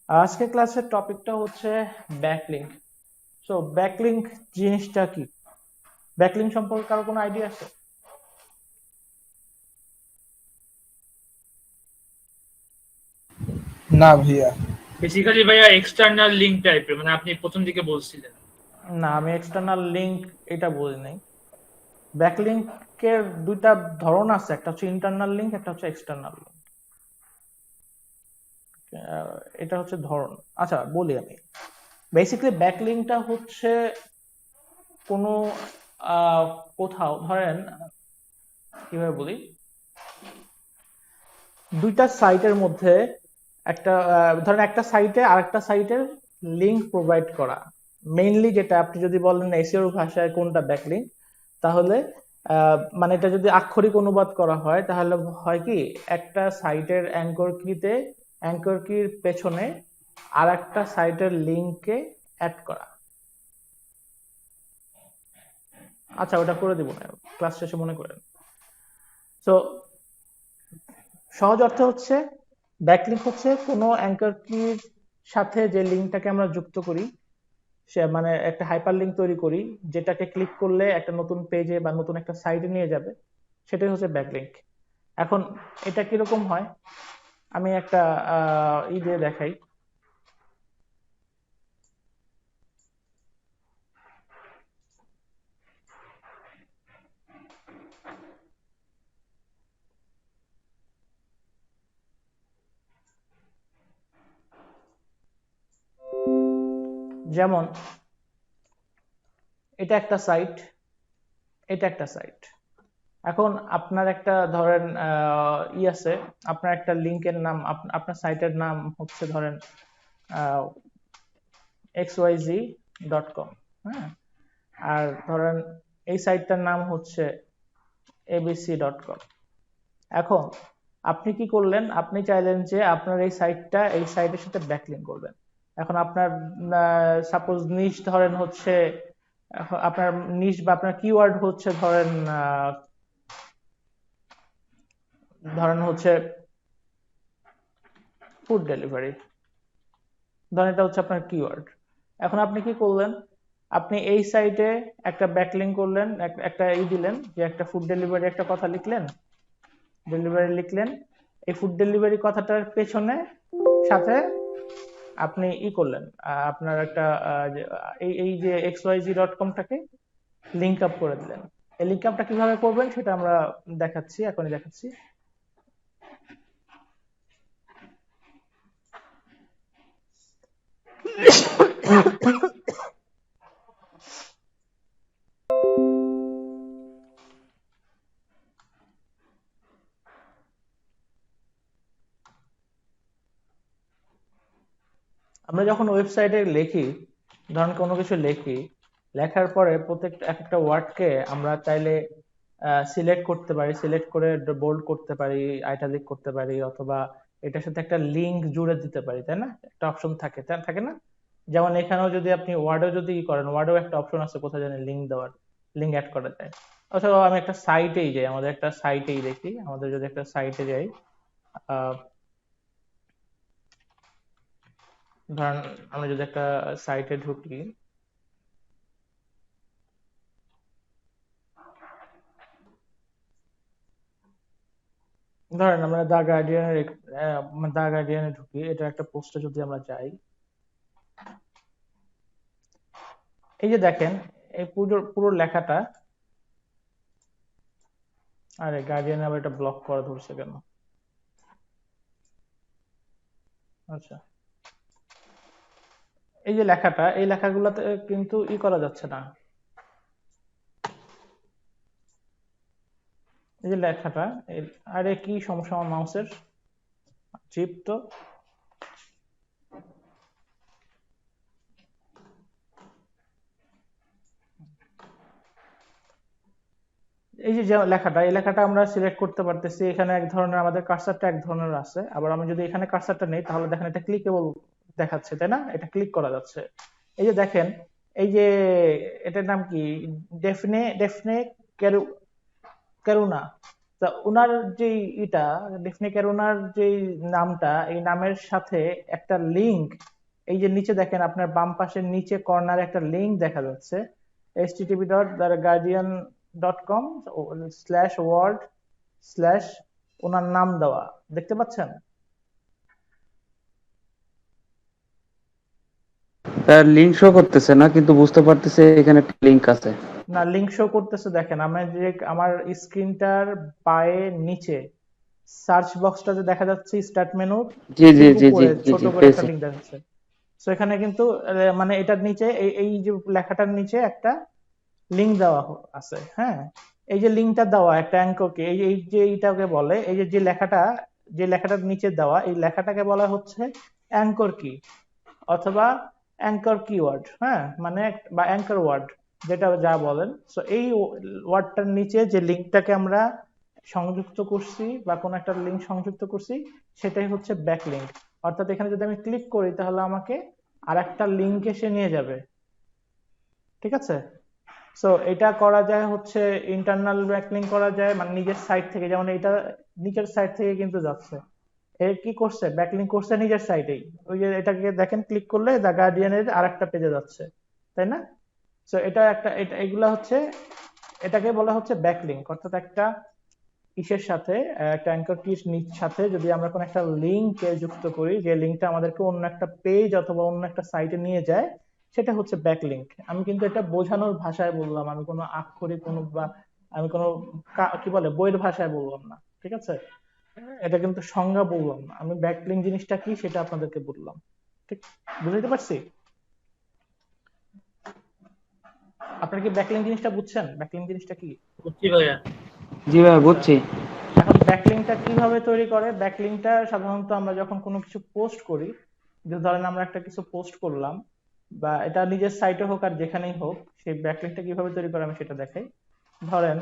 আজকের ক্লাসের টপিকটা হচ্ছে ব্যাকলিংক। সো ব্যাকলিংক জিনিসটা কি? ব্যাকলিংক সম্পর্কে কারো কোনো আইডিয়া আছে? না ভাইয়া। বেসিক্যালি ভাইয়া এক্সটার্নাল লিঙ্ক টাইপের, মানে আপনি প্রথম দিকে বলছিলেন। না, আমি এক্সটার্নাল লিংক এটা বলি নাই। ব্যাকলিংকের দুইটা ধরন আছে, একটা হচ্ছে ইন্টারনাল লিংক, একটা হচ্ছে এক্সটার্নাল লিংক। এটা হচ্ছে ধরন। আচ্ছা বলি আমি। বেসিক্যালি ব্যাকলিংকটা হচ্ছে কোনো আহ, কোথাও ধরেন, কিভাবে বলি, দুইটা সাইটের মধ্যে একটা ধরেন একটা সাইটে আরেকটা সাইটের লিংক প্রোভাইড করা। মেইনলি যেটা আপনি যদি বলেন এসইও ভাষায় কোনটা ব্যাকলিংক, তাহলে মানে এটা যদি আক্ষরিক অনুবাদ করা হয় তাহলে হয় কি, একটা সাইটের অ্যাঙ্কর কির পেছনে আর একটা সাইটের লিংককে অ্যাড করা। আচ্ছা ওটা করে দিব না, ক্লাস শেষে মনে করেন। তো সহজ অর্থ হচ্ছে ব্যাকলিংক হচ্ছে কোনো অ্যাঙ্কর কির সাথে যে লিঙ্কটাকে আমরা যুক্ত করি, সে মানে একটা হাইপার লিঙ্ক তৈরি করি, যেটাকে ক্লিক করলে একটা নতুন পেজে বা নতুন একটা সাইটে নিয়ে যাবে, সেটাই হচ্ছে ব্যাকলিংক। এখন এটা কিরকম হয় আমি একটা দিয়ে দেখাই। যেমন এটা একটা সাইট, এটা একটা সাইট। এখন আপনার একটা ধরেন আছে, আপনার একটা লিংকের নাম, আপনার সাইটের নাম হচ্ছে ধরেন xyz.com। হ্যাঁ, আর ধরেন এই সাইটটার নাম হচ্ছে abc.com। এখন আপনি কি করলেন, আপনি চাইলেন যে আপনার এই সাইটটা এই সাইটের সাথে ব্যাকলিংক করবেন। এখন আপনার সাপোজ নিশ ধরেন হচ্ছে, আপনার নিশ বা আপনার কিওয়ার্ড হচ্ছে ধরেন ধরেন হচ্ছে ফুড ডেলিভারি, ধরেন এটা হচ্ছে আপনার কিওয়ার্ড। এখন আপনি কি করলেন, আপনি এই সাইটে একটা ব্যাকলিংক করলেন, একটা দিলেন যে একটা ফুড ডেলিভারি একটা কথা লিখলেন, এই ফুড ডেলিভারি কথাটার পেছনে সাথে আপনি করলেন, আপনার একটা এই এই যে xyz.com-টাকে লিংক আপ করে দিলেন। এই লিংক আপটা কিভাবে করবেন সেটা আমরা দেখাচ্ছি, এখনই দেখাচ্ছি। আমরা যখন ওয়েবসাইটে লিখি, ধরেন কোনো কিছু লিখি, লেখার পরে প্রত্যেকটা এক একটা ওয়ার্ডকে আমরা চাইলে সিলেক্ট করতে পারি, সিলেক্ট করে বোল্ড করতে পারি, আইটালিক করতে পারি, অথবা এটার সাথে একটা লিংক জুড়ে দিতে পারি, তাই না? একটা অপশন থাকে, থাকে না? যেমন এখানেও যদি আপনি ওয়ার্ডেও যদি করেন, ওয়ার্ডেও একটা অপশন আছে কোথায় জানেন, লিংক দেওয়ার, লিংক অ্যাড করা যায়। অথবা আমি একটা সাইটেই যাই, আমাদের একটা সাইটেই দেখি, আমাদের যদি একটা সাইটে যাই, আহ ধরেন আমরা যদি একটা সাইটে ঢুকি, ধরেন আমরা দা গার্ডিয়ানে ঢুকি, এটা একটা পোস্টে যদি আমরা যাই, এই যে দেখেন এই পুরো পুরো লেখাটা, আরে গার্ডিয়ানে আবার এটা ব্লক করা ধরছে কেন? আচ্ছা, এই যে লেখাটা, এই লেখাগুলোতে কিন্তু করা যাচ্ছে না। এই যে লেখাটা, আরে কি সমস্যা আমার মাউসের, চিপ তো। এই যে লেখাটা, এই লেখাটা আমরা সিলেক্ট করতে পারতেছি, এখানে এক ধরনের আমাদের কার্সারটা এক ধরনের আছে, আবার আমি যদি এখানে কার্সারটা নেই তাহলে দেখেন এটা ক্লিকেবল দেখাচ্ছে, তাই না? এটা ক্লিক করা যাচ্ছে। এই যে দেখেন, এই যে এটার নাম কি, ডেফনে ডেফনে ক্যারুনা, তা ওনার যে এটা ডেফনিকের ওনার যে নামটা, এই নামের সাথে একটা লিংক, এই যে নিচে দেখেন আপনার বাম পাশের নিচে কর্নারে একটা লিংক দেখা যাচ্ছে, http://guardian.com/word/ ওনার নাম দেওয়া, দেখতে পাচ্ছেন? তার লিংক শো করতেছে না, কিন্তু বুঝতে পারতেছে এখানে একটা লিংক আছে। না, লিংক শো করতেছে, দেখেন আমার স্ক্রিনটার পায়ে নিচে সার্চ বক্সটাতে দেখা যাচ্ছে স্টার্ট মেনু, জি জি ঠিক জি জি উপরে জি ছোট জি করে একটা পেয়েছি। লিংক দেখাচ্ছে। সো এখানে কিন্তু মানে এটার নিচে এই যে লেখাটার নিচে একটা লিংক দেওয়া আছে, হ্যাঁ। এই যে লিংকটা দেওয়া একটা অ্যাঙ্করকে, এই যে এইটাকে বলে, এই যে যে লেখাটার নিচে দেওয়া, এই লেখাটাকে বলা হচ্ছে অ্যাঙ্কর কি অথবা অ্যাঙ্কর কিওয়ার্ড, হ্যাঁ, মানে বা অ্যাঙ্কর ওয়ার্ড, যেটা যা বলেন। সো এই ওয়ার্ডটার নিচে যে লিংকটাকে আমরা সংযুক্ত করছি বা কোনো একটা লিংক সংযুক্ত করছি, সেটাই হচ্ছে ব্যাকলিংক। অর্থাৎ এখানে যদি আমি ক্লিক করি তাহলে আমাকে আর একটা লিংক এসে নিয়ে যাবে, ঠিক আছে? সো এটা করা যায় হচ্ছে ইন্টারনাল ব্যাকলিংক করা যায়, মানে নিজের সাইট থেকে, যেমন এটা নিচের সাইট থেকে কিন্তু যাচ্ছে, এ কি করছে, ব্যাকলিংক করছে নিজের সাইটেই। ওই যে এটাকে দেখেন, ক্লিক করলে দ্য গার্ডিয়ানের আরেকটা পেজে যাচ্ছে, তাই না? সো এগুলা হচ্ছে, এটাকে বলা হচ্ছে ব্যাকলিংক। অর্থাৎ একটা ইসের সাথে, একটা অ্যাঙ্কর কির সাথে যদি আমরা কোনো একটা লিংক যুক্ত করি, যে লিংকটা আমাদেরকে অন্য একটা পেজ অথবা অন্য একটা সাইটে নিয়ে যায়, সেটা হচ্ছে ব্যাকলিংক। আমি কিন্তু এটা বোঝানোর ভাষায় বললাম, আমি কোনো আক্ষরিক কোনো বা আমি কোনো কি বলে বইয়ের ভাষায় বললাম না, ঠিক আছে? এটা কিন্তু সংজ্ঞা বললাম না, আমি ব্যাকলিংক জিনিসটা কি সেটা আপনাদেরকে বললাম, ঠিক? বুঝতে পারছি? আপনারা কি ব্যাকলিংক জিনিসটা বুঝছেন? ব্যাকলিংক জিনিসটা কি? বুঝছি ভাইয়া। জি ভাই আচ্ছা, বুঝছি। এখন ব্যাকলিংকটা কিভাবে তৈরি করে? ব্যাকলিংকটা সাধারণত আমরা যখন কোনো কিছু পোস্ট করি, যে ধরেন আমরা একটা কিছু পোস্ট করলাম, বা এটা নিজের সাইটে হোক আর যেখানেই হোক, সেই ব্যাকলিংকটা কিভাবে তৈরি করে আমি সেটা দেখাই। ধরেন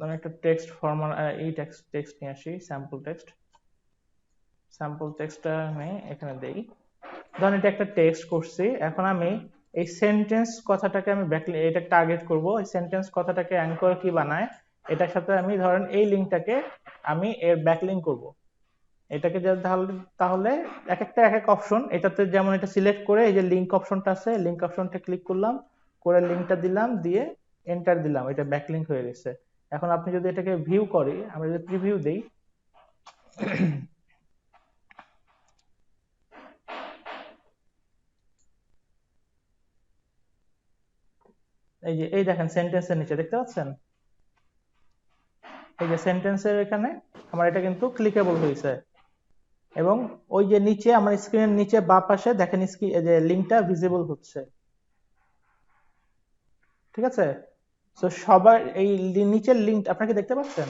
আমি একটা টেক্সট ফরম্যাট, এই টেক্সট নিয়ে আসি, স্যাম্পল টেক্সটটা আমি এখানে দেই। ধরেন এটা একটা টেক্সট করছি, এখন আমি এই সেন্টেন্স কথাটাকে আমি এটা টার্গেট করব, এই সেন্টেন্স কথাটাকে অ্যাঙ্কর কি বানায়, এটার সাথে আমি ধরেন এই লিঙ্কটাকে আমি এর ব্যাকলিংক করব। এটাকে তাহলে তাহলে এক একটা এক এক অপশন, এটাতে যেমন এটা সিলেক্ট করে এই যে লিঙ্ক অপশনটা আছে, লিঙ্ক অপশনটা ক্লিক করলাম, করে লিঙ্কটা দিলাম, দিয়ে এন্টার দিলাম, এটা ব্যাকলিংক হয়ে গেছে। এখন আপনি যদি এটাকে ভিউ করি, আমরা যদি প্রিভিউ দেই, এই দেখেন সেন্টেন্সের নিচে দেখতে পাচ্ছেন, এই যে সেন্টেন্সের এখানে আমার এটা কিন্তু ক্লিকেবল হয়েছে। এবং ওই যে নিচে আমার স্ক্রিনের নিচে বাঁ পাশে দেখেন যে লিংকটা ভিজিবল হচ্ছে, ঠিক আছে? তো সবার এই নিচের লিংক আপনারা কি দেখতে পাচ্ছেন?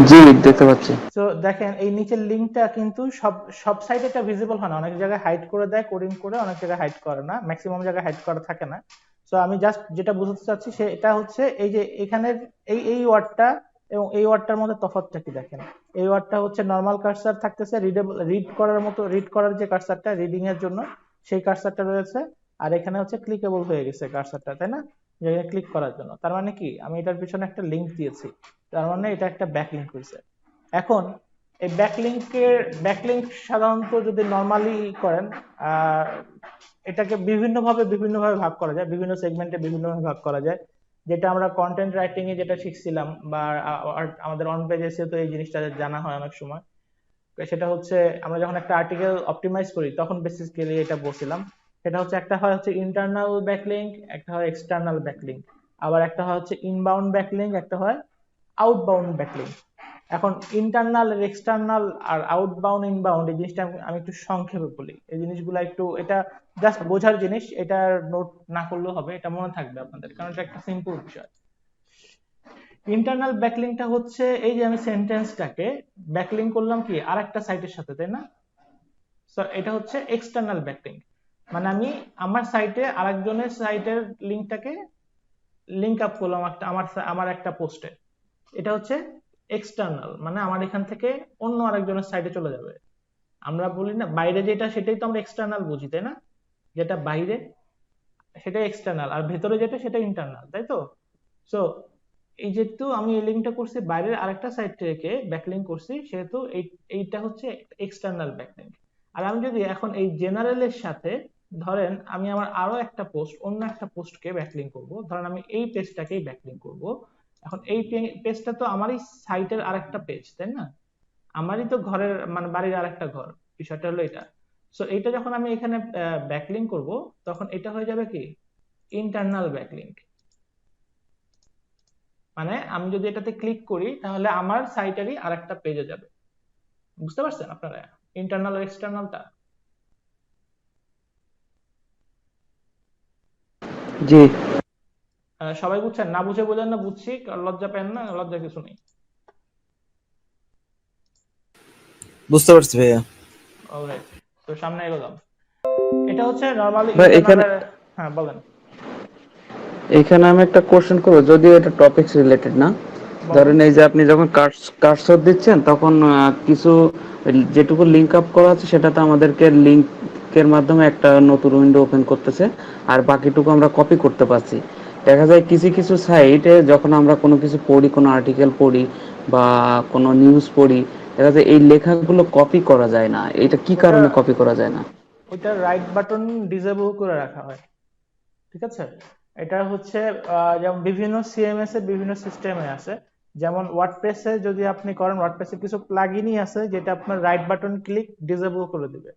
জি দেখতে পাচ্ছি। তো দেখেন এই নিচের লিংকটা কিন্তু সব সব সাইটে এটা ভিজিবল হয় না, অনেক জায়গায় হাইড করে দেয় কোডিং করে, অনেক জায়গায় হাইড করে না, ম্যাক্সিমাম জায়গায় হাইড করা থাকে না। সো আমি জাস্ট যেটা বোঝাতে চাচ্ছি সেটা হচ্ছে এই যে এখানের এই ওয়ার্ডটা এবং এই ওয়ার্ডটার মধ্যে তফাৎটা কি দেখেন। এই ওয়ার্ডটা হচ্ছে নরমাল কার্সার থাকতেছে, রিড করার যে কার্সারটা রিডিং এর জন্য, সেই কার্সারটা রয়েছে। আর এখানে হচ্ছে ক্লিকেবল হয়ে গেছে কার্সারটা, তাই না? যেখানে ক্লিক করার জন্য, তার মানে কি আমি এটার পিছনে একটা লিংক দিয়েছি, তার মানে এটা একটা ব্যাকলিংক হয়েছে। এখন এই ব্যাকলিংক সাধারণত যদি নরমালি করেন, আহ, এটাকে বিভিন্নভাবে ভাগ করা যায়, বিভিন্ন সেগমেন্টে বিভিন্নভাবে ভাগ করা যায়, যেটা আমরা কন্টেন্ট রাইটিং এ যেটা শিখছিলাম, বা আমাদের অন পেজ এসে তো এই জিনিসটা জানা হয় অনেক সময়। সেটা হচ্ছে আমরা যখন একটা আর্টিকেল অপটিমাইজ করি তখন বেসিক্যালি এটা বলছিলাম। সেটা হচ্ছে একটা হয় হচ্ছে ইন্টারনাল ব্যাকলিংক, একটা হয় এক্সটার্নাল ব্যাকলিংক, আবার একটা হয় হচ্ছে ইনবাউন্ড ব্যাকলিংক, একটা হয় আউটবাউন্ড ব্যাকলিংক। এখন ইন্টারনাল আর এক্সটার্নাল আর আউটবাউন্ড ইনবাউন্ড এই জিনিসটা আমি একটু সংক্ষেপে বলি, এই জিনিসগুলো একটু, এটা জাস্ট বোঝার জিনিস, এটা নোট না করলেও হবে, এটা মনে থাকবে আপনাদের, কারণ এটা একটা সিম্পল বিষয়। ইন্টারনাল ব্যাকলিংকটা হচ্ছে এই যে আমি সেন্টেন্সটাকে ব্যাকলিংক করলাম কি আরেকটা সাইটের সাথে, তাই না? সো এটা হচ্ছে এক্সটার্নাল ব্যাকলিংক, মানে আমি আমার সাইটে আরেকজনের সাইটের লিংকটাকে লিংক আপ করলাম একটা আমার একটা পোস্টে, এটা হচ্ছে এক্সটার্নাল, মানে আমার এখান থেকে অন্য আরেকজনের সাইটে চলে যাবে। আমরা বলি না বাইরে যেটা, সেটাই তো আমরা এক্সটার্নাল বুঝি, তাই না? যেটা বাইরে সেটা এক্সটার্নাল, আর ভেতরে যেটা সেটা ইন্টারনাল, তাই তো? সো এই যেহেতু আমি এই লিঙ্কটা করছি বাইরের আরেকটা সাইট থেকে ব্যাকলিঙ্ক করছি, সেহেতু এইটা হচ্ছে এক্সটার্নাল ব্যাকলিঙ্ক। আর আমি যদি এখন এই জেনারেলের সাথে ধরেন আমি আমার আরো একটা পোস্ট, অন্য একটা পোস্টকে ব্যাকলিঙ্ক করব, ধরেন আমি এই পেজটাকেই ব্যাকলিঙ্ক করব। এখন এই পেজটা তো আমারই সাইটের আরেকটা পেজ, তাই না? আমারই তো ঘরের মানে বাড়ির আরেকটা ঘর, বিষয়টা হলো এটা। সো এইটা যখন আমি এখানে ব্যাকলিঙ্ক করব, তখন এটা হয়ে যাবে কি ইন্টারনাল ব্যাকলিঙ্ক। মানে আমি যদি এটাতে ক্লিক করি তাহলে আমার সাইটেরই আরেকটা পেজে যাবে। বুঝতে পারছেন আপনারা ইন্টারনাল আর এক্সটার্নালটা? জি। সবাই বুঝছেন? না বুঝে বলেন না বুঝছি, লজ্জা পেন না, লজ্জা কিছু নেই। বুঝতে পারছি ভাইয়া। অলরাইট, তো সামনে এগোলাম। এটা হচ্ছে নরমালি ভাই এখানে ইন্টারনাল। হ্যাঁ বলেন এখানে আমি একটা কোশ্চেন করবো, যদিও এটা টপিকস রিলেটেড না। বলেন। ধরেন এই যে আপনি যখন কার্সর দিচ্ছেন তখন কিছু যেটুকু লিংক আপ করা আছে সেটাতে আমাদেরকে লিংকের মাধ্যমে একটা নতুন উইন্ডো ওপেন করতেছে, আর বাকিটুকু আমরা কপি করতে পারছি। দেখা যায় কিছু কিছু সাইটে যখন আমরা কোনো কিছু পড়ি, কোনো আর্টিকেল পড়ি বা কোনো নিউজ পড়ি, দেখা যায় এই লেখাগুলো কপি করা যায় না। এটা কি ওটা কারণে কপি করা যায় না? ওইটা রাইট বাটন ডিসেবল করে রাখা হয়, ঠিক আছে? এটা হচ্ছে যেমন বিভিন্ন সিএমএস এ বিভিন্ন সিস্টেমে আছে। যেমন ওয়ার্ডপ্রেসে যদি আপনি করেন, ওয়ার্ডপ্রেসে কিছু প্লাগইনই আছে যেটা আপনার রাইট বাটন ক্লিক ডিসেবল করে দিবে।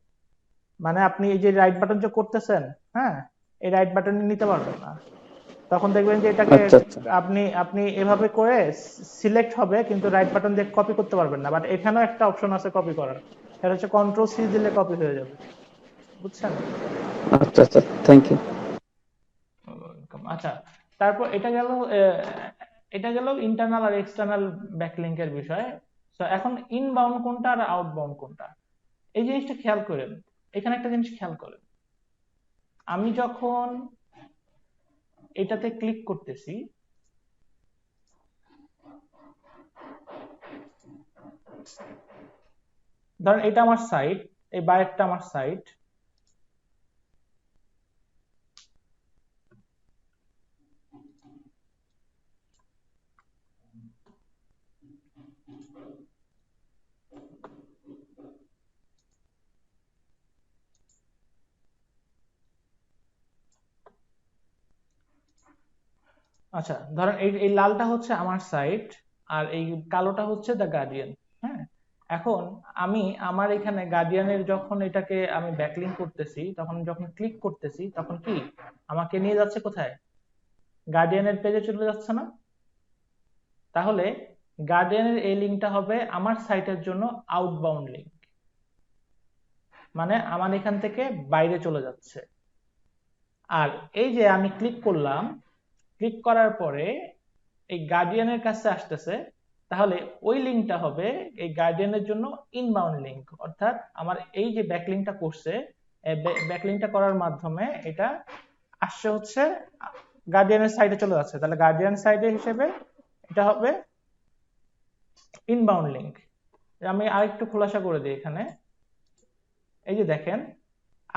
মানে আপনি এই যে রাইট বাটন যে করতেছেন, হ্যাঁ, এই রাইট বাটন নিতে পারবেন না। তখন দেখবেন যে এটাকে আচ্ছা আচ্ছা আপনি আপনি এভাবে করে সিলেক্ট হবে, কিন্তু রাইট বাটন দিয়ে কপি করতে পারবেন না। বাট এখানেও একটা অপশন আছে কপি করার, সেটা হচ্ছে কন্ট্রোল সি দিলে কপি হয়ে যাবে। বুঝছেন? আচ্ছা আচ্ছা, থ্যাংক ইউ। আচ্ছা, তারপর এটা গেল ইন্টারনাল আর এক্সটার্নাল ব্যাকলিংকের বিষয়। তো এখন ইনবাউন্ড কোনটা আর আউটবাউন্ড কোনটা, এই জিনিসটা খেয়াল করেন। এখানে একটা জিনিস খেয়াল করেন, আমি যখন এটাতে ক্লিক করতেছি, ধরেন এটা আমার সাইট, এই বাইরেরটা আমার সাইট। আচ্ছা, ধরেন এই এই লালটা হচ্ছে আমার সাইট, আর এই কালোটা হচ্ছে দ্য গার্ডিয়ান। হ্যাঁ, এখন আমি আমার এখানে গার্ডিয়ানের যখন এটাকে আমি ব্যাকলিংক করতেছি, তখন যখন ক্লিক করতেছি তখন কি আমাকে নিয়ে যাচ্ছে কোথায়? গার্ডিয়ানের পেজে চলে যাচ্ছে না? তাহলে গার্ডিয়ানের এই লিঙ্কটা হবে আমার সাইটের জন্য আউটবাউন্ড লিঙ্ক, মানে আমার এখান থেকে বাইরে চলে যাচ্ছে। আর এই যে আমি ক্লিক করলাম, ক্লিক করার পরে এই গার্ডিয়ানের কাছে আসতেছে, তাহলে ওই লিঙ্কটা হবে এই গার্ডিয়ানের জন্য ইনবাউন্ড লিঙ্ক। অর্থাৎ আমার এই যে ব্যাকলিংকটা করছে, ব্যাকলিংকটা করার মাধ্যমে এটা আসছে হচ্ছে গার্ডিয়ানের সাইটে চলে যাচ্ছে, তাহলে গার্ডিয়ান সাইটে হিসেবে এটা হবে ইনবাউন্ড লিঙ্ক। আমি আরেকটু খোলাসা করে দিই এখানে। এই যে দেখেন,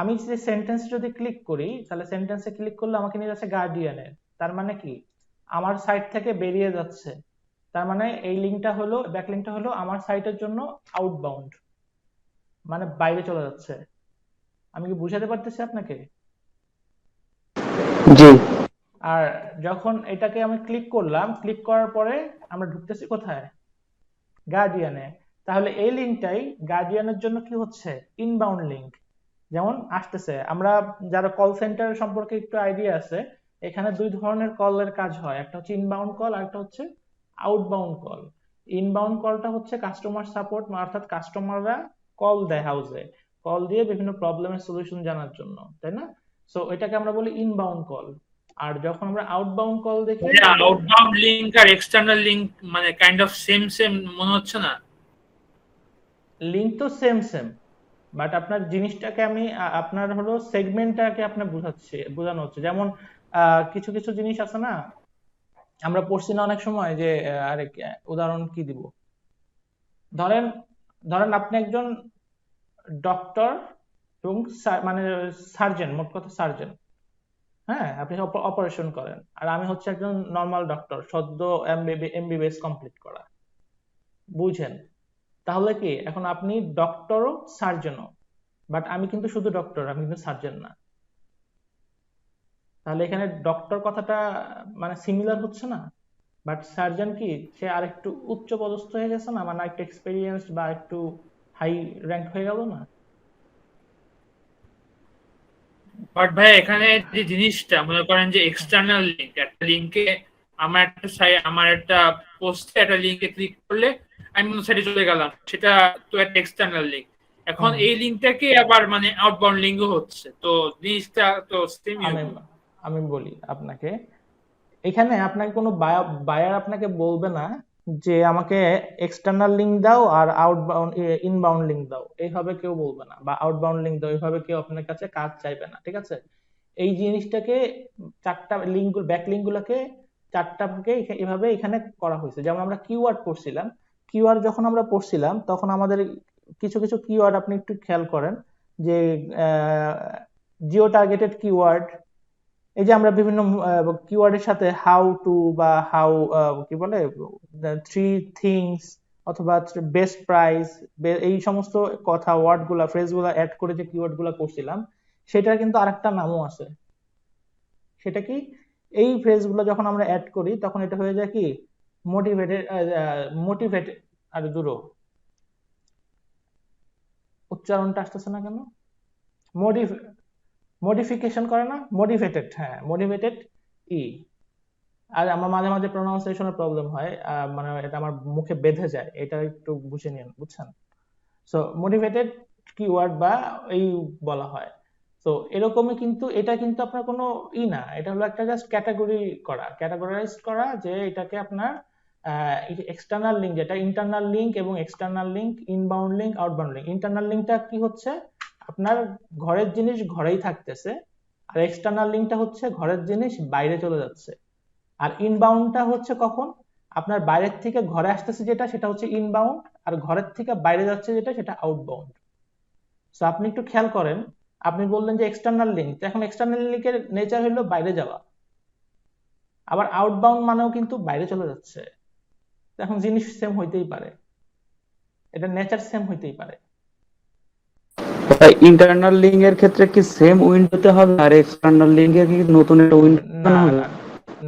আমি যে সেন্টেন্স যদি ক্লিক করি, তাহলে সেন্টেন্সে ক্লিক করলে আমাকে নিয়ে যাচ্ছে গার্ডিয়ানের। তার মানে কি আমার সাইট থেকে বেরিয়ে যাচ্ছে। তার মানে এই লিঙ্কটা হলো, ব্যাকলিঙ্কটা হলো আমার সাইটের জন্য আউটবাউন্ড, মানে বাইরে চলে যাচ্ছে। আমি কি বুঝাতে পারতেছি আপনাকে? জি। আর যখন এটাকে আমি ক্লিক করলাম, ক্লিক করার পরে আমরা ঢুকতেছি কোথায়? গার্ডিয়ানে। তাহলে এই লিঙ্কটাই গার্ডিয়ানের জন্য কি হচ্ছে? Inbound link. যেমন আসতেছে, আমরা যারা কল সেন্টার সম্পর্কে একটু আইডিয়া আছে, এখানে দুই ধরনের কলের কাজ হয়, একটা হচ্ছে ইনবাউন্ড কল আর একটা হচ্ছে আউটবাউন্ড কল। ইনবাউন্ড কলটা হচ্ছে কাস্টমার সাপোর্ট, অর্থাৎ কাস্টমাররা কল দেয় হাউসে, কল দিয়ে বিভিন্ন প্রবলেমের সলিউশন জানার জন্য, তাই না? সো এটাকে আমরা বলি ইনবাউন্ড কল। আর যখন আমরা আউটবাউন্ড কল দেখি, আউটবাউন্ড লিংক আর এক্সটার্নাল লিংক মানে কাইন্ড অফ সেম সেম মনে হচ্ছে না? লিঙ্ক তো সেম সেম, বাট আপনার জিনিসটাকে আমি আপনার হলো সেগমেন্টটাকে আপনার বোঝানো হচ্ছে। যেমন কিছু কিছু জিনিস আছে না, আমরা পড়ছি না অনেক সময় যে উদাহরণ কি দিব, ধরেন ধরেন আপনি একজন ডক্টর এবং মানে সার্জন, মোট কথা সার্জন। হ্যাঁ, আপনি অপারেশন করেন, আর আমি হচ্ছে একজন নর্মাল ডক্টর, সদ্য এমবিবিএস কমপ্লিট করা, বুঝেন? তাহলে কি এখন আপনি ডক্টরও সার্জনও, বাট আমি কিন্তু শুধু ডক্টর, আমি কিন্তু সার্জন না। তাহলে এখানে ডক্টর কথাটা মানে সিমিলার হচ্ছে না? বাট সার্জন কি, সে আরেকটু উচ্চ পদস্থ হয়ে গেছে না, মানে একটু এক্সপেরিয়েন্স বা একটু হাই র্যাঙ্ক হয়ে গেল না? বাট ভাই এখানে যে জিনিসটা মনে করেন যে এক্সটার্নাল লিঙ্ক, একটা লিঙ্কে আমার একটা পোস্টে একটা লিঙ্কে ক্লিক করলে আমি অন্য সাইডে চলে গেলাম, সেটা তো একটা এক্সটার্নাল লিঙ্ক। এখন হুম, এই লিঙ্কটাকে আবার মানে আউটবাউন্ড লিঙ্কও হচ্ছে, তো জিনিসটা তো সেমই আমি হলো। আমি বলি আপনাকে, এখানে আপনাকে কোনো বায়ার আপনাকে বলবে না যে আমাকে এক্সটার্নাল লিংক দাও আর আউটবাউন্ড ইনবাউন্ড লিংক দাও, এইভাবে কেউ বলবে না, বা আউটবাউন্ড লিংক দাও, এইভাবে কেউ আপনার কাছে কাজ চাইবে না, ঠিক আছে? এই জিনিসটাকে চারটা লিঙ্ক, ব্যাক লিঙ্ক গুলোকে চারটাকে এভাবে এখানে করা হয়েছে। যেমন আমরা কিওয়ার্ড পড়ছিলাম, কিওয়ার্ড যখন আমরা পড়ছিলাম তখন আমাদের কিছু কিছু কিওয়ার্ড আপনি একটু খেয়াল করেন, যে জিও টার্গেটেড কিওয়ার্ড, এই যে আমরা বিভিন্ন কিওয়ার্ডের সাথে হাউ টু বা হাউ কি বলে, থ্রি থিংস অথবা বেস্ট প্রাইস, এই সমস্ত কথা, ওয়ার্ড গুলা, ফ্রেজ গুলা অ্যাড করে যে কিওয়ার্ড গুলা করছিলাম, সেটার কিন্তু আরেকটা নামও আছে। সেটা কি? এই ফ্রেজ গুলো যখন আমরা অ্যাড করি তখন এটা হয়ে যায় কি, মোটিভেটেড, মোটিভেটেড, আর দূর, উচ্চারণটা আসতেছে না কেন, মোটিভ, মডিফিকেশন করে না, মোটিভেটেড, হ্যাঁ মোটিভেটেড ই। আর আমার মাঝে মাঝে প্রোনাউন্সিয়েশনের প্রবলেম হয়, মানে এটা আমার মুখে বেঁধে যায়, এটা একটু বুঝে নিন, বুঝছেন? সো মোটিভেটেড কিওয়ার্ড বা এই বলা হয়। তো এরকমই, কিন্তু এটা কিন্তু আপনার কোনো না, এটা হলো একটা জাস্ট ক্যাটাগরি করা, ক্যাটাগরাইজ করা, যে এটাকে আপনার এক্সটার্নাল লিঙ্ক, যেটা ইন্টারনাল লিঙ্ক এবং external link, inbound link, outbound link. Internal লিঙ্কটা কি হচ্ছে, আপনার ঘরের জিনিস ঘরেই থাকতেছে, আর এক্সটার্নাল লিঙ্কটা হচ্ছে ঘরের জিনিস বাইরে চলে যাচ্ছে। আর ইনবাউন্ডটা হচ্ছে কখন, আপনার বাইরের থেকে ঘরে আসতেছে যেটা, সেটা হচ্ছে ইনবাউন্ড, আর ঘরের থেকে বাইরে যাচ্ছে যেটা, সেটা আউটবাউন্ড। সো আপনি একটু খেয়াল করেন, আপনি বললেন যে এক্সটার্নাল লিঙ্ক, এখন এক্সটার্নাল লিঙ্কের নেচার হলো বাইরে যাওয়া, আবার আউটবাউন্ড মানেও কিন্তু বাইরে চলে যাচ্ছে। এখন জিনিস সেম হইতেই পারে, এটা নেচার সেম হইতেই পারে। ইন্টারনাল লিঙ্ক এর ক্ষেত্রে কি সেম উইন্ডোতে হবে, আর এক্সটার্নাল লিঙ্ক এর কি নতুন একটা উইন্ডো না, হবে? না,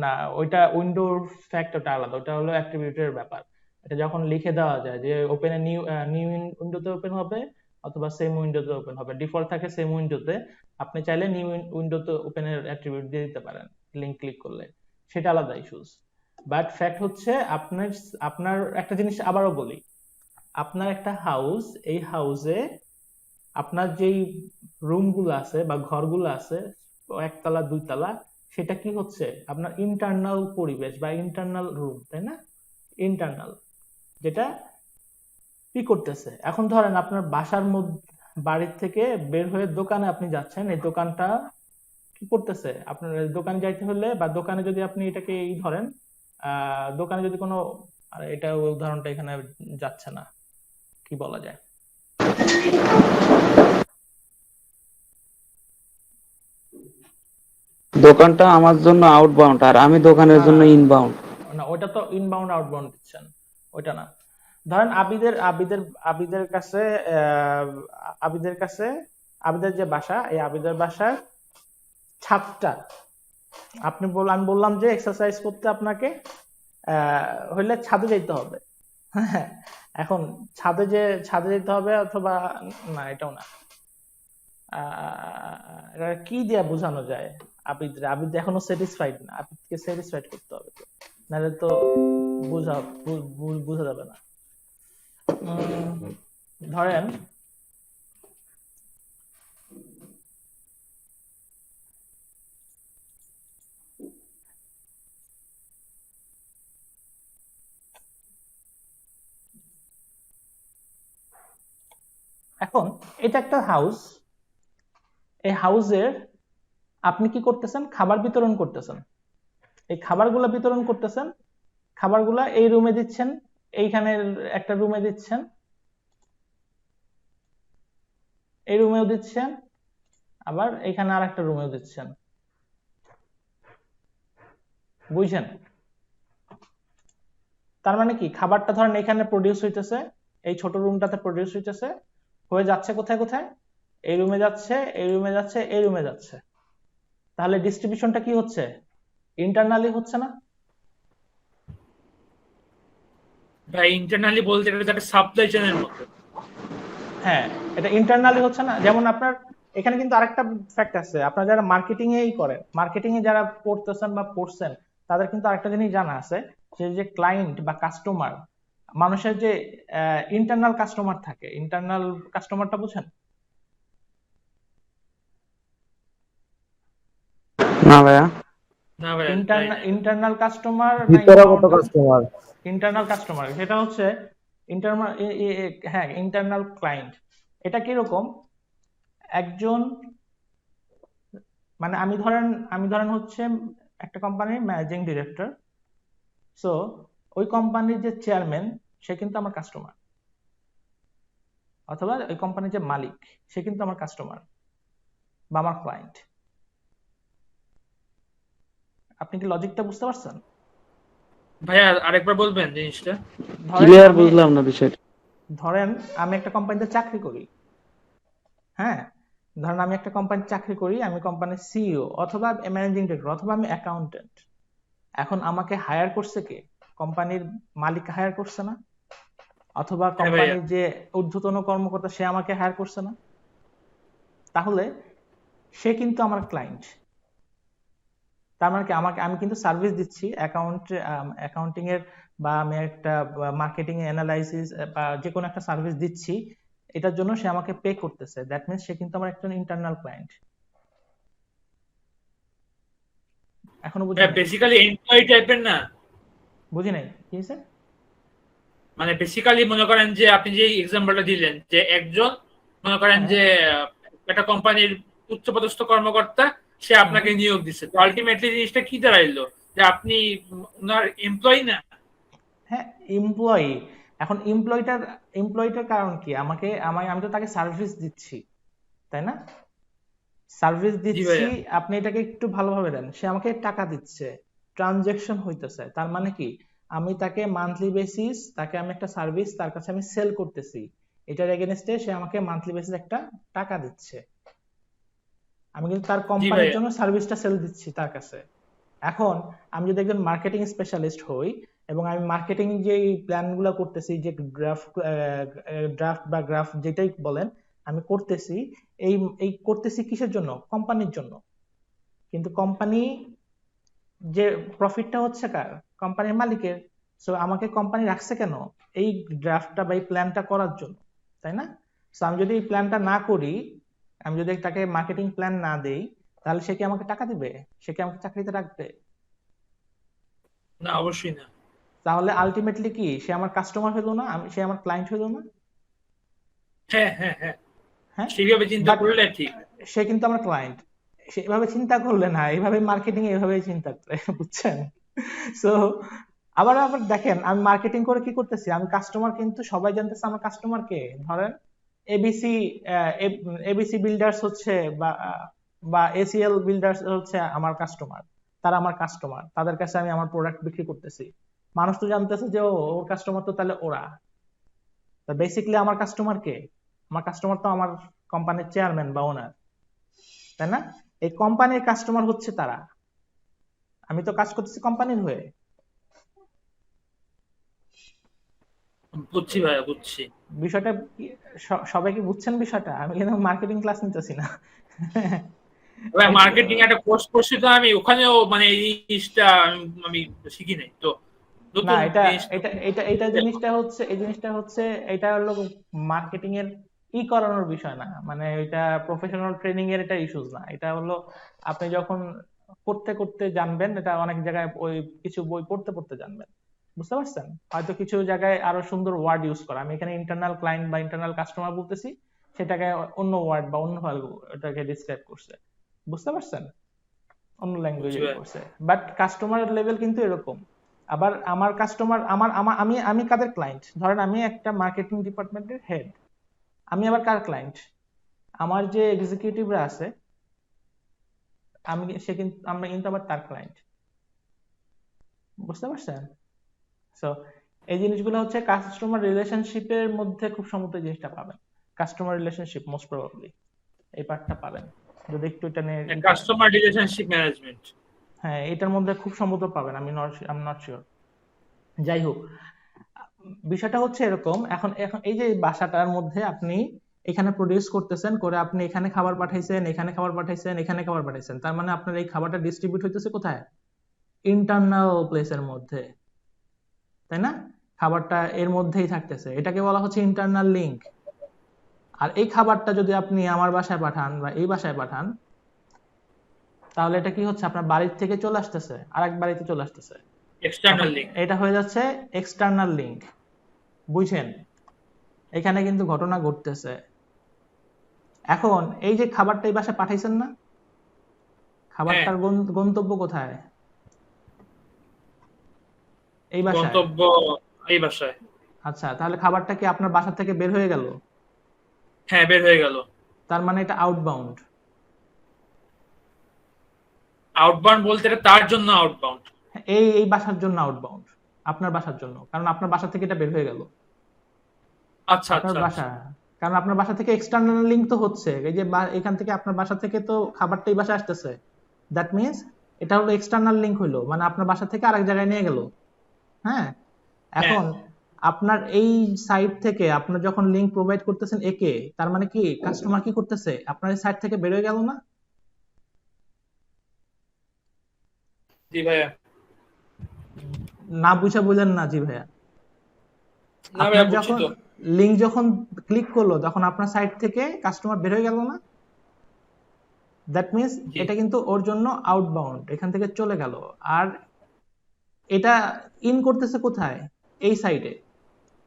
না, ওইটা উইন্ডোর ফ্যাক্টরটা আলাদা, ওটা হলো অ্যাট্রিবিউটের ব্যাপার। এটা যখন লিখে দেওয়া যায় যে ওপেন এ নিউ, নিউ উইন্ডোতে ওপেন হবে অথবা সেম উইন্ডোতে ওপেন হবে, ডিফল্ট থাকে সেম উইন্ডোতে, আপনি চাইলে নিউ উইন্ডোতে ওপেনের অ্যাট্রিবিউট দিয়ে দিতে পারেন লিংক ক্লিক করলে, সেটা আলাদা ইস্যুস। বাট ফ্যাক্ট হচ্ছে আপনার, আপনার একটা জিনিস আবারও বলি, আপনার একটা হাউস, এই হাউসে আপনার যেই রুমগুলো আছে বা ঘরগুলো আছে, একতলা দুইতলা, সেটা কি হচ্ছে, আপনার ইন্টারনাল পরিবেশ বা ইন্টারনাল রুম, তাই না? ইন্টারনাল, যেটা কি করতেছে, এখন ধরেন আপনার বাসার মধ্যে, বাড়ির থেকে বের হয়ে দোকানে আপনি যাচ্ছেন, এই দোকানটা কি করতেছে, আপনার দোকানে যাইতে হলে বা দোকানে যদি আপনি এটাকে এই ধরেন, দোকানে যদি কোনো, আর এটা উদাহরণটা এখানে যাচ্ছে না, কি বলা যায়, দোকানটা আমার জন্য আউটবাউন্ড আর আমি দোকানের না, জন্য ইনবাউন্ড। না ওইটা তো ইনবাউন্ড আউটবাউন্ড দিচ্ছেন, ওইটা না। ধরেন আবিদের কাছে, আহ, আবিদের কাছে, আবিদের যে বাসা, এই আবিদের বাসার ছাদটা, আমি বললাম যে এক্সারসাইজ করতে আপনাকে হইলে ছাদে যাইতে হবে, হ্যাঁ। এখন ছাদে যেতে হবে, অথবা না এটাও না, এটা কি দিয়ে বোঝানো যায়, আবিদ এখনো স্যাটিসফাইড না, আবিদকে স্যাটিসফাইড করতে হবে তো, নাহলে তো বোঝা যাবে না। ধরেন এখন এটা একটা হাউস, এই হাউসের আপনি কি করতেছেন, খাবার বিতরণ করতেছেন, এই খাবারগুলা বিতরণ করতেছেন, খাবারগুলা এই রুমে দিচ্ছেন, এইখানে একটা রুমে দিচ্ছেন, এই রুমেও দিচ্ছেন, আবার এখানে আর একটা রুমেও দিচ্ছেন। বুঝছেন? তার মানে কি, খাবারটা ধরেন এখানে প্রডিউস হইতেছে, এই ছোট রুমটাতে প্রডিউস হইতেছে, হয়ে যাচ্ছে কোথায় কোথায়, এই রুমে যাচ্ছে, এই রুমে যাচ্ছে, এই রুমে যাচ্ছে। তাহলে ডিস্ট্রিবিউশনটা কি হচ্ছে? ইন্টারনালি হচ্ছে না? ভাই ইন্টারনালি বলতে এটা তো একটা সাপ্লাই চেনের মতো। হ্যাঁ, এটা ইন্টারনালি হচ্ছে না। যেমন আপনার এখানে কিন্তু আরেকটা ফ্যাক্ট আছে, আপনারা যারা মার্কেটিং এই করেন, মার্কেটিং এ যারা পড়তেছেন বা পড়ছেন, তাদের কিন্তু আরেকটা জিনিস জানা আছে, যে ক্লায়েন্ট বা কাস্টমার, মানুষের যে ইন্টারনাল কাস্টমার থাকে, ইন্টারনাল কাস্টমারটা বুঝেন? না ভাইয়া। না ভাই তাই না। ইন্টারনাল কাস্টমার না ভিতরগত কাস্টমার। ইন্টারনাল কাস্টমার, সেটা হচ্ছে ইন্টারনাল, হ্যাঁ ইন্টারনাল ক্লায়েন্ট। এটা কিরকম? একজন, মানে আমি ধরেন হচ্ছে একটা কোম্পানির ম্যানেজিং ডিরেক্টর। সো ওই কোম্পানির যে চেয়ারম্যান, সে কিন্তু আমার কাস্টমার, অথবা ওই কোম্পানির যে মালিক, সে কিন্তু আমার কাস্টমার বা আমার ক্লায়েন্ট। আপনি কি লজিকটা বুঝতে পারছেন? ভাইয়া আরেকবার বলবেন জিনিসটা। ধরেন ক্লিয়ার আমি বুঝলাম না বিষয়টা। ধরেন আমি একটা কোম্পানিতে চাকরি করি। হ্যাঁ, ধরেন আমি একটা কোম্পানিতে চাকরি করি, আমি কোম্পানির সিইও অথবা ম্যানেজিং ডিরেক্টর অথবা আমি অ্যাকাউন্টেন্ট। এখন আমাকে হায়ার করছে কে? কোম্পানির মালিক হায়ার করছে না? অথবা হ্যাঁ ভাইয়া। কোম্পানির যে ঊর্ধ্বতন কর্মকর্তা, সে আমাকে হায়ার করছে না? তাহলে সে কিন্তু আমার ক্লায়েন্ট। তার মানে কি, আমি কিন্তু সার্ভিস দিচ্ছি অ্যাকাউন্টিং এর, বা আমি একটা মার্কেটিং অ্যানালাইসিস বা যে কোনো একটা সার্ভিস দিচ্ছি, এটার জন্য সে আমাকে পে করতেছে। দ্যাট মিন্স সে কিন্তু আমার একটা ইন্টারনাল ক্লায়েন্ট। এখনো বুঝি ভাইয়া নাই? বেসিক্যালি এমপ্লয়ি টাইপের না, বুঝি নাই কি হয়েছে? মানে বেসিক্যালি মনে করেন যে আপনি যে এক্সাম্পলটা দিলেন যে একজন মনে করেন হ্যাঁ। যে একটা কোম্পানির উচ্চপদস্থ কর্মকর্তা, সে হুম। আপনাকে নিয়োগ দিচ্ছে, তো আলটিমেটলি জিনিসটা কি দাঁড়াইলো যে আপনি ওনার এমপ্লয়ি না। হ্যাঁ, এমপ্লয়ি। এখন এমপ্লয়িটার কারণ কি? আমি তো তাকে সার্ভিস দিচ্ছি, তাই না? সার্ভিস জি দিচ্ছি, ভাইয়া। আপনি এটাকে একটু ভালোভাবে দেন, সে আমাকে টাকা দিচ্ছে, ট্রানজেকশন হইতেছে। তার মানে কি, আমি তাকে মান্থলি বেসিস, তাকে আমি একটা সার্ভিস তার কাছে আমি সেল করতেছি, এটার এগেনস্টে সে আমাকে মান্থলি বেসিস একটা টাকা দিচ্ছে। আমি কিন্তু তার জি কোম্পানির ভাইয়া। জন্য সার্ভিসটা সেল দিচ্ছি তার কাছে। এখন আমি যদি একজন মার্কেটিং স্পেশালিস্ট হই, এবং আমি মার্কেটিং যে প্ল্যানগুলো করতেছি, যে ড্রাফট বা গ্রাফ যেটাই বলেন, আমি করতেছি, এই এই করতেছি কিসের জন্য? কোম্পানির জন্য। কিন্তু কোম্পানি, যে প্রফিটটা হচ্ছে কার? কোম্পানির মালিকের। সো আমাকে কোম্পানি রাখছে কেন? এই ড্রাফটটা বা এই প্ল্যানটা করার জন্য, তাই না? সো আমি যদি এই প্ল্যানটা না করি, আমি যদি তাকে মার্কেটিং প্ল্যান না দেই, তাহলে সে কি আমাকে টাকা দিবে? সে কি আমাকে চাকরিতে রাখবে? না অবশ্যই না। তাহলে আলটিমেটলি কি, সে আমার কাস্টমার হলো না? সে আমার ক্লায়েন্ট হলো না? হ্যাঁ হ্যাঁ হ্যাঁ, হ্যাঁ। সেইভাবে চিন্তা বাট করলে ঠিক। সে কিন্তু আমার ক্লায়েন্ট। সে এভাবে চিন্তা করলে না, এইভাবে মার্কেটিং এভাবেই চিন্তা করে, বুঝছেন? সো আবার আবার দেখেন, আমি মার্কেটিং করে কি করতেছি, আমি কাস্টমার কিন্তু সবাই জানতেছে আমার কাস্টমার কে। ধরেন এবিসি, এবিসি বিল্ডার্স হচ্ছে, বা এসিএল বিল্ডার্স হচ্ছে আমার কাস্টমার। তারা আমার কাস্টমার, তাদের কাছে আমি আমার প্রোডাক্ট বিক্রি করতেছি। মানুষ তো জানতেছে যে ওর কাস্টমার তো তাহলে ওরা। তা বেসিক্যালি আমার কাস্টমার কে? আমার কাস্টমার তো আমার কোম্পানির চেয়ারম্যান বা ওনার, তাই না? এই কোম্পানির কাস্টমার হচ্ছে তারা। আমি তো কাজ করতেছি কোম্পানির হয়ে। বুঝছি ভাইয়া বুঝছি। বিষয়টা সবাই কি বুঝছেন বিষয়টা? আমি কিন্তু মার্কেটিং ক্লাস নিতেছি না। ভাই এক- মার্কেটিং একটা কোর্স করছি, তো আমি ওখানেও মানে এই জিনিসটা আমি শিখি নাই তো, না, নতুন এটা জিনিস এটা নতুন। এটা এটা জিনিসটা হচ্ছে, এই জিনিসটা হচ্ছে, এটা হলো মার্কেটিং এর করানোর বিষয় না, মানে এটা প্রফেশনাল ট্রেনিং এর এটা ইস্যুস না। এটা হলো আপনি যখন করতে করতে জানবেন, এটা অনেক জায়গায় ওই কিছু বই পড়তে পড়তে জানবেন। বুঝতে পারছেন? হয়তো কিছু জায়গায় আরো সুন্দর ওয়ার্ড ইউজ করা, আমি এখানে ইন্টারনাল ক্লায়েন্ট বা ইন্টারনাল কাস্টমার বলতেছি, সেটাকে অন্য ওয়ার্ড বা অন্য ভাবে এটাকে ডিসক্রাইব করছে। বুঝতে পারছেন? অন্য বুঝছি ল্যাঙ্গুয়েজে ভাইয়া। করছে, বাট কাস্টমার লেভেল কিন্তু এরকম। আবার আমার কাস্টমার, আমার আমার আমি আমি কাদের ক্লায়েন্ট? ধরেন আমি একটা মার্কেটিং ডিপার্টমেন্টের হেড, আমি আবার কার ক্লায়েন্ট? আমার যে এক্সিকিউটিভরা আছে, আমি কিন্তু আমরা কিন্তু আবার তার ক্লায়েন্ট। বুঝতে পারছেন? সো এই জিনিসগুলো হচ্ছে কাস্টমার রিলেশনশিপের মধ্যে খুব সম্ভবত এই জিনিসটা পাবেন। কাস্টমার রিলেশনশিপ মোস্ট প্রবাবলি এই পার্টটা পাবেন যদি একটু এটা নিয়ে ই করেন। Customer relationship management. হ্যাঁ, এটার মধ্যে খুব সম্ভবত পাবেন, আমি নট শিওর। যাই হোক, বিষয়টা হচ্ছে এরকম, এখন এখন এই যে বাসাটার মধ্যে আপনি এখানে প্রডিউস করতেছেন, করে আপনি এখানে খাবার পাঠাইছেন, এখানে খাবার পাঠাইছেন, এখানে খাবার পাঠাইছেন, তার মানে আপনার এই খাবারটা ডিস্ট্রিবিউট হইতেছে কোথায়? ইন্টারনাল প্লেসের মধ্যে, তাই না? খাবারটা এর মধ্যেই থাকতেছে, এটাকে বলা হচ্ছে ইন্টারনাল লিংক। আর এই খাবারটা যদি আপনি আমার বাসায় পাঠান বা এই বাসায় পাঠান, তাহলে এটা কি হচ্ছে? আপনার বাড়ির থেকে চলে আসতেছে, আরেক বাড়িতে চলে আসতেছে, তখন এক্সটার্নাল লিঙ্ক। এটা হয়ে যাচ্ছে এক্সটার্নাল লিংক। বুঝছেন? এখানে কিন্তু ঘটনা ঘটতেছে। এখন এই যে খাবারটা এই বাসায় পাঠাইছেন না, হ্যাঁ, খাবারটার গন্তব্য কোথায়? এই বাসায়। গন্তব্য এই বাসায়। আচ্ছা, তাহলে খাবারটা কি আপনার বাসা থেকে বের হয়ে গেল? হ্যাঁ, বের হয়ে গেল। তার মানে এটা আউটবাউন্ড। আউটবাউন্ড বলতে এটা তার জন্য আউটবাউন্ড। এই এই বাসার জন্য আউটবাউন্ড, আপনার বাসার জন্য, কারণ আপনার বাসা থেকে এটা বের হয়ে গেল। আচ্ছা আপনার আচ্ছা বাসা, আচ্ছা। কারণ আপনার বাসা থেকে এক্সটার্নাল লিংক তো হচ্ছে, এই যে এখান থেকে আপনার বাসা থেকে তো খাবারটা এই বাসায় আসতেছে, দ্যাট মিনস এটা হলো এক্সটার্নাল লিংক হইলো, মানে আপনার বাসা থেকে আরেক জায়গায় নিয়ে গেল। হ্যাঁ, হ্যাঁ, এখন আপনার এই সাইট থেকে আপনার যখন লিংক প্রোভাইড করতেছেন একে, তার মানে কি কাস্টমার কি করতেছে? আপনার এই সাইট থেকে বের হয়ে গেল না? জি ভাইয়া। না বুঝা বললেন না জি ভাইয়া। না আপনার ভাইয়া, বুঝছি যখন তো। লিংক যখন ক্লিক করলো, তখন আপনার সাইট থেকে কাস্টমার বের হয়ে গেল না? দ্যাট মিনস জি। এটা কিন্তু ওর জন্য আউটবাউন্ড, এখান থেকে চলে গেল। আর এটা ইন করতেছে কোথায়? এই সাইটে,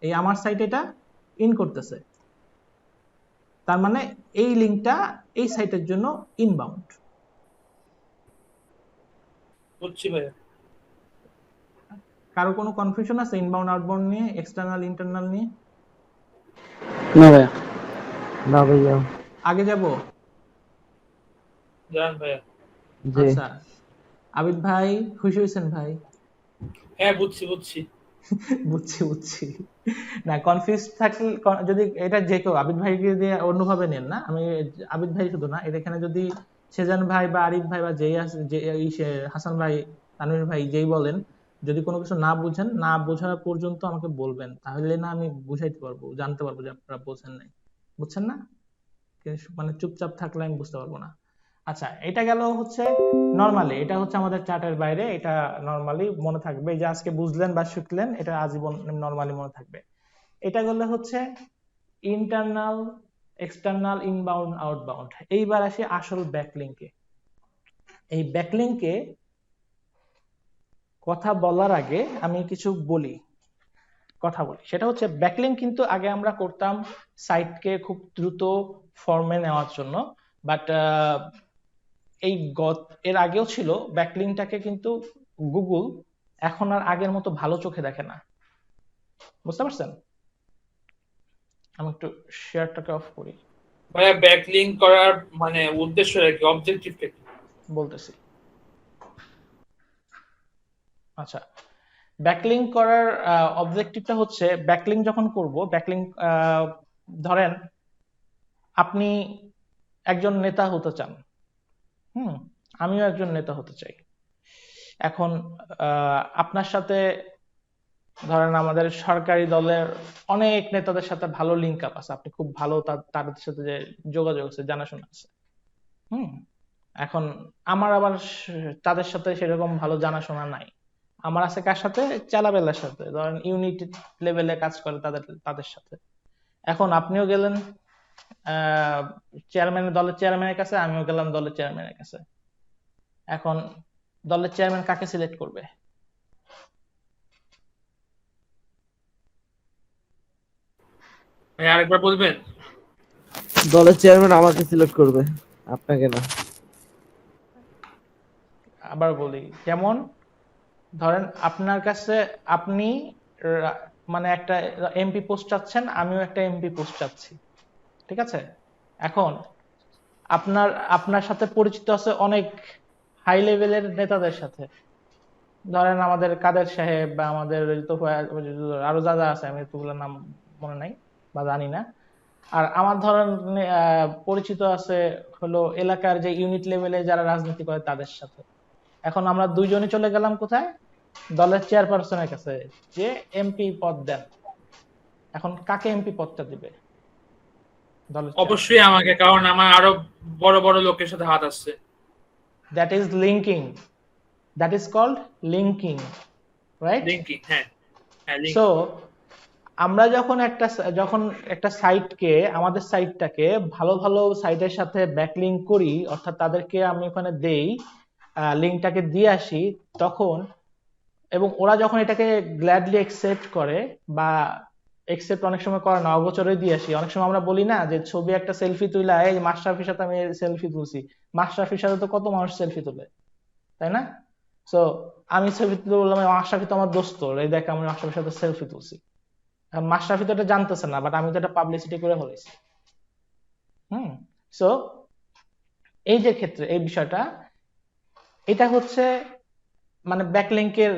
এই আমার সাইটে এটা ইন করতেছে, তার মানে এই লিংকটা এই সাইটের জন্য ইনবাউন্ড। বুঝছি ভাইয়া। কারো কোনো কনফিউশন আছে ইনবাউন্ড আউটবাউন্ড নিয়ে, এক্সটার্নাল ইন্টারনাল নিয়ে? না ভাইয়া। না ভাইয়া। আগে যাব? জান ভাইয়া। জি। আচ্ছা, আবিদ ভাই খুশি হয়েছেন ভাই? হ্যাঁ, বুঝছি বুঝছি। বুঝছি বুঝছি। না, কনফিউজ থাকলে যদি এটা যে কেউ আবিদ ভাইকে দিয়ে অন্যভাবে নেন না, আমি আবিদ ভাই শুধু না, এখানে যদি সেজান ভাই বা আরিফ ভাই বা যেই আছে, যে হাসান ভাই, তানভীর ভাই, যেই বলেন, যদি কোনো কিছু না বুঝেন, না বোঝা পর্যন্ত আমাকে বলবেন, তাহলে না আমি বুঝাইতে পারবো, জানতে পারবো যে আপনারা বোঝেন নাই। বুঝছেন না? মানে চুপচাপ থাকলে আমি বুঝতে পারবো না। আচ্ছা, এটা গেল হচ্ছে নরমালি, এটা হচ্ছে আমাদের চার্টের বাইরে, এটা নরমালি মনে থাকবে, এই যে আজকে বুঝলেন বা শিখলেন, এটা আজীবন নরমালি মনে থাকবে। এটা গেলে হচ্ছে ইন্টারনাল, এক্সটার্নাল, ইনবাউন্ড, আউটবাউন্ড। এইবার আসি আসল ব্যাকলিংকে। এই ব্যাকলিংকে কথা বলার আগে আমি কিছু কথা বলি, সেটা হচ্ছে ব্যাকলিংক কিন্তু আগে আমরা করতাম সাইটকে খুব দ্রুত ফর্মে নেওয়ার জন্য, বাট এই এর আগেও ছিল ব্যাকলিংকটাকে কিন্তু গুগল এখন আর আগের মতো ভালো চোখে দেখে না। বুঝতে পারছেন? আমি একটু শেয়ারটাকে অফ করি, ভাইয়া, ব্যাকলিঙ্ক করার মানে উদ্দেশ্যটা কি, অবজেক্টিভটা কি? বলতেছি। আচ্ছা, ব্যাকলিংক করার অবজেক্টিভটা হচ্ছে, ব্যাকলিংক যখন করব, ব্যাকলিংক ধরেন আপনি একজন নেতা হতে চান, হুম, আমিও একজন নেতা হতে চাই। এখন আপনার সাথে ধরেন আমাদের সরকারি দলের অনেক নেতাদের সাথে ভালো লিঙ্ক আপ আছে, আপনি খুব ভালো তাদের সাথে যে যোগাযোগ আছে, জানাশোনা আছে, হুম। এখন আমার আবার তাদের সাথে সেরকম ভালো জানাশোনা নাই। আমার আছে কার সাথে? চালাবেলার সাথে, ধরেন ইউনিট লেভেলে কাজ করে তাদের তাদের সাথে। এখন আপনিও গেলেন দলের চেয়ারম্যানের কাছে, আমিও গেলাম দলের চেয়ারম্যানের কাছে। এখন দলের চেয়ারম্যান কাকে সিলেক্ট করবে? ভাই, আরেকবার বলবেন? দলের চেয়ারম্যান আমাকে সিলেক্ট করবে, আপনাকে না। আবার বলি, যেমন ধরেন আপনার কাছে, আপনি মানে একটা এমপি পোস্ট চাচ্ছেন, আমিও একটা এমপি পোস্ট চাচ্ছি, ঠিক আছে? এখন আপনার আপনার সাথে পরিচিত আছে অনেক হাই লেভেলের নেতাদের সাথে, ধরেন আমাদের কাদের সাহেব বা আমাদের আরো যা যা আছে, আমি এতগুলোর নাম মনে নাই বা জানি না। আর আমার ধরেন পরিচিত আছে হলো এলাকার যে ইউনিট লেভেলে যারা রাজনীতি করে তাদের সাথে। এখন আমরা দুইজনে চলে গেলাম কোথায়? দলের চেয়ারপারসনের কাছে, যে এমপি পদ দেন। এখন কাকে এমপি পদটা দিবে দলের চেয়ারম্যান? অবশ্যই আমাকে, কারণ আমার আরো বড় বড় লোকের সাথে হাত আছে। That is linking, that is called linking, right? Linking, হ্যাঁ হ্যাঁ সো লিঙ্কিং। আমরা যখন একটা সাইটকে, আমাদের সাইটটাকে ভালো ভালো সাইটের সাথে ব্যাকলিঙ্ক করি, অর্থাৎ তাদেরকে আমি ওখানে দেই, লিঙ্কটাকে দিয়ে আসি, তখন এবং ওরা যখন এটাকে গ্ল্যাডলি একসেপ্ট করে, বা একসেপ্ট অনেক সময় করে না, অগোচরে দিয়ে আসি। অনেক সময় আমরা বলি না যে ছবি একটা সেলফি তুইলা, এই মাশরাফির সাথে আমি সেলফি তুলছি। মাশরাফির সাথে তো কত মানুষ সেলফি তুলে, তাই না? সো আমি সেলফি তুলে বললাম, মাশরাফি তো আমার দোস্ত, এই দেখ আমি মাশরাফির সাথে সেলফি তুলছি। এখন মাশরাফি তো এটা জানতেছে না, বাট আমি তো এটা পাবলিসিটি করে ফেলেছি। সো এই যে ক্ষেত্রে এই বিষয়টা, এটা হচ্ছে মানে ব্যাকলিংকের।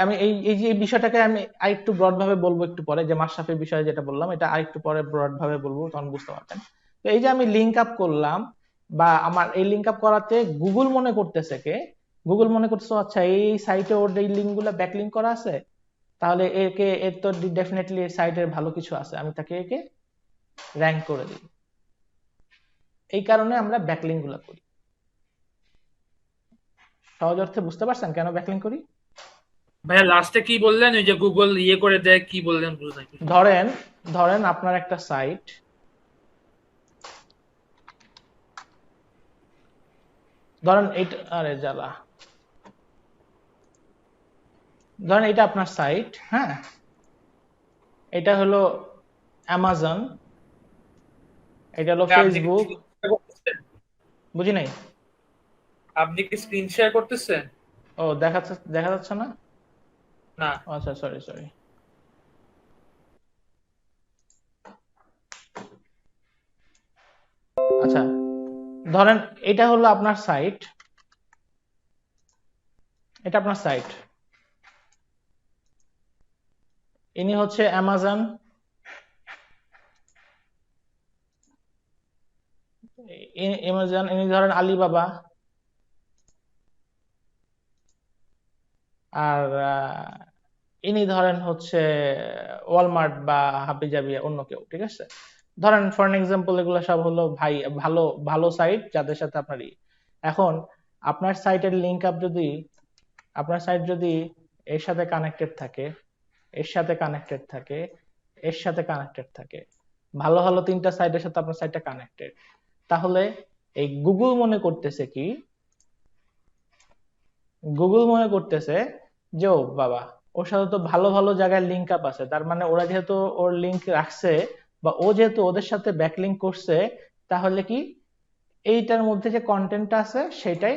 আমি এই যে এই বিষয়টাকে আমি আরেকটু ব্রড ভাবে বলবো একটু পরে, যে মাশরাফির বিষয়ে যেটা বললাম এটা আরেকটু পরে ব্রড ভাবে বলবো, তখন বুঝতে পারবেন। তো এই যে আমি লিংক আপ করলাম, বা আমার এই লিংক আপ করাতে গুগল মনে করতেছে কে, গুগল মনে করতেছে আচ্ছা এই সাইটে ওর এই লিঙ্ক গুলা ব্যাকলিঙ্ক করা আছে, তাহলে এর তো ডেফিনেটলি সাইটের ভালো কিছু আছে, আমি তাকে একে র্যাঙ্ক করে দিই। এই কারণে আমরা ব্যাকলিঙ্ক গুলা করি। সহজ অর্থে বুঝতে পারছেন কেন ব্যাকলিঙ্ক করি? ভাইয়া লাস্টে কি বললেন, ওই যে গুগল ইয়ে করে দেয়, কি বললেন বুঝলাম না। ধরেন ধরেন আপনার একটা সাইট, ধরেন এটা, আরে জ্বালা, ধরেন এটা আপনার সাইট, হ্যাঁ, এটা হলো অ্যামাজন, এটা হলো আপনি কি ফেসবুক। screen share করতেছেন? বুঝি নাই। আপনি কি স্ক্রিন শেয়ার করতেছেন? ও দেখা যাচ্ছে না। না। আচ্ছা, সরি সরি। আচ্ছা, ধরেন এটা হলো আপনার সাইট, এটা আপনার সাইট, ইনি হচ্ছে অ্যামাজন, অ্যামাজন, ইনি ধরেন আলিবাবা, আর ইনি ধরেন হচ্ছে ওয়ালমার্ট বা হাবিজাবি, অন্য কেউ, ঠিক আছে? ধরেন ফর এক্সাম্পল এগুলো সব হলো ভাই ভালো ভালো সাইট যাদের সাথে আপনার এখন আপনার সাইটের লিংক আপ যদি, আপনার সাইট যদি এর সাথে কানেক্টেড থাকে, এর সাথে কানেক্টেড থাকে, এর সাথে কানেক্টেড থাকে, ভালো ভালো তিনটা সাইটের সাথে আপনার সাইটটা কানেক্টেড, তাহলে এই গুগল মনে করতেছে কি, গুগল মনে করতেছে যে ও বাবা, ওর সাথে তো ভালো ভালো জায়গায় লিংক আপ আছে, তার মানে ওরা যেহেতু ওর লিংক রাখছে, বা ও যেহেতু ওদের সাথে ব্যাকলিংক করছে, তাহলে কি এইটার মধ্যে যে কন্টেন্টটা আছে সেটাই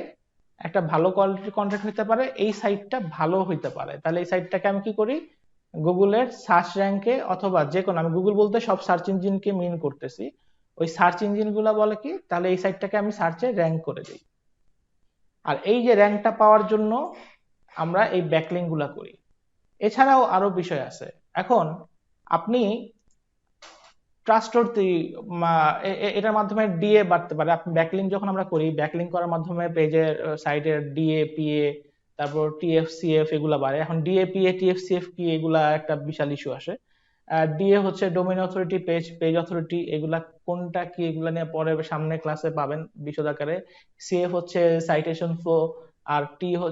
একটা ভালো কোয়ালিটির কন্টেন্ট হইতে পারে, এই সাইটটা ভালো হইতে পারে। তাহলে এই সাইটটাকে আমি কি করি, গুগলের সার্চ র্যাঙ্কে, অথবা যে কোনো, আমি গুগল বলতে সব সার্চ ইঞ্জিনকে মিন করতেছি, ওই সার্চ ইঞ্জিন গুলা বলে কি, তাহলে এই সাইটটাকে আমি সার্চে র্যাঙ্ক করে দিই। আর এই যে র্যাঙ্কটা পাওয়ার জন্য আমরা এই ব্যাকলিংক গুলা করি। এছাড়াও আরো বিষয় আছে। এখন আপনি ট্রাস্টওয়ার্থি, এটার মাধ্যমে ডিএ বাড়তে পারে। আপনি ব্যাকলিংক যখন আমরা করি, ব্যাকলিংক করার মাধ্যমে পেজের সাইটের ডিএ, পিএ, তারপর টিএফ, সিএফ এগুলা বাড়ে। এখন ডিএ, পিএ, টিএফ, সিএফ কি, এগুলা একটা বিশাল ইস্যু আসে। ডিএ হচ্ছে ডোমেইন অথরিটি, পেজ অথরিটি, এগুলা কোনটা কি, এগুলা নিয়ে পরে সামনে ক্লাসে পাবেন বিশদ আকারে। সিএফ হচ্ছে সাইটেশন ফ্লো, আর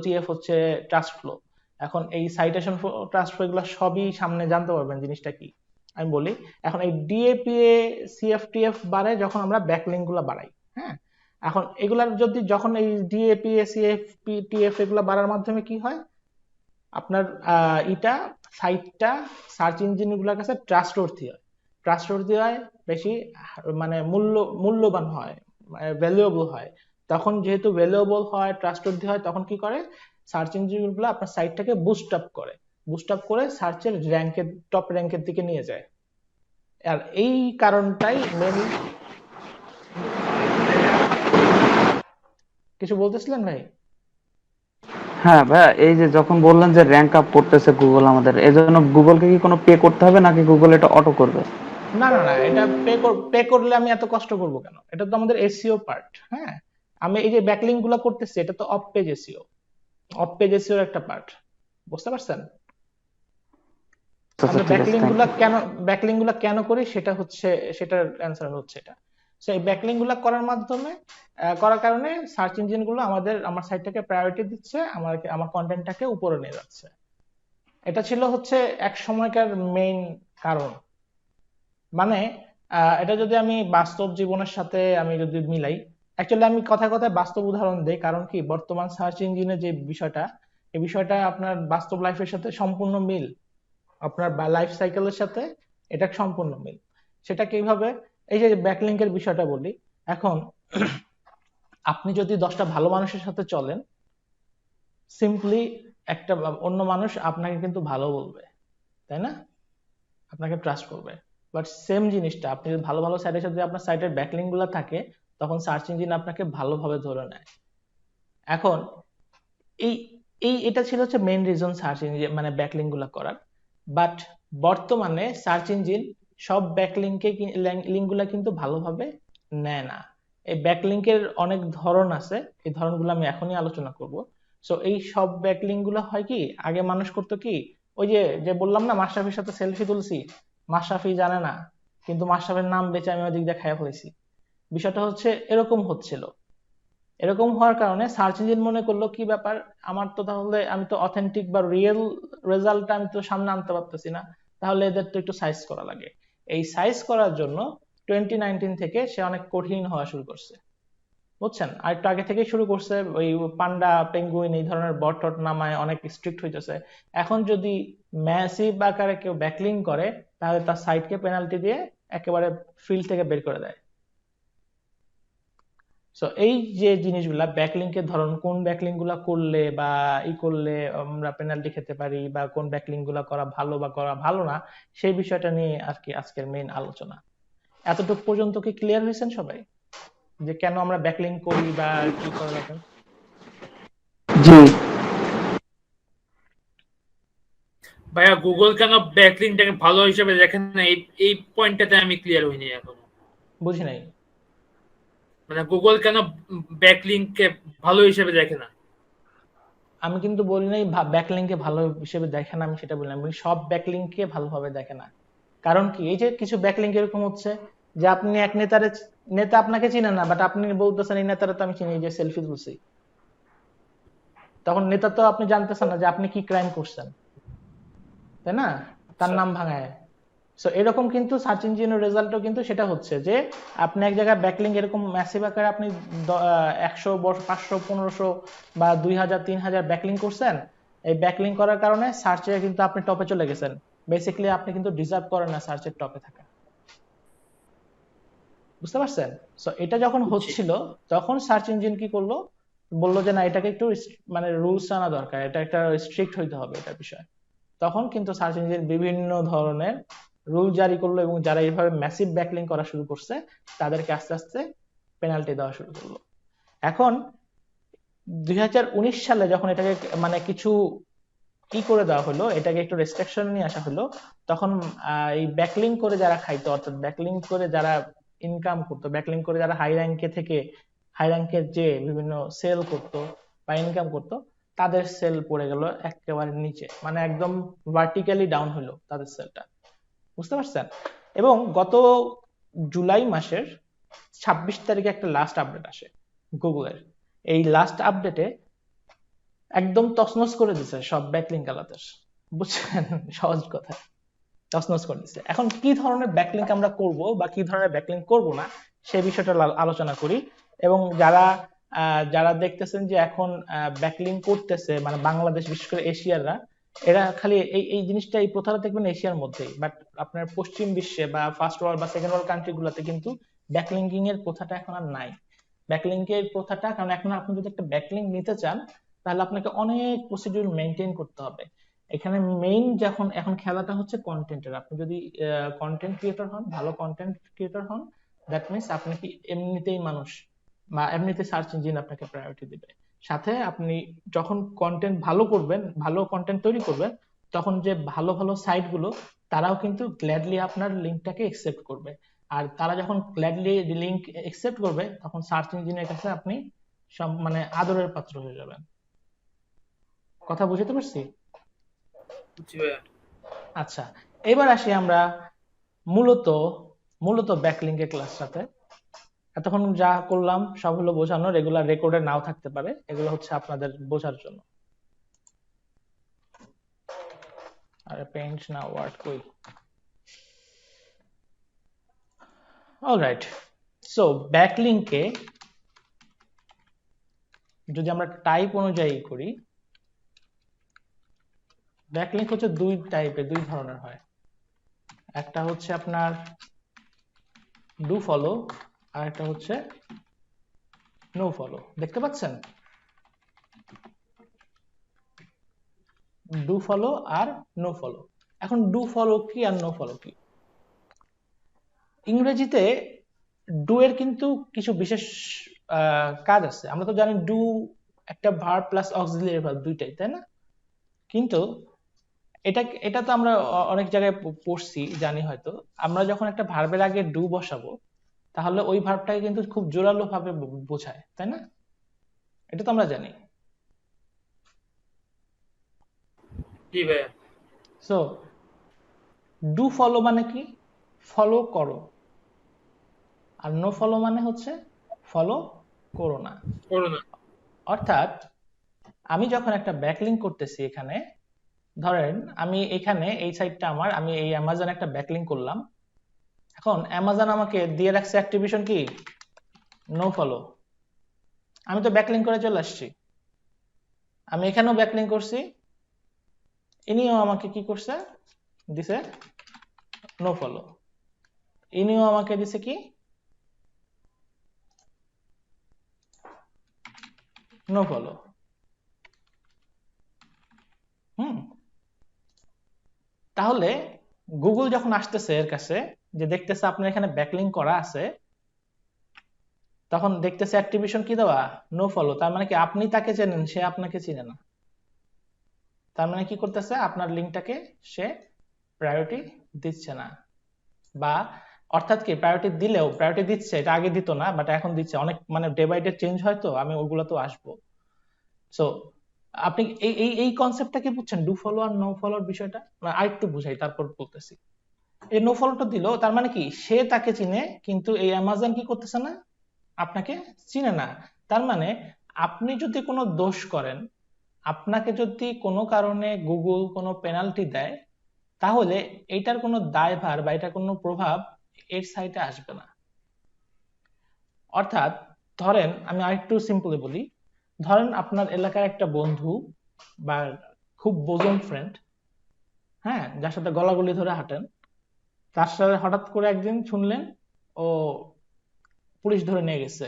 টিএফ হচ্ছে ট্রাস্ট ফ্লো। এখন এই সাইটেশন ফ্লো, ট্রাস্ট ফ্লো, এগুলো সবই সামনে জানতে পারবেন জিনিসটা কি। আমি বলি, এখন এই ডিএপিএ, সিএফটিএফ বাড়ে যখন আমরা ব্যাকলিংক গুলা বাড়াই, হ্যাঁ। এখন এগুলার যদি, যখন এই ডিএপিএ, সিএফটিএফ এগুলা বাড়ার মাধ্যমে কি হয়, আপনার এটা সাইটটা সার্চ ইঞ্জিন গুলোর কাছে ট্রাস্টওয়ার্থি হয়, ট্রাস্টওয়ার্থি হয় বেশি, মানে মূল্যবান হয়, ভ্যালুয়েবল হয়। তখন যেহেতু ভ্যালুয়েবল হয়, ট্রাস্টওয়ার্থি হয়, তখন কি করে, সার্চ ইঞ্জিন গুলো আপনার সাইটটাকে বুস্ট আপ করে, বুস্ট আপ করে সার্চের র্যাঙ্কের, টপ র্যাঙ্কের দিকে নিয়ে যায়। আর এই কারণটাই মেনলি, কিছু বলতেছিলেন ভাই? হ্যাঁ ভাইয়া, এই যে যখন বললেন যে র্যাঙ্ক আপ করতেছে গুগল আমাদের, এজন্য গুগলকে কি কোনো পে করতে হবে নাকি গুগল এটা অটো করবে? না না না, এটা পে করলে আমি এত কষ্ট করব কেন? এটা তো আমাদের এসইও পার্ট। হ্যাঁ, আমি এই যে ব্যাকলিংক গুলো করতেছি, এটা তো off page SEO, off page এসইওর একটা পার্ট। বুঝতে পারছেন? আচ্ছা আচ্ছা, আমরা ঠিক আছে, থ্যাংক ইউ। ব্যাকলিংক গুলা কেন করি, সেটা হচ্ছে, সেটার অ্যান্সার হচ্ছে এটা। সো এই ব্যাকলিংক গুলা করার মাধ্যমে, করার কারণে সার্চ ইঞ্জিন গুলো আমার সাইটটাকে প্রায়োরিটি দিচ্ছে, আমার কন্টেন্টটাকে উপরে নিয়ে যাচ্ছে। এটা ছিল হচ্ছে এক সময়কার মেইন কারণ। মানে এটা যদি আমি বাস্তব জীবনের সাথে আমি যদি মিলাই, অ্যাকচুয়ালি আমি কথায় কথায় বাস্তব উদাহরণ দেই, কারণ কি বর্তমান সার্চ ইঞ্জিনের যে বিষয়টা, এই বিষয়টা আপনার বাস্তব লাইফের সাথে সম্পূর্ণ মিল, আপনার লাইফ সাইকেলের সাথে এটা সম্পূর্ণ মিল। সেটা কিভাবে? এই যে ব্যাকলিংকের বিষয়টা বলি এখন। আপনি যদি 10টা ভালো মানুষের সাথে চলেন, সিম্পলি একটা অন্য মানুষ আপনাকে কিন্তু ভালো বলবে, তাই না? আপনাকে ট্রাস্ট করবে। বাট সেম জিনিসটা আপনি যদি ভালো ভালো সাইটের সাথে আপনার সাইটের ব্যাকলিংক গুলো থাকে, তখন সার্চ ইঞ্জিন আপনাকে ভালোভাবে ধরে নেয়। এখন এই এটা ছিল হচ্ছে মেইন রিজন সার্চ ইঞ্জিন মানে ব্যাকলিংক গুলো করার। বাট বর্তমানে সার্চ ইঞ্জিন সব লিঙ্ক গুলা কিন্তু ভালোভাবে নেয় না। এই ব্যাকলিংকের অনেক ধরন আছে, এই ধরনগুলো আমি এখনই আলোচনা করব। সো এই সব ব্যাকলিংক গুলো হয় কি, আগে মানুষ করতো কি, ওই যে যে বললাম না মাশরাফির সাথে সেলফি তুলছি, মাশরাফি জানে না, কিন্তু মাশরাফির নাম বেঁচে আমি ওদিক দিয়ে খাইয়া ফেলেছি। বিষয়টা হচ্ছে এরকম হচ্ছিল। এরকম হওয়ার কারণে সার্চ ইঞ্জিন মনে করলো কি ব্যাপার, আমার তো তাহলে আমি তো অথেন্টিক বা রিয়েল রেজাল্টটা আমি তো সামনে আনতে পারতেছি না, তাহলে এদের তো একটু সাইজ করা লাগে। এই সাইজ করার জন্য 2019 থেকে সে অনেক কঠিন হওয়া শুরু করছে। বুঝছেন? আর একটু আগে থেকেই শুরু করছে, ওই পান্ডা পেঙ্গুইন এই ধরনের বট টট নামায় অনেক স্ট্রিক্ট হইতেছে। এখন যদি ম্যাসিভ আকারে কেউ ব্যাকলিং করে, তাহলে তার সাইটকে পেনাল্টি দিয়ে একেবারে ফিল্ড থেকে বের করে দেয়। সো এই যে জিনিসগুলা ব্যাকলিংকের ধরন, কোন ব্যাকলিংক গুলা করলে বা করলে আমরা পেনাল্টি খেতে পারি, বা কোন ব্যাকলিংক গুলা করা ভালো বা করা ভালো না, সেই বিষয়টা নিয়ে আর কি আজকের মেইন আলোচনা। এতটুকু পর্যন্ত কি ক্লিয়ার হয়েছেন সবাই, যে কেন আমরা ব্যাকলিংক করি বা কি করা দরকার? জি। ভাইয়া গুগল কেন ব্যাকলিংটাকে ভালো হিসেবে দেখেন না, এই পয়েন্টটাতে আমি ক্লিয়ার হইনি এখনো। বুঝি নাই। মানে গুগল কেন ব্যাকলিংকে ভালো হিসেবে দেখে না? আমি কিন্তু বলি নাই ব্যাকলিংকে ভালো হিসেবে দেখে না, আমি সেটা বলি না, আমি বলি সব ব্যাকলিংকে ভালোভাবে দেখে না। কারণ কি, এই যে কিছু ব্যাকলিংক এরকম হচ্ছে যে আপনি এক নেতা আপনাকে চিনে না, বাট আপনি বলতেছেন এই নেতারা তো আমি চিনি, এই যে সেলফি তুলছি, তখন নেতা তো আপনি জানতেছেন না যে আপনি কি ক্রাইম করছেন, তাই না? তার আচ্ছা, নাম ভাঙায়। সো এরকম কিন্তু সার্চ ইঞ্জিনের রেজাল্টও কিন্তু সেটা হচ্ছে যে আপনি এক জায়গায় ব্যাকলিংক এরকম ম্যাসিভ আকারে আপনি 100 500 1500 বা 2000 3000 ব্যাকলিংক করছেন। এই ব্যাকলিংক করার কারণে সার্চে কিন্তু আপনি টপে চলে গেছেন। বেসিক্যালি আপনি কিন্তু ডিজার্ভ করেন না সার্চের টপে থাকা। বুঝতে পারছেন? সো এটা যখন বুঝছি। হচ্ছিল, তখন সার্চ ইঞ্জিন কি করলো, বললো যে না, এটাকে একটু মানে রুলস আনা দরকার, এটা একটা স্ট্রিক্ট হইতে হবে এটা বিষয়। তখন কিন্তু সার্চ ইঞ্জিন বিভিন্ন ধরনের রুল জারি করলো, এবং যারা এইভাবে ম্যাসিভ ব্যাকলিং করা শুরু করছে তাদেরকে আস্তে আস্তে পেনাল্টি দেওয়া শুরু করলো। এখন 2019 সালে যখন এটাকে মানে কিছু কি করে দেওয়া হলো, এটাকে একটু রেস্ট্রিকশন নিয়ে আসা হলো, তখন এই ব্যাকলিং করে যারা খাইতো, অর্থাৎ ব্যাকলিং করে যারা ইনকাম করতো, ব্যাকলিং করে যারা হাই র্যাঙ্কের যে বিভিন্ন সেল করতো বা ইনকাম করতো, তাদের সেল পড়ে গেল একেবারে নিচে, মানে একদম ভার্টিক্যালি ডাউন হলো তাদের সেলটা। বুঝতে পারছেন? এবং গত জুলাই মাসের 26 তারিখে একটা লাস্ট আপডেট আসে গুগলের। এই লাস্ট আপডেটে একদম তছনছ করে দিছে সব ব্যাকলিংক আলাদের। বুঝছেন? সহজ কথা, তছনছ করে দিছে। এখন কি ধরনের ব্যাকলিংক আমরা করব বা কি ধরনের ব্যাকলিংক করব না, সেই বিষয়টা আলোচনা করি। এবং যারা দেখতেছেন যে এখন ব্যাকলিংক করতেছে, মানে বাংলাদেশ বিশেষ করে এশিয়াররা, এরা খালি এই জিনিসটা, এই প্রথাটা দেখবেন এশিয়ার মধ্যেই, বাট আপনার পশ্চিম বিশ্বে বা ফার্স্ট ওয়ার্ল্ড বা সেকেন্ড ওয়ার্ল্ড কান্ট্রি গুলোতে কিন্তু ব্যাকলিংকিং এর প্রথাটা এখন আর নাই। ব্যাকলিংকের প্রথাটা, কারণ এখন আপনি যদি একটা ব্যাকলিংক নিতে চান, তাহলে আপনাকে অনেক প্রসিডিউর মেনটেন করতে হবে। এখানে মেইন যখন এখন খেলাটা হচ্ছে কন্টেন্টের। আপনি যদি কন্টেন্ট ক্রিয়েটর হন, ভালো কন্টেন্ট ক্রিয়েটর হন, দ্যাট মিনস আপনি কি এমনিতেই মানুষ বা এমনিতে সার্চ ইঞ্জিন আপনাকে প্রায়োরিটি দিবে। সাথে আপনি যখন কন্টেন্ট ভালো করবেন, ভালো কন্টেন্ট তৈরি করবেন, তখন যে ভালো ভালো সাইটগুলো তারাও কিন্তু গ্ল্যাডলি আপনার লিঙ্কটাকে একসেপ্ট করবে। আর তারা যখন গ্ল্যাডলি লিঙ্ক একসেপ্ট করবে তখন সার্চ ইঞ্জিনের কাছে আপনি সব মানে আদরের পাত্র হয়ে যাবেন। কথা বুঝতে পারছি? জি ভাইয়া। আচ্ছা, এবার আসি আমরা মূলত মূলত ব্যাকলিংকের ক্লাসটাতে। এতক্ষণ যা করলাম সব হলো বোঝানোর, এগুলা রেকর্ডে নাও থাকতে পারে, এগুলো হচ্ছে আপনাদের বোঝার জন্য। আরে পেন্ট না ওয়ার্ড কই? অলরাইট, সো ব্যাকলিংকে যদি আমরা টাইপ অনুযায়ী করি, ব্যাকলিংক হচ্ছে দুই টাইপের, দুই ধরনের হয়। একটা হচ্ছে আপনার ডু ফলো, আর একটা হচ্ছে নো ফলো। দেখতে পাচ্ছেন? ডু ফলো আর নো ফলো। এখন ডু ফলো কি আর নো ফলো কি? ইংরেজিতে ডু এর কিন্তু কিছু বিশেষ কাজ আছে। আমরা তো জানি ডু একটা ভার্ব প্লাস অক্সিলিয়ারি ভার্ব দুইটাই, তাই না? কিন্তু এটা এটা তো আমরা অনেক জায়গায় পড়ছি, জানি হয়তো। আমরা যখন একটা ভার্বের আগে ডু বসাবো তাহলে ওই ভার্বটাকে কিন্তু খুব জোরালো ভাবে বোঝায়, তাই না? এটা তো আমরা জানি। জি ভাইয়া। সো ডু ফলো মানে কি? ফলো করো। আর নো ফলো মানে হচ্ছে ফলো করো না। করোনা। অর্থাৎ আমি যখন একটা ব্যাকলিংক করতেছি এখানে, ধরেন আমি এখানে এই সাইটটা আমার, আমি এই অ্যামাজন একটা ব্যাকলিংক করলাম। এখন অ্যামাজন আমাকে দিয়ে রাখছে অ্যাক্টিভিশন কি? No follow. আমি তো ব্যাকলিংক করে চলে আসছি। আমি এখানেও ব্যাকলিংক করছি, ইনিও আমাকে কি করছে? দিছে নো ফলো। ইনিও আমাকে দিছে কি? No follow. তাহলে গুগল যখন আসতেছে এর কাছে, যে দেখতেছে আপনার এখানে ব্যাকলিংক করা আছে, তখন দেখতেছে অ্যাক্টিভিশন কি দেওয়া? No follow. তার মানে কি আপনি তাকে চেনেন, সে আপনাকে চিনে না। তার মানে কি করতেছে? আপনার লিঙ্কটাকে সে প্রায়োরিটি দিচ্ছে না। বা অর্থাৎ কি, প্রায়োরিটি দিলেও, প্রায়োরিটি দিচ্ছে, এটা আগে দিত না বাট এখন দিচ্ছে। অনেক মানে ডে বাই ডে চেঞ্জ হয়, তো আমি ওগুলো তো আসবো। সো আপনি এই এই এই কনসেপ্টটা কি বুঝছেন? ডু ফলো আর নো ফলোর বিষয়টা আরেকটু বুঝাই তারপর বলতেছি। এই নো ফলোটা দিল তার মানে কি, সে তাকে চিনে কিন্তু এই অ্যামাজন কি করতেছে না? আপনাকে চিনে না। তার মানে আপনি যদি কোনো দোষ করেন, আপনাকে যদি কোনো কারণে গুগল কোনো পেনাল্টি দেয়, তাহলে এইটার কোনো দায়ভার বা এটার কোনো প্রভাব এর সাইটে আসবে না। অর্থাৎ ধরেন, আমি আরেকটু সিম্পলি বলি, ধরেন আপনার এলাকার একটা বন্ধু বা খুব বোজন ফ্রেন্ড, হ্যাঁ, যার সাথে গলাগলি ধরে হাঁটেন, তার সাথে হঠাৎ করে একদিন শুনলেন ও পুলিশ ধরে নিয়ে গেছে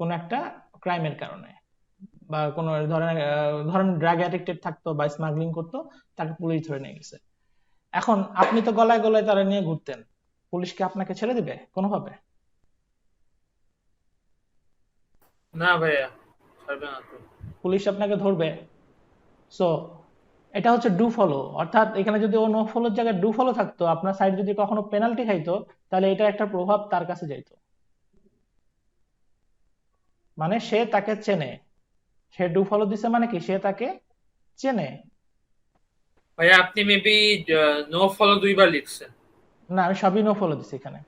কোন একটা ক্রাইমের কারণে, বা কোন ধরেন ড্রাগ অ্যাডিক্টেড থাকতো বা স্মাগলিং করতো, তাকে পুলিশ ধরে নিয়ে গেছে। এখন আপনি তো গলায় গলায় তারা নিয়ে ঘুরতেন, পুলিশ কি আপনাকে ছেড়ে দিবে কোনোভাবে? না ভাইয়া, ছাড়বে না তো। পুলিশ আপনাকে ধরবে। সো এটা হচ্ছে ডু ফলো। অর্থাৎ এখানে যদি ও নো ফলোর জায়গায় ডু ফলো থাকতো, আপনার সাইট যদি কখনো পেনাল্টি খাইতো, তাহলে এটা একটা প্রভাব তার কাছে যাইতো। মানে সে তাকে চেনে, সে ডু ফলো দিছে মানে কি, সে তাকে চেনে। ভাইয়া আপনি মেবি নো ফলো দুইবার লিখছেন। না, আমি সবই নো ফলো দিছি এখানে।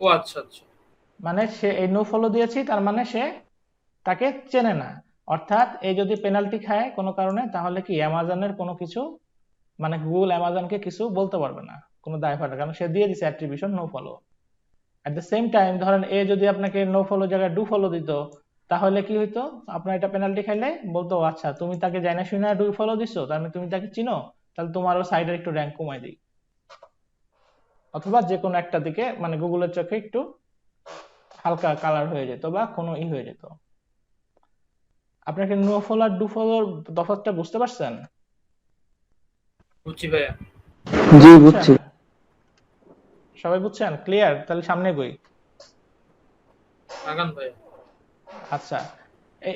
ও আচ্ছা আচ্ছা। মানে সে এই নো ফলো দিয়েছি, তার মানে সে তাকে চেনে না। অর্থাৎ এই যদি পেনাল্টি খায় কোনো কারণে, তাহলে কি অ্যামাজনের কোনো কিছু, মানে গুগল অ্যামাজনকে কিছু বলতে পারবে না, কোনো দায়ভার, কারণ সে দিয়ে দিছে attribution no follow. At the same time ধরেন এ যদি আপনাকে নো ফলো জায়গায় ডু ফলো দিত, তাহলে কি হইতো? আপনার এটা পেনাল্টি খাইলে বলতো, আচ্ছা তুমি তাকে জানা শুনে ডু ফলো দিছো, তার মানে তুমি তাকে চিনো, তাহলে তোমারও সাইডের একটু র্যাঙ্ক কমাই দিই। অথবা যে কোনো একটা দিকে মানে গুগলের চোখে একটু হালকা কালার হয়ে যেত বা কোনো হয়ে যেত। আপনাকে নো ফলো আর ডু ফলোর তফাৎটা বুঝতে পারছেন? বুঝছি ভাইয়া। জি বুঝছেন? বুঝছি। সবাই বুঝছেন? ক্লিয়ার? তাহলে সামনে গই। আগান ভাইয়া। আচ্ছা,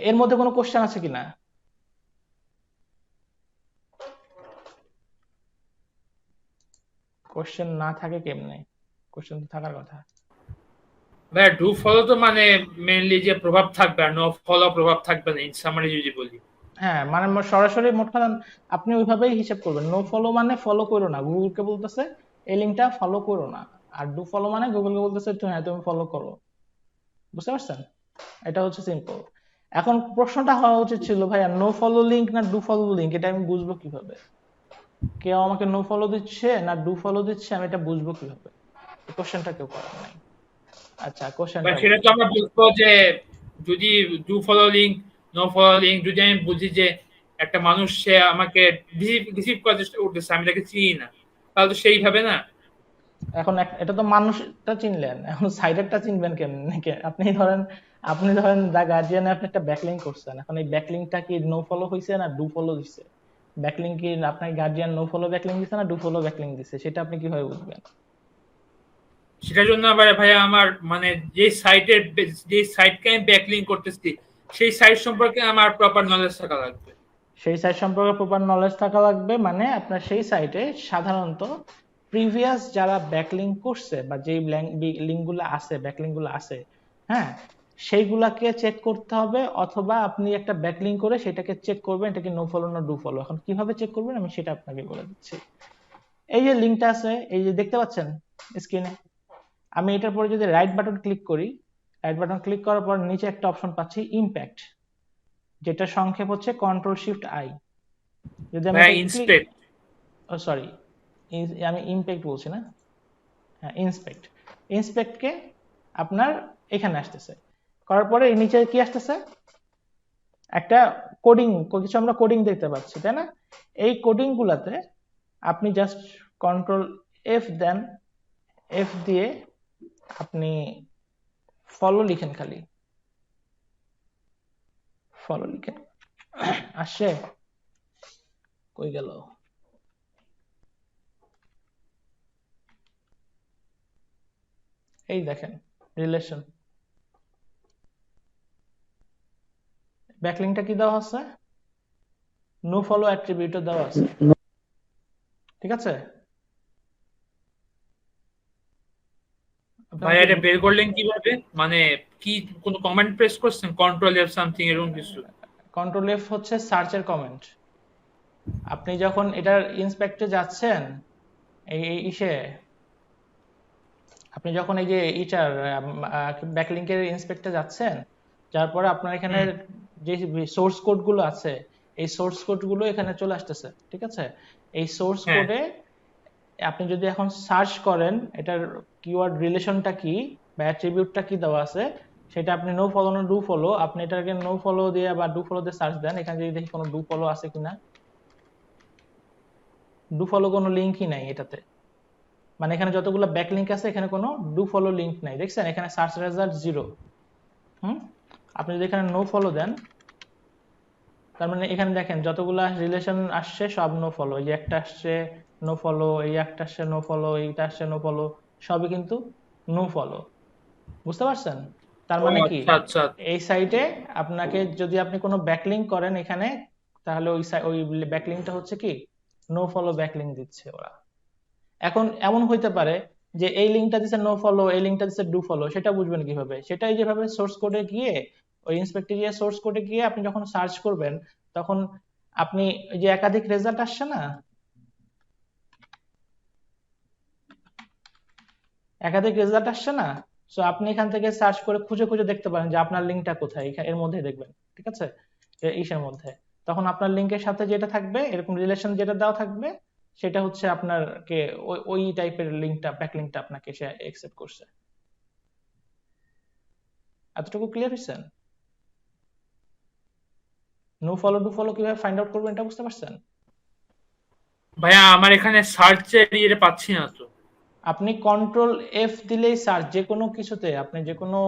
এর মধ্যে কোনো কোশ্চেন আছে কিনা? কোশ্চেন না থাকে কেমনে? কোশ্চেন তো থাকার কথা। ভাইয়া ডু ফলো তো মানে মেইনলি যে প্রভাব থাকবে, আর নো ফলো প্রভাব থাকবে না, ইন সামারি যদি বলি। হ্যাঁ, মানে সরাসরি মোট কথা আপনি ওইভাবেই হিসাব করবেন। নো ফলো মানে ফলো করো না, গুগলকে বলতেছে এই লিঙ্কটা ফলো করো না। আর ডু ফলো মানে গুগলকে বলতেছে হ্যাঁ তুমি ফলো করো। বুঝতে পারছেন? এটা হচ্ছে সিম্পল। এখন প্রশ্নটা হওয়া উচিত ছিল ভাইয়া নো ফলো লিঙ্ক না ডু ফলো লিঙ্ক, এটা আমি বুঝবো কিভাবে? কেউ আমাকে নো ফলো দিচ্ছে না ডু ফলো দিচ্ছে, আমি এটা বুঝবো কিভাবে? এই কোশ্চেনটা কেউ করেন নাই। আচ্ছা, বা কোশ্চেনটা সেটা বলি। তো আমরা বুঝবো যে যদি do follow link, no follow link যদি আমি বুঝি যে একটা মানুষ সে আমাকে রিসিভ করার চেষ্টা করতেছে, আমি তাকে চিনি না, তাহলে তো সেইভাবে না। এখন এটা তো মানুষটা চিনলেন, এখন সাইডারটা চিনবেন কেমনে? আপনি ধরেন দা গার্জিয়ানে আপনি একটা ব্যাকলিঙ্ক করছেন, এখন এই ব্যাকলিঙ্কটা কি নো ফলো হয়েছে না ডু ফলো দিচ্ছে? ব্যাকলিঙ্ক কি আপনার গার্জিয়ান নো ফলো ব্যাকলিঙ্ক দিচ্ছে না ডু ফলো ব্যাকলিঙ্ক দিচ্ছে, সেটা আপনি কিভাবে বুঝবেন? সেটার জন্য আবার ভাইয়া আমার মানে যে সাইটকে আমি ব্যাকলিঙ্ক করতেছি সেই সাইট সম্পর্কে আমার প্রপার নলেজ থাকা লাগবে। সেই সাইট সম্পর্কে প্রপার নলেজ থাকা লাগবে, মানে আপনার সেই সাইটে সাধারণত প্রিভিয়াস যারা ব্যাকলিঙ্ক করছে বা যেই লিঙ্ক গুলো আছে, ব্যাকলিঙ্ক গুলো আছে, হ্যাঁ, সেইগুলাকে চেক করতে হবে, অথবা আপনি একটা ব্যাকলিঙ্ক করে সেটাকে চেক করবেন এটা কি নো ফলো না ডু ফলো। এখন কিভাবে চেক করবেন আমি সেটা আপনাকে বলে দিচ্ছি। এই যে লিঙ্কটা আছে, এই যে দেখতে পাচ্ছেন স্ক্রিনে, আমি এটার পরে যদি রাইট বাটন ক্লিক করি, রাইট বাটন ক্লিক করার পর নিচে একটা অপশন পাচ্ছি ইমপ্যাক্ট, যেটা সংক্ষেপ হচ্ছে কন্ট্রোল শিফট আই। যদি আমি ভাইয়া এটা ক্লিক, ইন্সপেক্ট। ও সরি, আমি ইমপ্যাক্ট বলছি না, হ্যাঁ ইন্সপেক্ট। ইন্সপেক্টকে আপনার এখানে আসতেছে, করার পরে এই নিচে কি আসতেছে, একটা কোডিং, কিছু আমরা কোডিং দেখতে পাচ্ছি তাই না? এই কোডিং গুলাতে আপনি জাস্ট কন্ট্রোল এফ দেন, এফ দিয়ে আপনি ফলো লিখেন, খালি ফলো লিখেন, আসছে, কই গেল? এই দেখেন রিলেশন, ব্যাকলিংটা কি দেওয়া আছে, নো ফলো অ্যাট্রিবিউটও দেওয়া আছে, ঠিক আছে? আপনি ভাইয়া আমাকে এটা বের করলেন কিভাবে? মানে কি কোনো কমান্ড প্রেস করছেন, কন্ট্রোল এফ সামথিং এরকম কিছু? কন্ট্রোল এফ হচ্ছে সার্চের কমেন্ট। আপনি যখন এটার ইন্সপেক্টে যাচ্ছেন, এই ইসে আপনি যখন এই যে ইটার ব্যাকলিংকের ইন্সপেক্টে যাচ্ছেন, যার পরে আপনার এখানে হুম। যে সোর্স কোড গুলো আছে, এই সোর্স কোড গুলো এখানে চলে আসতেছে, ঠিক আছে? এই সোর্স হ্যাঁ। কোডে আপনি যদি এখন সার্চ করেন এটার কিওয়ার্ড রিলেশনটা কি বা অ্যাট্রিবিউটটা কি দেওয়া আছে, সেটা আপনি নো ফলো না ডু ফলো, আপনি এটাকে নো ফলো দিয়ে বা ডু ফলো দিয়ে সার্চ দেন, এখানে যদি দেখি কোনো ডু ফলো আছে কিনা, ডু ফলো কোনো লিঙ্কই নাই এটাতে, মানে এখানে যতগুলো ব্যাকলিংক আছে এখানে কোনো ডু ফলো লিঙ্ক নাই, দেখছেন এখানে সার্চ রেজাল্ট 0। আপনি যদি এখানে নো ফলো দেন, তার মানে এখানে দেখেন যতগুলা রিলেশন আসছে সব নো ফলো, এই যে একটা আসছে নো ফলো, এই একটা আসছে নো ফলো, এইটা আসছে নো ফলো, সবই কিন্তু নো ফলো। বুঝতে পারছেন? তার ও মানে কি, আচ্ছা আচ্ছা। এই সাইটে আপনাকে যদি আপনি কোনো ব্যাকলিংক করেন এখানে, তাহলে ওই ব্যাকলিংকটা হচ্ছে কি নো ফলো ব্যাকলিংক দিচ্ছে ওরা। এখন এমন হইতে পারে যে এই লিঙ্কটা দিছে নো ফলো, এই লিঙ্কটা দিছে ডু ফলো, সেটা বুঝবেন কিভাবে? সেটাই যেভাবে সোর্স কোডে গিয়ে, ওই ইন্সপেক্টে গিয়ে সোর্স কোডে গিয়ে আপনি যখন সার্চ করবেন, তখন আপনি ওই যে একাধিক রেজাল্ট আসছে না, একাধিক রেজাল্ট আসছে না, সো আপনি এখান থেকে সার্চ করে খুঁজে খুঁজে দেখতে পারেন যে আপনার লিঙ্কটা কোথায়, এর মধ্যে দেখবেন, ঠিক আছে, ইসের মধ্যে। তখন আপনার লিঙ্কের সাথে যেটা থাকবে, এরকম রিলেশন যেটা দেওয়া থাকবে, সেটা হচ্ছে আপনাকে ওই টাইপের লিঙ্কটা, ব্যাক লিঙ্কটা আপনাকে সে একসেপ্ট করছে। এতটুকু ক্লিয়ার হয়েছেন? নো ফলো ডু ফলো কিভাবে ফাইন্ড আউট করবেন এটা বুঝতে পারছেন? ভাইয়া আমার এখানে সার্চের ইয়ে পাচ্ছি না তো। আপনি কন্ট্রোল এফ দিলেই সার্চ, যে কোনো কিছুতে আপনি যে কোনো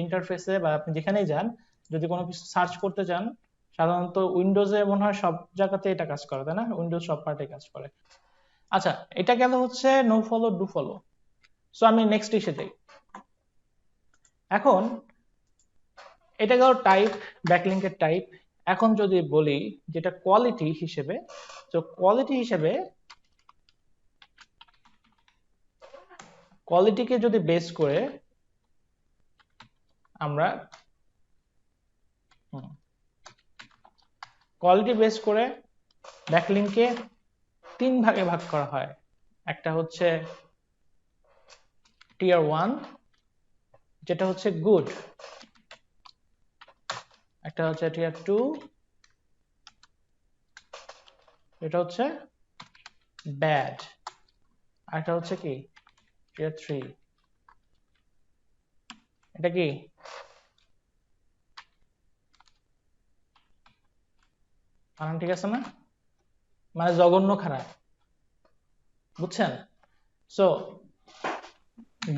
ইন্টারফেসে বা আপনি যেখানেই যান, যদি কোনো কিছু সার্চ করতে চান, সাধারণত উইন্ডোজে মনে হয় সব জায়গাতে এটা কাজ করে তাই না, উইন্ডোজ সব পার্টে কাজ করে। আচ্ছা, এটা গেল হচ্ছে no follow do follow. So আমি নেক্সট এসে যাই। এখন এটা গেল টাইপ, ব্যাকলিংকের টাইপ। এখন যদি বলি যেটা কোয়ালিটি হিসেবে, তো কোয়ালিটিকে যদি বেস করে আমরা কোয়ালিটি বেস করে ব্যাকলিংকে 3 ভাগে ভাগ করা হয়। একটা হচ্ছে টিয়ার 1 যেটা হচ্ছে গুড, একটা হচ্ছে টিয়ার 2 এটা হচ্ছে ব্যাড, আর একটা হচ্ছে কি টিয়ার 3 এটা কি ঠিক আছে না? মানে জঘন্য খারাপ, বুঝছেন? সো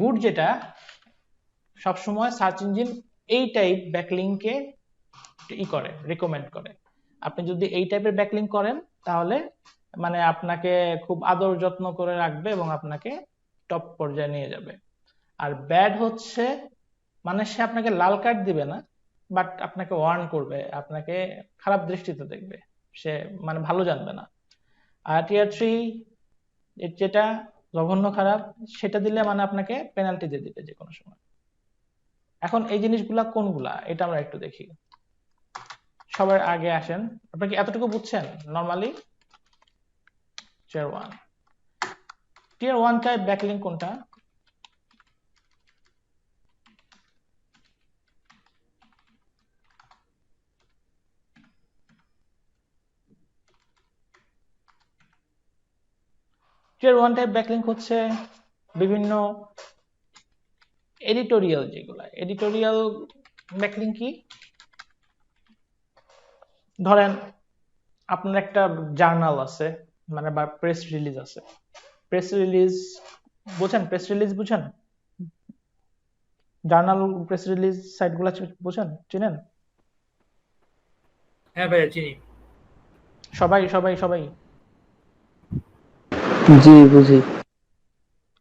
গুড যেটা সবসময় সার্চ ইঞ্জিন এই টাইপ ব্যাকলিংকে করে, রিকমেন্ড করে। আপনি যদি এই টাইপের ব্যাকলিং করেন তাহলে মানে আপনাকে খুব আদর যত্ন করে রাখবে এবং আপনাকে টপ পর্যায়ে নিয়ে যাবে। আর ব্যাড হচ্ছে মানে সে আপনাকে লাল কার্ড দিবে না, বাট আপনাকে ওয়ার্ন করবে, আপনাকে খারাপ দৃষ্টিতে দেখবে, সে মানে ভালো জানবে না। আর টিয়ার 3 যেটা জঘন্য খারাপ, সেটা দিলে মানে আপনাকে পেনাল্টি দিয়ে দিবে যে কোনো সময়। এখন এই জিনিসগুলা কোনগুলা এটা আমরা একটু দেখি। সবার আগে আসেন, আপনি কি এতটুকু বুঝছেন? নরমালি টিয়ার 1 টাইপ ব্যাকলিং কোনটা? টিয়ার 1 টাইপ ব্যাকলিং হচ্ছে বিভিন্ন এডিটোরিয়াল, যেগুলা এডিটোরিয়াল ব্যাকলিং কি, ধরেন আপনার একটা জার্নাল আছে, মানে বা প্রেস রিলিজ আছে, প্রেস রিলিজ বুঝেন? প্রেস রিলিজ বুঝেন? জার্নাল প্রেস রিলিজ সাইটগুলো বুঝেন, চিনেন? হ্যাঁ ভাইয়া চিনি। সবাই সবাই সবাই জি বুঝি।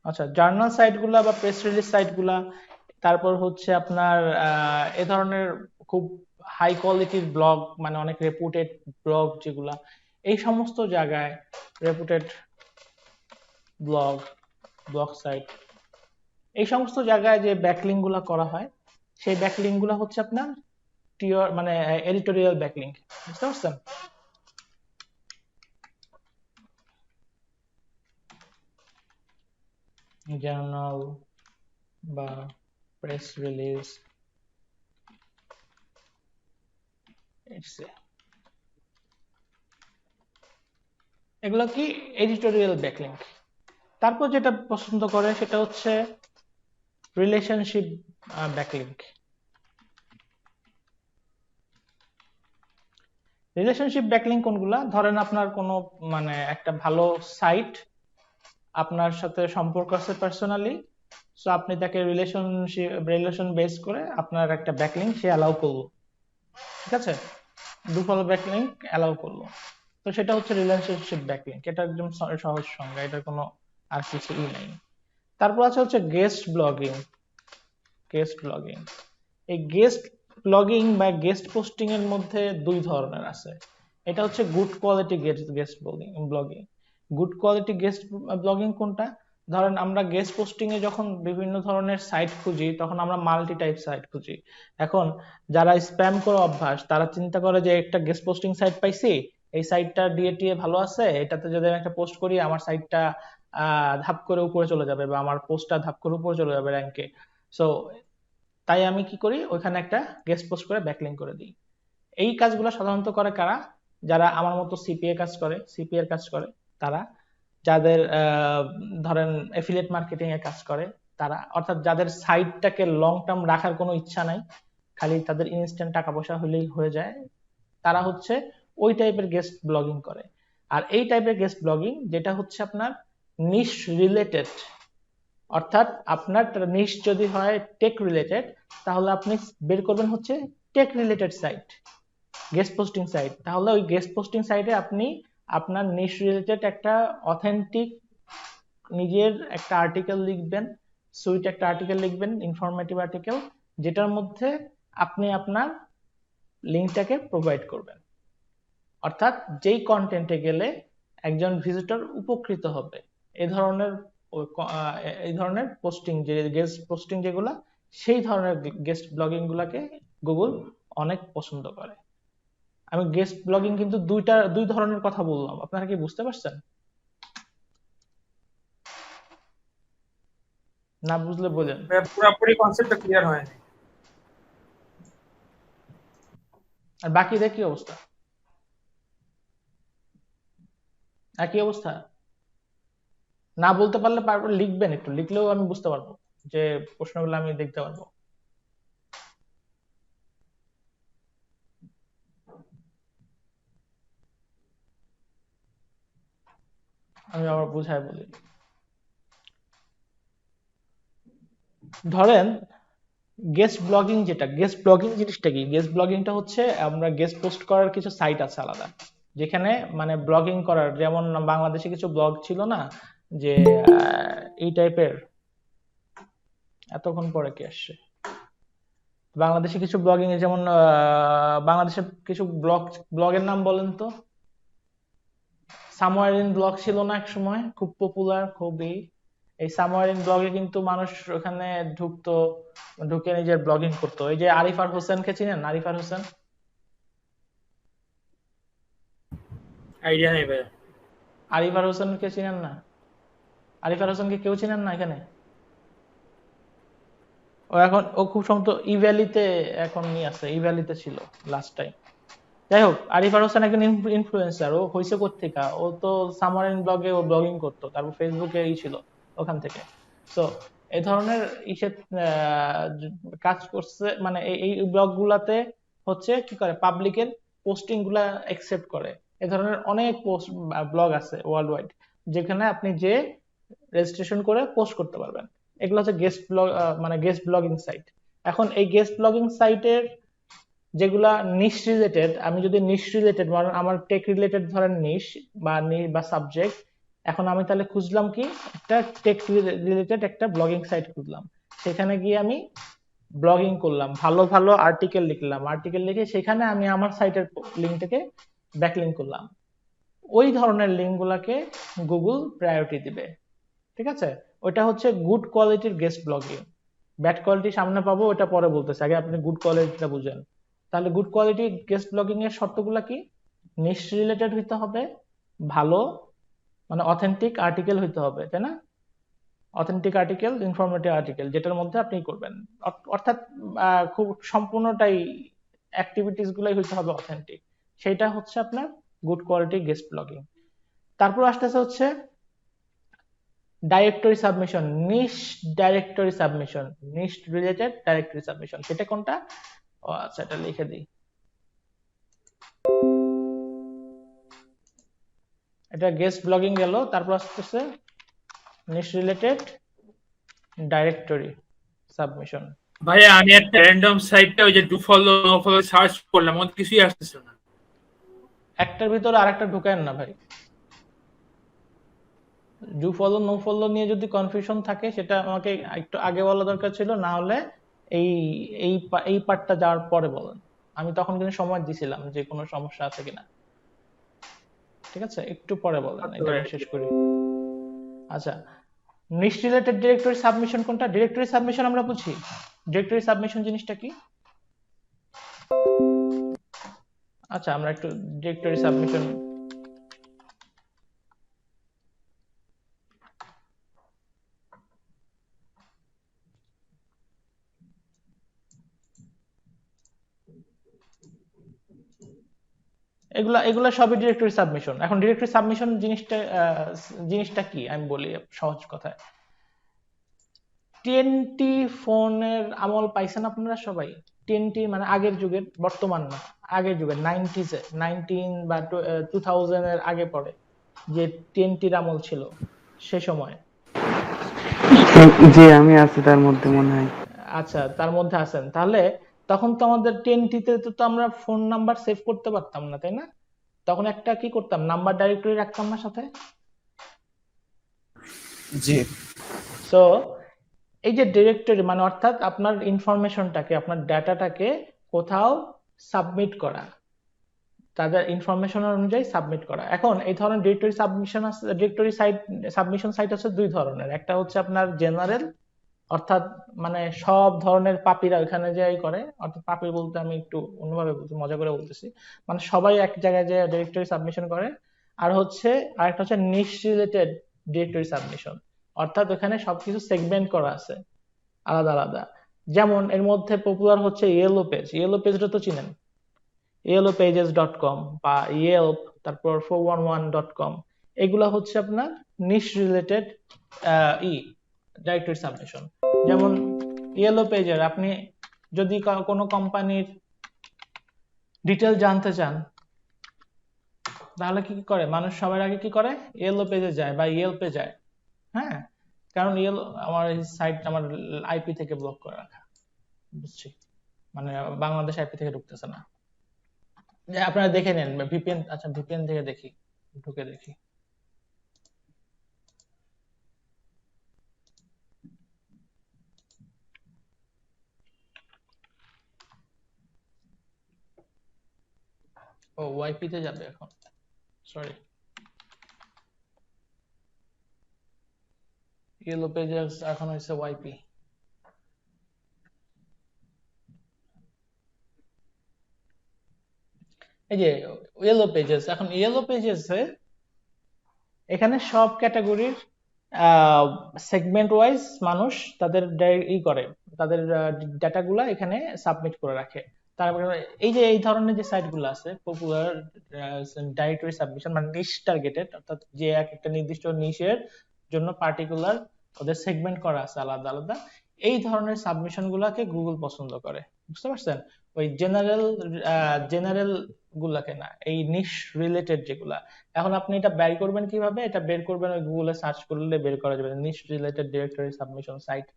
আচ্ছা, জার্নাল সাইটগুলা বা প্রেস রিলিজ সাইটগুলা, তারপর হচ্ছে আপনার এ ধরনের খুব হাই কোয়ালিটির ব্লগ, মানে অনেক রেপুটেড ব্লগ যেগুলা, এই সমস্ত জায়গায় রেপুটেড ব্লগ সাইট, এই সমস্ত জায়গায় যে ব্যাকলিং গুলা করা হয়, সেই ব্যাকলিং গুলা হচ্ছে আপনার টিয়ার মানে এডিটোরিয়াল ব্যাকলিং, বুঝতে পারছেন? জার্নাল বা প্রেস রিলিজ, এগুলো কি এডিটোরিয়াল ব্যাকলিং। তারপর যেটা পছন্দ করে সেটা হচ্ছে রিলেশনশিপ ব্যাকলিং। রিলেশনশিপ ব্যাকলিং কোনগুলা? ধরেন আপনার কোনো মানে একটা ভালো সাইট আপনার সাথে সম্পর্ক আছে পার্সোনালি, সো আপনি তাকে রিলেশন বেস করে আপনার একটা ব্যাকলিং সে অ্যালাউ করলো, ঠিক আছে? ডু ফলো ব্যাকলিং অ্যালাউ করলো, তো সেটা হচ্ছে রিলেশনশিপ ব্যাকলিং। এটা একদম সহজ সংজ্ঞা, এটার কোনো আর কিছু নাই। তারপর আছে হচ্ছে গেস্ট ব্লগিং। এই গেস্ট ব্লগিং বা গেস্ট পোস্টিং এর মধ্যে 2 ধরনের আছে। এটা হচ্ছে good quality guest blogging. Good quality guest blogging কোনটা? ধরেন আমরা গেস্ট পোস্টিং এ যখন বিভিন্ন ধরনের সাইট খুঁজি, তখন আমরা মাল্টি টাইপ সাইট খুঁজি। এখন যারা স্প্যাম করে অভ্যাস, তারা চিন্তা করে যে একটা গেস্ট পোস্টিং সাইট পাইছি, এই সাইটটা ডিএটিএ ভালো আছে, এটাতে যদি আমি একটা পোস্ট করি আমার সাইটটা ধাপ করে উপরে চলে যাবে, বা আমার পোস্টটা ধাপ করে উপরে চলে যাবে র্যাঙ্কে। সো তাই আমি কি করি, ওইখানে একটা গেস্ট পোস্ট করে ব্যাকলিং করে দিই। এই কাজগুলো সাধারণত করে কারা? যারা আমার মতো সিপিএ এর কাজ করে তারা, যাদের ধরেন এফিলিয়েট মার্কেটিং এর কাজ করে তারা, অর্থাৎ যাদের সাইটটাকে লং টার্ম রাখার কোনো ইচ্ছা নাই, খালি তাদের ইনস্ট্যান্ট টাকা পয়সা হলেই হয়ে যায়, তারা হচ্ছে ওই টাইপের গেস্ট ব্লগিং করে। আর এই টাইপের গেস্ট ব্লগিং যেটা হচ্ছে আপনার নিশ রিলেটেড, অর্থাৎ আপনার নিশ যদি হয় টেক রিলেটেড, তাহলে আপনি বের করবেন হচ্ছে tech related site, guest posting site. তাহলে ওই গেস্ট পোস্টিং সাইটে আপনি আপনার নিশ রিলেটেড একটা অথেন্টিক নিজের একটা আর্টিকেল লিখবেন, সুইট একটা আর্টিকেল লিখবেন, ইনফরমেটিভ আর্টিকেল, যেটার মধ্যে আপনি আপনার লিঙ্কটাকে প্রোভাইড করবেন, অর্থাৎ যেই কন্টেন্টে গেলে একজন ভিজিটর উপকৃত হবে এই ধরনের এই ধরনের পোস্টিং, যে গেস্ট পোস্টিং যেগুলা, সেই ধরনের গেস্ট ব্লগিং গুলাকে গুগল অনেক পছন্দ করে। আমি গেস্ট ব্লগিং কিন্তু দুই ধরনের কথা বললাম, আপনারা কি বুঝতে পারছেন? না বুঝলে বলেন। পুরোপুরি কনসেপ্টটা ক্লিয়ার হয়নি। আর বাকিদের কি অবস্থা? একই অবস্থা? না বলতে পারলে লিখবেন, একটু লিখলেও আমি বুঝতে পারবো, যে প্রশ্নগুলো আমি দেখতে পারবো। আমি আবার বুঝায় বলি। ধরেন গেস্ট ব্লগিং, গেস্ট ব্লগিং জিনিসটা কি? গেস্ট ব্লগিংটা হচ্ছে আমরা গেস্ট পোস্ট করার কিছু সাইট আছে আলাদা, যেখানে মানে ব্লগিং করার, যেমন বাংলাদেশে কিছু ব্লগ ছিল না যে এই টাইপের, এতক্ষণ পরে কি আসছে, বাংলাদেশে কিছু ব্লগিং এর, যেমন বাংলাদেশের কিছু ব্লগের নাম বলেন তো। সামওয়্যার ইন ব্লগ ছিল না এক সময়, খুব পপুলার, খুবই। এই সামওয়্যার ইন ব্লগে কিন্তু মানুষ ওখানে ঢুকতো, ঢুকে নিজের ব্লগিং করতো। এই যে আরিফার হোসেনকে চিনেন? আরিফার হোসেন, আইডিয়া নেই ভাই। আরিফার হোসেনকে চিনেন না? আরিফার হোসেনকে কেউ চিনেন না এখানে? ও খুব সম্ভবত ইভ্যালিতে এখন নিয়ে আছে, ইভ্যালিতে ছিল লাস্ট টাইম। যাই হোক, আরিফার হোসেন একজন ইনফ্লুয়েন্সার। ও হয়েছে কোত্থেকে? ও তো সামারিন ব্লগে ও ব্লগিং করতো, তারপর ফেসবুকে ছিল ওখান থেকে। তো এই ধরনের ইসে কাজ করছে, মানে এই ব্লগ গুলাতে হচ্ছে কি করে, পাবলিকের পোস্টিং গুলা একসেপ্ট করে। এই ধরনের অনেক পোস্ট ব্লগ আছে ওয়ার্ল্ড ওয়াইড, যেখানে আপনি যে রেজিস্ট্রেশন করে পোস্ট করতে পারবেন। এগুলো হচ্ছে গেস্ট ব্লগ, মানে গেস্ট ব্লগিং সাইট। এখন এই গেস্ট ব্লগিং সাইটের যেগুলা নিশ রিলেটেড, আমি যদি নিশ রিলেটেড, মানে আমার টেক রিলেটেড ধরেন নিশ বা সাবজেক্ট, এখন আমি তাহলে খুঁজলাম কি, একটা টেক রিলেটেড একটা ব্লগিং সাইট খুঁজলাম, সেখানে গিয়ে আমি ব্লগিং করলাম, ভালো ভালো আর্টিকেল লিখলাম, আর্টিকেল লিখে সেখানে আমি আমার সাইটের লিঙ্কটাকে ব্যাকলিঙ্ক করলাম। ওই ধরনের লিঙ্ক গুলাকে গুগল প্রায়োরিটি দিবে, ঠিক আছে? ওইটা হচ্ছে গুড কোয়ালিটির গেস্ট ব্লগিং। ব্যাড কোয়ালিটি সামনে পাবো, ওটা পরে বলতেছে, আগে আপনি গুড কোয়ালিটিটা বুঝেন। তাহলে গুড কোয়ালিটি গেস্ট ব্লগিং এর শর্তগুলা কি? নিশ রিলেটেড হইতে হবে, ভালো মানে অথেন্টিক আর্টিকেল হইতে হবে, তাই না? অথেন্টিক আর্টিকেল, ইনফরমেটিভ আর্টিকেল, যেটার মধ্যে আপনি করবেন, অর্থাৎ খুব সম্পূর্ণটাই অ্যাক্টিভিটিস গুলাই হইতে হবে অথেন্টিক। সেটা হচ্ছে আপনার গুড কোয়ালিটি গেস্ট ব্লগিং। তারপর আসতেছে হচ্ছে ডাইরেক্টরি সাবমিশন, নিশ ডাইরেক্টরি সাবমিশন, নিশ রিলেটেড ডাইরেক্টরি সাবমিশন। সেটা কোনটা? ও আচ্ছা, এটা লিখে দিই। এটা গেস্ট ব্লগিং গেল, তারপর আসতেছে নিশ রিলেটেড ডাইরেক্টরি সাবমিশন। ভাইয়া আমি একটা র্যান্ডম সাইটে ওই যে do follow no follow search করলাম, ওর কিছুই আসতেছে না। একটার ভিতরে আরেকটা ঢুকায়েন না ভাই। ডু ফলো নো ফলো নিয়ে যদি কনফিউশন থাকে, সেটা আমাকে একটু আগে বলা দরকার ছিল, না হলে এই এই পার্টটা যাওয়ার পরে বলেন। আমি তখন কিন্তু সময় দিছিলাম যে কোনো সমস্যা আছে কিনা। ঠিক আছে, একটু পরে বলেন, এটা আমি শেষ করি। আচ্ছা, নিশ রিলেটেড ডিরেক্টরি সাবমিশন কোনটা? ডিরেক্টরি সাবমিশন আমরা বুঝি। ডিরেক্টরি সাবমিশন জিনিসটা কি? আচ্ছা, আমরা একটু ডিরেক্টরি সাবমিশন, এগুলা এগুলা সবই ডিরেক্টরি সাবমিশন। এখন ডিরেক্টরি সাবমিশন জিনিসটা কি আমি বলি সহজ কথায়। টিএনটি ফোনের আমল পাইছেন আপনারা সবাই? টিএনটি মানে আগের যুগের, বর্তমান না, আগের যুগের, 90s এ, 19 বা 2000 এর আগে পরে যে টিএনটির আমল ছিল সে সময়। জি, আমি আছি তার মধ্যে মনে হয়। আচ্ছা, তার মধ্যে আছেন তাহলে। তখন তো আমাদের টিএনটিতে তো আমরা ফোন নাম্বার সেভ করতে পারতাম না, তাই না? তখন একটা কি করতাম, নাম্বার ডাইরেক্টরি রাখতাম না সাথে। জি। সো এই যে ডিরেক্টরি মানে অর্থাৎ আপনার ইনফরমেশনটাকে, আপনার ডাটাটাকে কোথাও সাবমিট করা, তাদের ইনফরমেশন অনুযায়ী সাবমিট করা। এখন এই ধরনের ডিরেক্টরি সাবমিশন আছে, ডিরেক্টরি সাইট সাবমিশন সাইট আছে দুই ধরনের। একটা হচ্ছে আপনার জেনারেল, অর্থাৎ মানে সব ধরনের পাপীরা ওখানে যাই করে, অর্থাৎ পাপী বলতে আমি একটু অন্যভাবে বলতে মজা করে বলতেছি, মানে সবাই এক জায়গায় যে ডিরেক্টরি সাবমিশন করে। আর হচ্ছে আরেকটা হচ্ছে নিশ রিলেটেড ডিরেক্টরি সাবমিশন, অর্থাৎ ওখানে সবকিছু সেগমেন্ট করা আছে আলাদা আলাদা। যেমন এর মধ্যে পপুলার হচ্ছে ইয়েলো পেজ, ইয়েলো পেজটা তো চিনেন, yellowpages.com বা ইয়েলপ, তারপর 411.com, এগুলা হচ্ছে আপনার নিশ রিলেটেড ডাইরেক্টরি সাবমিশন। যেমন ইয়েলো পেজের আপনি যদি কোনো কোম্পানির ডিটেল জানতে চান, তাহলে কি কি করে মানুষ? সবার আগে কি করে? ইয়েলো পেজে যায় বা ইয়েলপে যায়। হ্যাঁ, কারণ ইয়েলো আমার সাইট আমার আইপি থেকে ব্লক করে রাখা, বুঝছি, মানে বাংলাদেশ আইপি থেকে ঢুকতেছে না। যে আপনারা দেখে নেন ভিপিএন, আচ্ছা ভিপিএন থেকে দেখি, ঢুকে দেখি। ও ওয়াইপি তে যাবে এখন, সরি। ইয়েলো পেজেস এখন হচ্ছে ওয়াইপি। এই যে ইয়েলো পেজেস, এখন ইয়েলো পেজেসে এখানে সব ক্যাটাগরির সেগমেন্ট ওয়াইজ মানুষ তাদের করে, তাদের ডাটাগুলা এখানে সাবমিট করে রাখে। তারপরে এই যে এই ধরনের যে সাইটগুলো আছে পপুলার ডাইরেক্টরি সাবমিশন, মানে নিশ টার্গেটেড, অর্থাৎ যে এক একটা নির্দিষ্ট নিশের জন্য পার্টিকুলার ওদের সেগমেন্ট করা আছে আলাদা আলাদা, এই ধরনের সাবমিশন গুলাকে গুগল পছন্দ করে, বুঝতে পারছেন? ওই জেনারেল জেনারেল গুলাকে না, এই নিশ রিলেটেড যেগুলা। এখন আপনি এটা বের করবেন কিভাবে? এটা বের করবেন ওই গুগলে সার্চ করলে বের করা যাবে, নিশ রিলেটেড ডিরেক্টরি সাবমিশন সাইট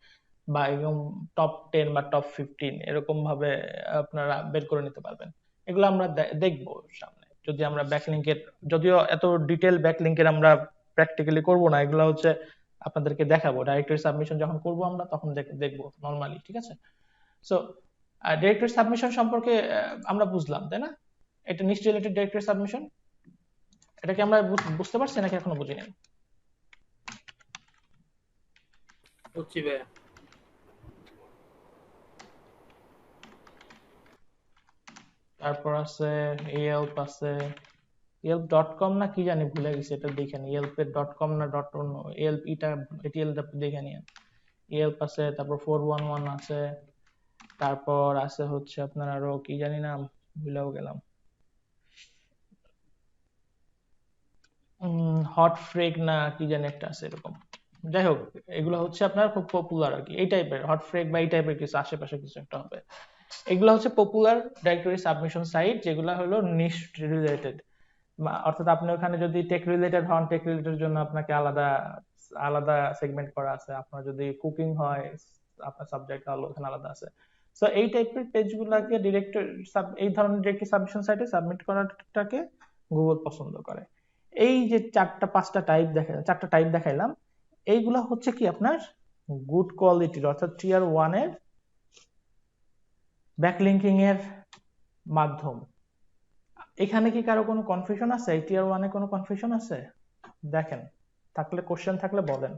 বা এরকম টপ 10 বা টপ 15 এরকম ভাবে আপনারা বের করে নিতে পারবেন। এগুলো আমরা দেখবো সামনে, যদি আমরা ব্যাকলিংকের, যদিও এত ডিটেল ব্যাকলিংকের আমরা প্র্যাকটিক্যালি করব না, এগুলো হচ্ছে আপনাদেরকে দেখাবো ডাইরেক্টরি সাবমিশন যখন করব আমরা, তখন দেখবো নরমালি, ঠিক আছে? সো ডিরেক্টরি সাবমিশন সম্পর্কে আমরা বুঝলাম, তাই না? এটা নিশ রিলেটেড ডিরেক্টরি সাবমিশন, এটা কি আমরা বুঝতে পারছি নাকি এখনো বুঝিনি? বুঝছি ভাইয়া। তারপর আছে ইয়েলপ, আছে ইয়েলপ ডট কম না কি জানি, ভুলে গেছি, এটা দেখে নিন। ইয়েলপের ডট কম না ডট অন্য, ইয়েলপ এটা এটিএলটা দেখে নিন। ইয়েলপ আছে, তারপর 411 আছে, তারপর আছে হচ্ছে আপনার আরো কি জানি নাম, ভুলেও গেলাম, হট ফ্রেক না কি জানি একটা আছে এরকম। যাই হোক, এগুলো হচ্ছে আপনার খুব পপুলার আর কি, এই টাইপের হট ফ্রেক বা এই টাইপের কিছু আশেপাশে কিছু একটা হবে। এগুলো হচ্ছে পপুলার ডাইরেক্টরি সাবমিশন সাইট, যেগুলো হলো নিশ রিলেটেড, অর্থাৎ আপনি ওখানে যদি টেক রিলেটেড হন, টেক রিলেটেড জন্য আপনাকে আলাদা আলাদা সেগমেন্ট করা আছে। আপনার যদি কুকিং হয়, আপনার সাবজেক্ট হলো ওখানে আলাদা আছে। সো এই টাইপের পেজগুলোকে ডিরেক্টরি এই ধরনের ডিরেক্টরি সাবমিশন সাইটে সাবমিট করাটাকে গুগল পছন্দ করে। এই যে চারটা টাইপ দেখাইলাম, এইগুলা হচ্ছে কি আপনার গুড কোয়ালিটির, অর্থাৎ টিয়ার 1 এর ব্যাকলিঙ্কিং এর মাধ্যম। এখানে কি কারো কোনো কনফিউশন আছে? এই টিয়ার 1 এ কোনো কনফিউশন আছে? দেখেন, থাকলে কোশ্চেন থাকলে বলেন।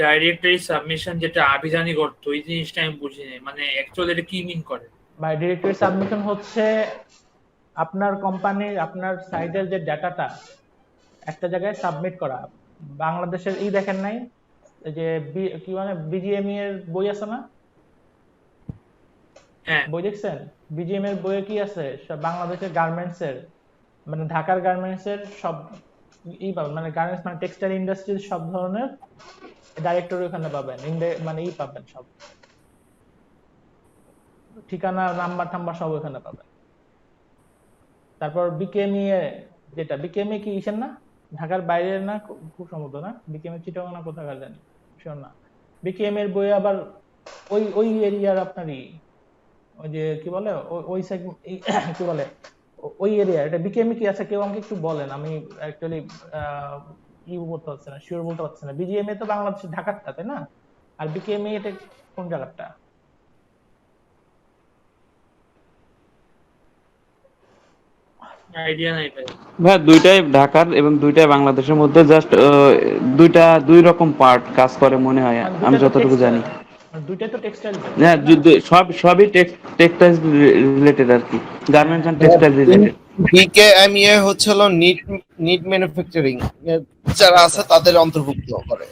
ডাইরেক্টরি সাবমিশন যেটা আভিধানিক অর্থ, ওই জিনিসটা আমি বুঝিনি, মানে অ্যাকচুয়ালি এটা কি মিন করে? বাই ডিরেক্টরি সাবমিশন হচ্ছে আপনার কোম্পানির, আপনার সাইটের যে ডাটাটা একটা জায়গায় সাবমিট করা। বাংলাদেশের এই দেখেন নাই, এই যে কি মানে বিজিএমই এর বই আছে না, হ্যাঁ, বই দেখছেন? বিজিএম এর বইয়ে কি আছে? সব বাংলাদেশের গার্মেন্টস এর, মানে ঢাকার গার্মেন্টস এর সব পাবেন, মানে গার্মেন্টস মানে টেক্সটাইল ইন্ডাস্ট্রির সব ধরনের ডাইরেক্টরি ওখানে পাবেন, মানে পাবেন সব, ঠিকানা নাম্বার টাম্বার সব ওখানে পাবেন। তারপর বিকেএমই যেটা, বিকেএমই কি ইসেন না, ঢাকার বাইরে না, খুব সম্ভবত না, বিকেএমই চিটাগাং না কোথাকার জানি, শিওর না। বিকেএম এর বই আবার ওই ওই এরিয়ার আপনারই, ওই যে কি বলে ওই সেগমেন্ট, কি বলে ওই এরিয়া, এটা বিকেএমই কি আছে, কেউ আমাকে একটু বলেন, আমি অ্যাকচুয়ালি বলতে পারছে না, শিওর বলতে পারছে না। বিজিএমএ তো বাংলাদেশের ঢাকারটা, তাই না? আর বিকেএমএ এটা কোন জায়গাটা? আইডিয়া নাই ভাই। ভাই দুইটাই ঢাকার এবং দুইটাই বাংলাদেশের মধ্যে, জাস্ট দুই রকম পার্ট কাজ করে মনে হয়, মানে আমি দুইটা তো যতটুকু টেক্সটাইল, জানি। মানে দুইটাই তো টেক্সটাইল বেস, হ্যাঁ, তাই না? সবই টেক্সটাইল রিলেটেড আর কি, হ্যাঁ গার্মেন্টস হ্যাঁ এন্ড টেক্সটাইল রিলেটেড। বিকেএমইএ হচ্ছে হলো নিট ম্যানুফ্যাকচারিং যারা আচ্ছা আছে আচ্ছা তাদের অন্তর্ভুক্ত করে,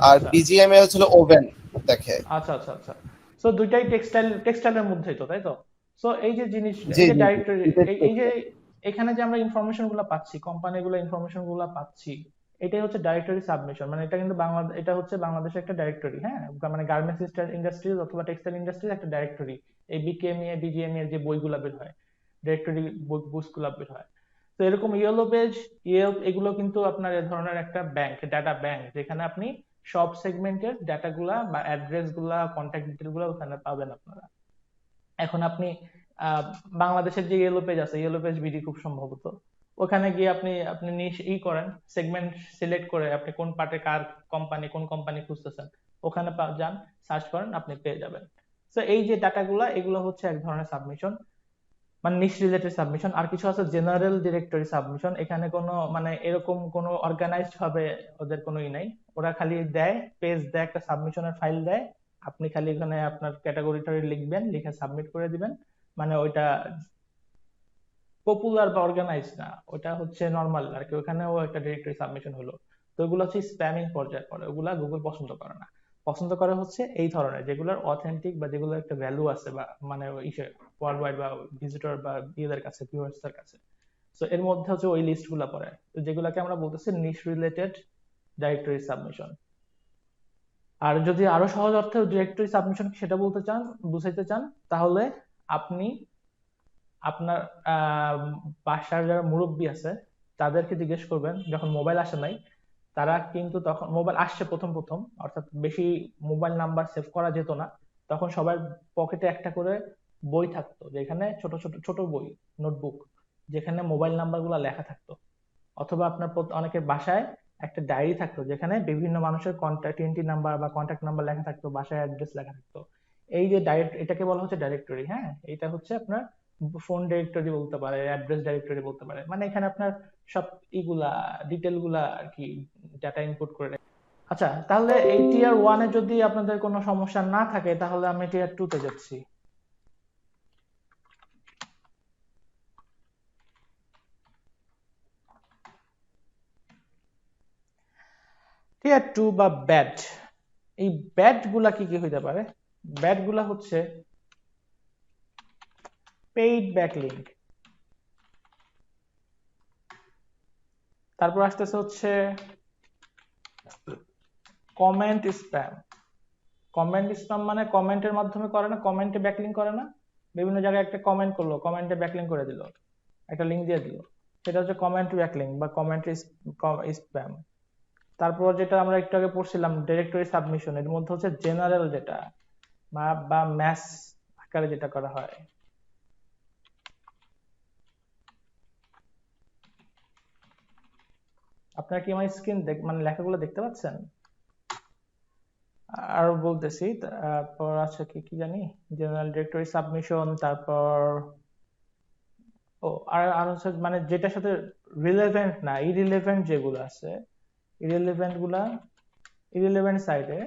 আর আচ্ছা বিজিএমএ হচ্ছে হলো ওভেন দেখে। আচ্ছা আচ্ছা আচ্ছা। সো দুইটাই টেক্সটাইলের মধ্যেই তো, তাই তো? সো এই যে জিনিস, জি এই যে জি জি ডাইরেক্টরি, এটা এই যে এখানে যে আমরা ইনফরমেশন গুলো পাচ্ছি, কোম্পানিগুলো ইনফরমেশন গুলো পাচ্ছি, এটাই হচ্ছে ডাইরেক্টরি সাবমিশন। মানে এটা কিন্তু এটা হচ্ছে বাংলাদেশের একটা ডাইরেক্টরি, হ্যাঁ, মানে গার্মেন্টস ইন্ডাস্ট্রিজ অথবা টেক্সটাইল ইন্ডাস্ট্রিজ একটা ডাইরেক্টরি। এই বিকেএমইএ বিজিএমইএ এর যে বইগুলা বের হয়, ডাইরেক্টরি বুকসগুলা বের হয়। তো এরকম ইয়েলো পেজ, ইয়েল্প, এগুলো কিন্তু আপনার এ ধরনের একটা ব্যাংক, ডাটা ব্যাংক, যেখানে আপনি সব সেগমেন্টের ডাটাগুলা বা অ্যাড্রেস গুলা, কন্ট্যাক্ট ডিটেল গুলা ওখানে পাবেন আপনারা। এখন আপনি আহ, বাংলাদেশের যে ইয়েলো পেজ আছে, ইয়েলো পেজ বিডি খুব সম্ভবত, ওখানে গিয়ে আপনি আপনি করেন, সেগমেন্ট সিলেক্ট করে আপনি কোন পার্টে কার কোম্পানি, কোন কোম্পানি খুঁজতেছেন, ওখানে যান, সার্চ করেন, আপনি পেয়ে যাবেন। তো এই যে ডাটাগুলা, এগুলো হচ্ছে এক ধরনের সাবমিশন, মানে নিশ রিলেটেড সাবমিশন। আর কিছু আছে জেনারেল ডিরেক্টরি সাবমিশন। এখানে কোনো মানে এরকম কোনো অর্গানাইজড ভাবে ওদের কোনো নাই, ওরা খালি দেয়, পেজ দেয়, একটা সাবমিশনের ফাইল দেয়, আপনি খালি এখানে আপনার ক্যাটাগরিটা লিখবেন, লিখে সাবমিট করে দিবেন। মানে ওইটা পপুলার বা অর্গানাইজ না, ওটা হচ্ছে নর্মাল আর কি, ওখানেও একটা ডিরেক্টরি সাবমিশন হলো। তো ওগুলো হচ্ছে স্প্যামিং পর্যায়ে পড়ে, ওগুলা গুগল পছন্দ করে না। পছন্দ করে হচ্ছে এই ধরনের, যেগুলোর অথেন্টিক বা যেগুলোর একটা ভ্যালু আছে, বা মানে ইসে ওয়ার্ল্ড ওয়াইড বা ভিজিটর বা ইয়েদের কাছে, ভিউয়ার্সদের কাছে। তো এর মধ্যে হচ্ছে ওই লিস্ট গুলা পড়ে, তো যেগুলাকে আমরা বলতেছি নিশ রিলেটেড ডাইরেক্টরি সাবমিশন। আর যদি আরো সহজ অর্থে ডিরেক্টরি সাবমিশন সেটা বলতে চান, বুঝাইতে চান, তাহলে আপনি আপনার বাসার যারা মুরব্বী আছে তাদেরকে জিজ্ঞেস করবেন, যখন মোবাইল আসে নাই, তারা কিন্তু তখন মোবাইল আসছে প্রথম প্রথম, অর্থাৎ বেশি মোবাইল নাম্বার সেভ করা যেত না, তখন সবার পকেটে একটা করে বই থাকতো, যেখানে ছোট ছোট ছোট বই, নোটবুক, যেখানে মোবাইল নাম্বার গুলা লেখা থাকতো। অথবা আপনার অনেকের বাসায় একটা ডায়েরি থাকতো, যেখানে বিভিন্ন মানুষের কন্ট্যাক্ট টিএনটি নাম্বার বা কন্ট্যাক্ট নাম্বার লেখা থাকতো, বাসায় অ্যাড্রেস লেখা থাকতো। এই যে এটাকে বলা হচ্ছে ডাইরেক্টরি, হ্যাঁ, এটা হচ্ছে আপনার ফোন ডাইরেক্টরি বলতে পারে, অ্যাড্রেস ডাইরেক্টরি বলতে পারে, মানে এখানে আপনার সব ইগুলা ডিটেল গুলা আর কি ডাটা ইনপুট করে রাখে। আচ্ছা, তাহলে এই টিয়ার ওয়ানে যদি আপনাদের কোনো সমস্যা না থাকে, তাহলে আমি টিয়ার টু তে যাচ্ছি। টিয়ার টু বা ব্যাড, এই ব্যাড গুলা কি কি হইতে পারে? ব্যাড গুলা হচ্ছে পেইড ব্যাকলিংক, তারপর আসতেছে হচ্ছে কমেন্ট স্প্যাম। কমেন্ট স্প্যাম মানে কমেন্টের মাধ্যমে করে না, কমেন্টে ব্যাকলিংক করে না, বিভিন্ন জায়গায় একটা কমেন্ট করলো, কমেন্টে ব্যাকলিংক করে দিল, একটা লিংক দিয়ে দিল, সেটা হচ্ছে কমেন্ট ব্যাকলিংক বা কমেন্ট স্প্যাম। তারপর যেটা আমরা একটু আগে পড়ছিলাম ডিরেক্টরি সাবমিশন, এর মধ্যে হচ্ছে জেনারেল যেটা বা ম্যাস আকারে যেটা করা হয়। আপনারা কি আমার স্ক্রিন মানে লেখাগুলো দেখতে পাচ্ছেন? আরো বলতেছি, তারপর আছে কি কি জানি, জেনারেল ডিরেক্টরি সাবমিশন, তারপর ও আর হচ্ছে মানে যেটার সাথে রিলেভেন্ট না, ইরিলেভেন্ট যেগুলো আছে, ইরিলেভেন্ট গুলা, ইরিলেভেন্ট সাইটে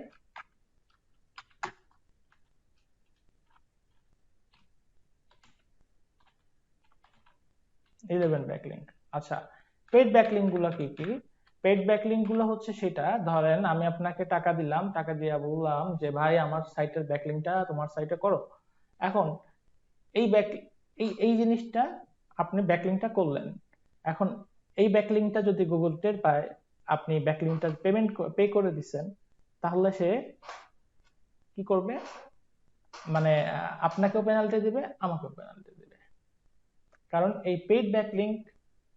ইলেভেন ব্যাকলিংক। আচ্ছা, পেইড ব্যাকলিংক গুলো কি কি? পেইড ব্যাকলিংক গুলো হচ্ছে সেটা, ধরেন আমি আপনাকে টাকা দিলাম, টাকা দিয়ে বললাম যে ভাই আমার সাইটের ব্যাকলিংকটা তোমার সাইটে করো। এখন এই ব্যাক এই জিনিসটা আপনি ব্যাকলিংকটা করলেন, এখন এই ব্যাকলিংকটা যদি গুগল টের পায় আপনি ব্যাকলিংকটার পে করে দিচ্ছেন, তাহলে সে কি করবে? মানে আপনাকেও পেনাল্টি দিবে, আমাকেও পেনাল্টি দিবে, কারণ এই পেইড ব্যাকলিংক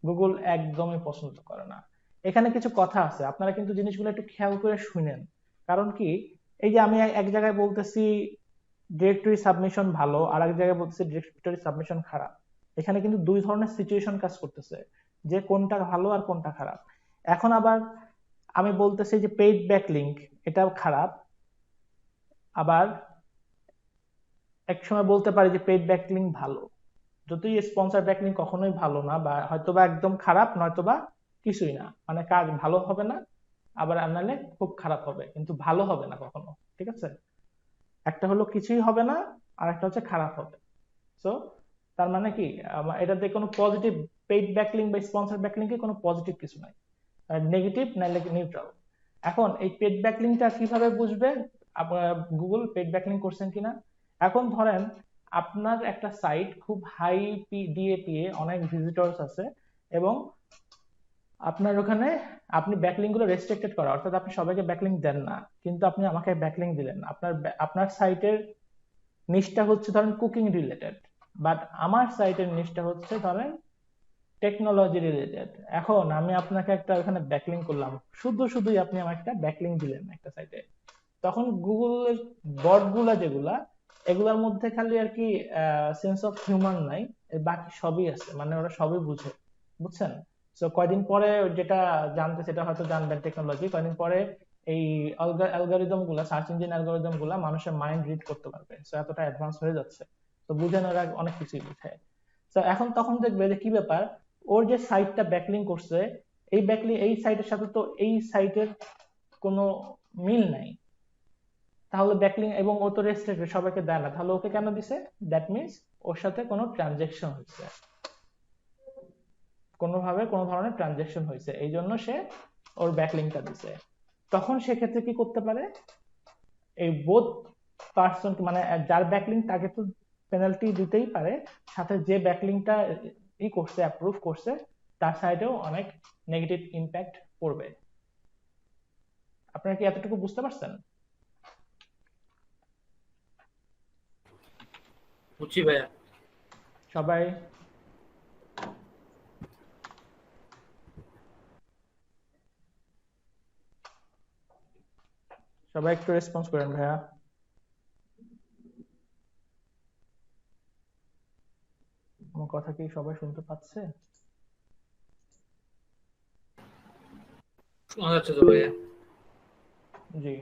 গুগল একদমই পছন্দ করে না। এখানে কিছু কথা আছে, আপনারা কিন্তু জিনিসগুলো একটু খেয়াল করে শুনেন। কারণ কি, এই যে আমি এক জায়গায় বলতেছি ডিরেক্টরি সাবমিশন ভালো, আর এক জায়গায় বলতেছি ডিরেক্টরি সাবমিশন খারাপ, এখানে কিন্তু দুই ধরনের সিচুয়েশন কাজ করতেছে, যে কোনটা ভালো আর কোনটা খারাপ। এখন আবার আমি বলতেছি যে পেইড ব্যাকলিংক এটাও খারাপ, আবার এক সময় বলতে পারি যে পেইড ব্যাকলিংক ভালো। যদিও স্পন্সর ব্যাকলিংক কখনোই ভালো না, বা হয়তোবা একদম খারাপ, নয়তোবা কিছুই না, মানে কাজ ভালো হবে না, আবার আনালে খুব খারাপ হবে, কিন্তু ভালো হবে না কখনো। ঠিক আছে, একটা হলো কিছুই হবে না, আর একটা হচ্ছে খারাপ হবে। সো তার মানে কি, এটাতে কোনো পজিটিভ, পেইড ব্যাকলিংক বা স্পন্সর ব্যাকলিংকে কোনো পজিটিভ কিছু নাই, নেগেটিভ নাইলে নিউট্রাল। এখন এই পেড ব্যাকলিংটা কিভাবে বুঝবে গুগল পেড ব্যাকলিং করছেন কিনা? এখন ধরেন আপনার একটা সাইট খুব হাই ডিএপি এ অনেক ভিজিটরস আছে, এবং আপনার ওখানে আপনি ব্যাকলিংক গুলো রেস্ট্রিক্টেড করা, অর্থাৎ আপনি সবাইকে ব্যাকলিংক দেন না, কিন্তু আপনি আমাকে ব্যাকলিংক দিলেন। আপনার সাইটের নিচটা হচ্ছে ধরেন কুকিং রিলেটেড, বাট আমার সাইটের নিচটা হচ্ছে ধরেন টেকনোলজি রিলেটেড। এখন আমি আপনাকে একটা ওখানে ব্যাকলিংক করলাম, শুধুই আপনি আমাকে একটা ব্যাকলিংক দিলেন একটা সাইটে, তখন গুগলের বট গুলা যেগুলা, এগুলার মধ্যে খালি আর কি সেন্স অফ হিউমার নাই, এর বাকি সবই আছে, মানে ওরা সবই বুঝে, বুঝছেন? তো কয়দিন পরে যেটা জানতে, সেটা হয়তো জানবেন টেকনোলজি, কয়দিন পরে এই অ্যালগোরিদম গুলা, সার্চ ইঞ্জিন অ্যালগোরিদম গুলা মানুষের মাইন্ড রিড করতে পারবে, তো এতটা অ্যাডভান্স হয়ে যাচ্ছে। তো বুঝেন, ওরা অনেক কিছুই বুঝে। তো এখন তখন দেখবে যে কি ব্যাপার, ওর যে সাইটটা ব্যাকলিংক করছে, এই সাইটের সাথে তো এই সাইটের কোনো মিল নাই, তাহলে ব্যাকলিং, এবং ও তো রেস্ট্রিক্টেড, সবাইকে দেয় না, তাহলে ওকে কেন দিছে? দ্যাট মিনস ওর সাথে কোনো ট্রানজেকশন হয়েছে, কোনোভাবে কোনো ধরনের ট্রানজেকশন হয়েছে, এই জন্য সে ওর ব্যাকলিংটা দিছে। তখন সেক্ষেত্রে কি করতে পারে, এই বোথ পার্সন, মানে যার ব্যাকলিং তাকে তো পেনাল্টি দিতেই পারে, সাথে যে ব্যাকলিংটা করছে, অ্যাপ্রুভ করছে, তার সাইডেও অনেক নেগেটিভ ইম্প্যাক্ট পড়বে। আপনারা কি এতটুকু বুঝতে পারছেন? বুঝছি ভাইয়া। সবাই সবাই একটু রেসপন্স করেন ভাইয়া। আমার কথা কি সবাই শুনতে পাচ্ছে? শোনা যাচ্ছে তো ভাইয়া। জি।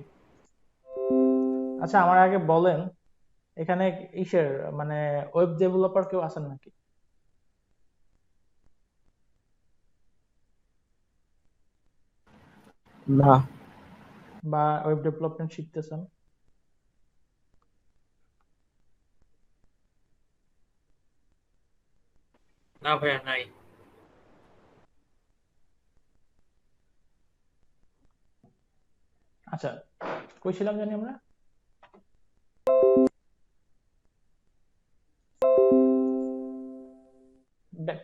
আচ্ছা, আমার আগে বলেন, এখানে ইসের মানে ওয়েব ডেভেলপার কেউ আছেন নাকি, না। বা ওয়েব ডেভেলপমেন্ট শিখতেছেন? না ভাইয়া, নাই। আচ্ছা, কই ছিলাম জানি আমরা?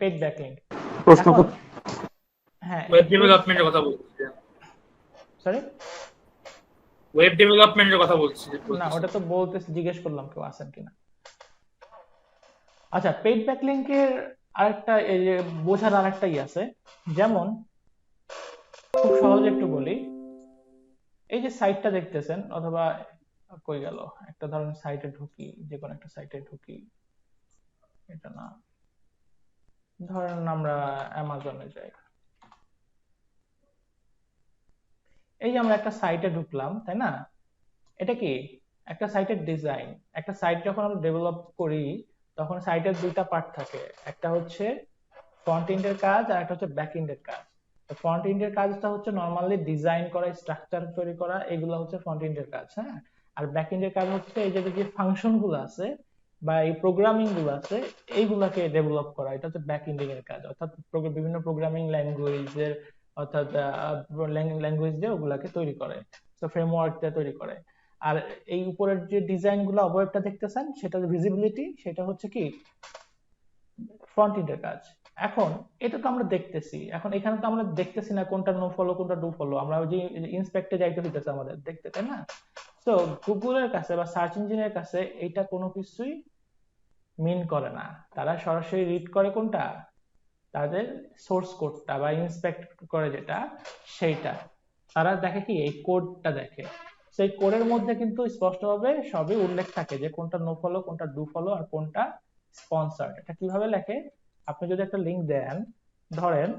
Paid backlink. প্রশ্ন এখন হ্যাঁ, ওয়েব ডেভেলপমেন্টের কথা বলছি। সরি, ওয়েব ডেভেলপমেন্টের কথা বলছি। না ওটা তো বলতে জিজ্ঞেস করলাম কেউ আছেন কিনা। আচ্ছা, পেড ব্যাকলিংকের আরেকটা, এই যে বোঝার আরেকটা আছে, যেমন খুব সহজে একটু বলি, এই যে সাইটটা দেখতেছেন, অথবা কই গেল, একটা ধরেন সাইটে ঢুকি, যে কোনো একটা সাইটে ঢুকি, এটা না, ধরেন আমরা অ্যামাজনে যাই, এই যে আমরা একটা সাইটে ঢুকলাম, তাই না? এটা কি একটা সাইটের ডিজাইন। একটা সাইট যখন আমরা ডেভেলপ করি, তখন সাইটের দুইটা পার্ট থাকে, একটা হচ্ছে ফ্রন্ট এন্ডের কাজ, আর একটা হচ্ছে ব্যাক এন্ডের কাজ। ফ্রন্ট এন্ডের কাজটা হচ্ছে নর্মালি ডিজাইন করা, স্ট্রাকচার তৈরি করা, এগুলো হচ্ছে ফ্রন্ট এন্ডের কাজ, হ্যাঁ। আর ব্যাক এন্ডের কাজ হচ্ছে এই যে ফাংশন গুলো আছে বা এই প্রোগ্রামিং গুলো আছে, এইগুলাকে ডেভেলপ করা, এটা হচ্ছে ব্যাক এন্ডিং এর কাজ, অর্থাৎ বিভিন্ন প্রোগ্রামিং ল্যাঙ্গুয়েজের, অর্থাৎ ল্যাঙ্গুয়েজ দিয়ে ওগুলাকে তৈরি করে, তো ফ্রেমওয়ার্ক দিয়ে তৈরি করে। আর এই উপরের যে ডিজাইন গুলো, অবয়বটা দেখতেছেন, সেটা ভিজিবিলিটি, সেটা হচ্ছে কি ফ্রন্ট এন্ডের কাজ। এখন এটা তো আমরা দেখতেছি, এখন এখানে তো আমরা দেখতেছি না কোনটা নো ফলো কোনটা ডু ফলো, আমরা ওই যে ইন্সপেক্টে যাইতে হইতেছে আমাদের দেখতে, তাই না? তো গুগলের কাছে বা সার্চ ইঞ্জিনের কাছে এটা কোনো কিছুই মিন করে না, তারা সরাসরি রিড করে কোনটা, তাদের সোর্স কোডটা বা ইন্সপেক্ট করে যেটা, সেইটা তারা দেখে, কি এই কোডটা দেখে। সেই কোডের মধ্যে কিন্তু স্পষ্টভাবে সবই উল্লেখ থাকে যে কোনটা নো ফলো কোনটা ডু ফলো আর কোনটা স্পন্সর্ড। এটা কিভাবে লেখে, আপনি যদি একটা লিংক দেন, ধরেন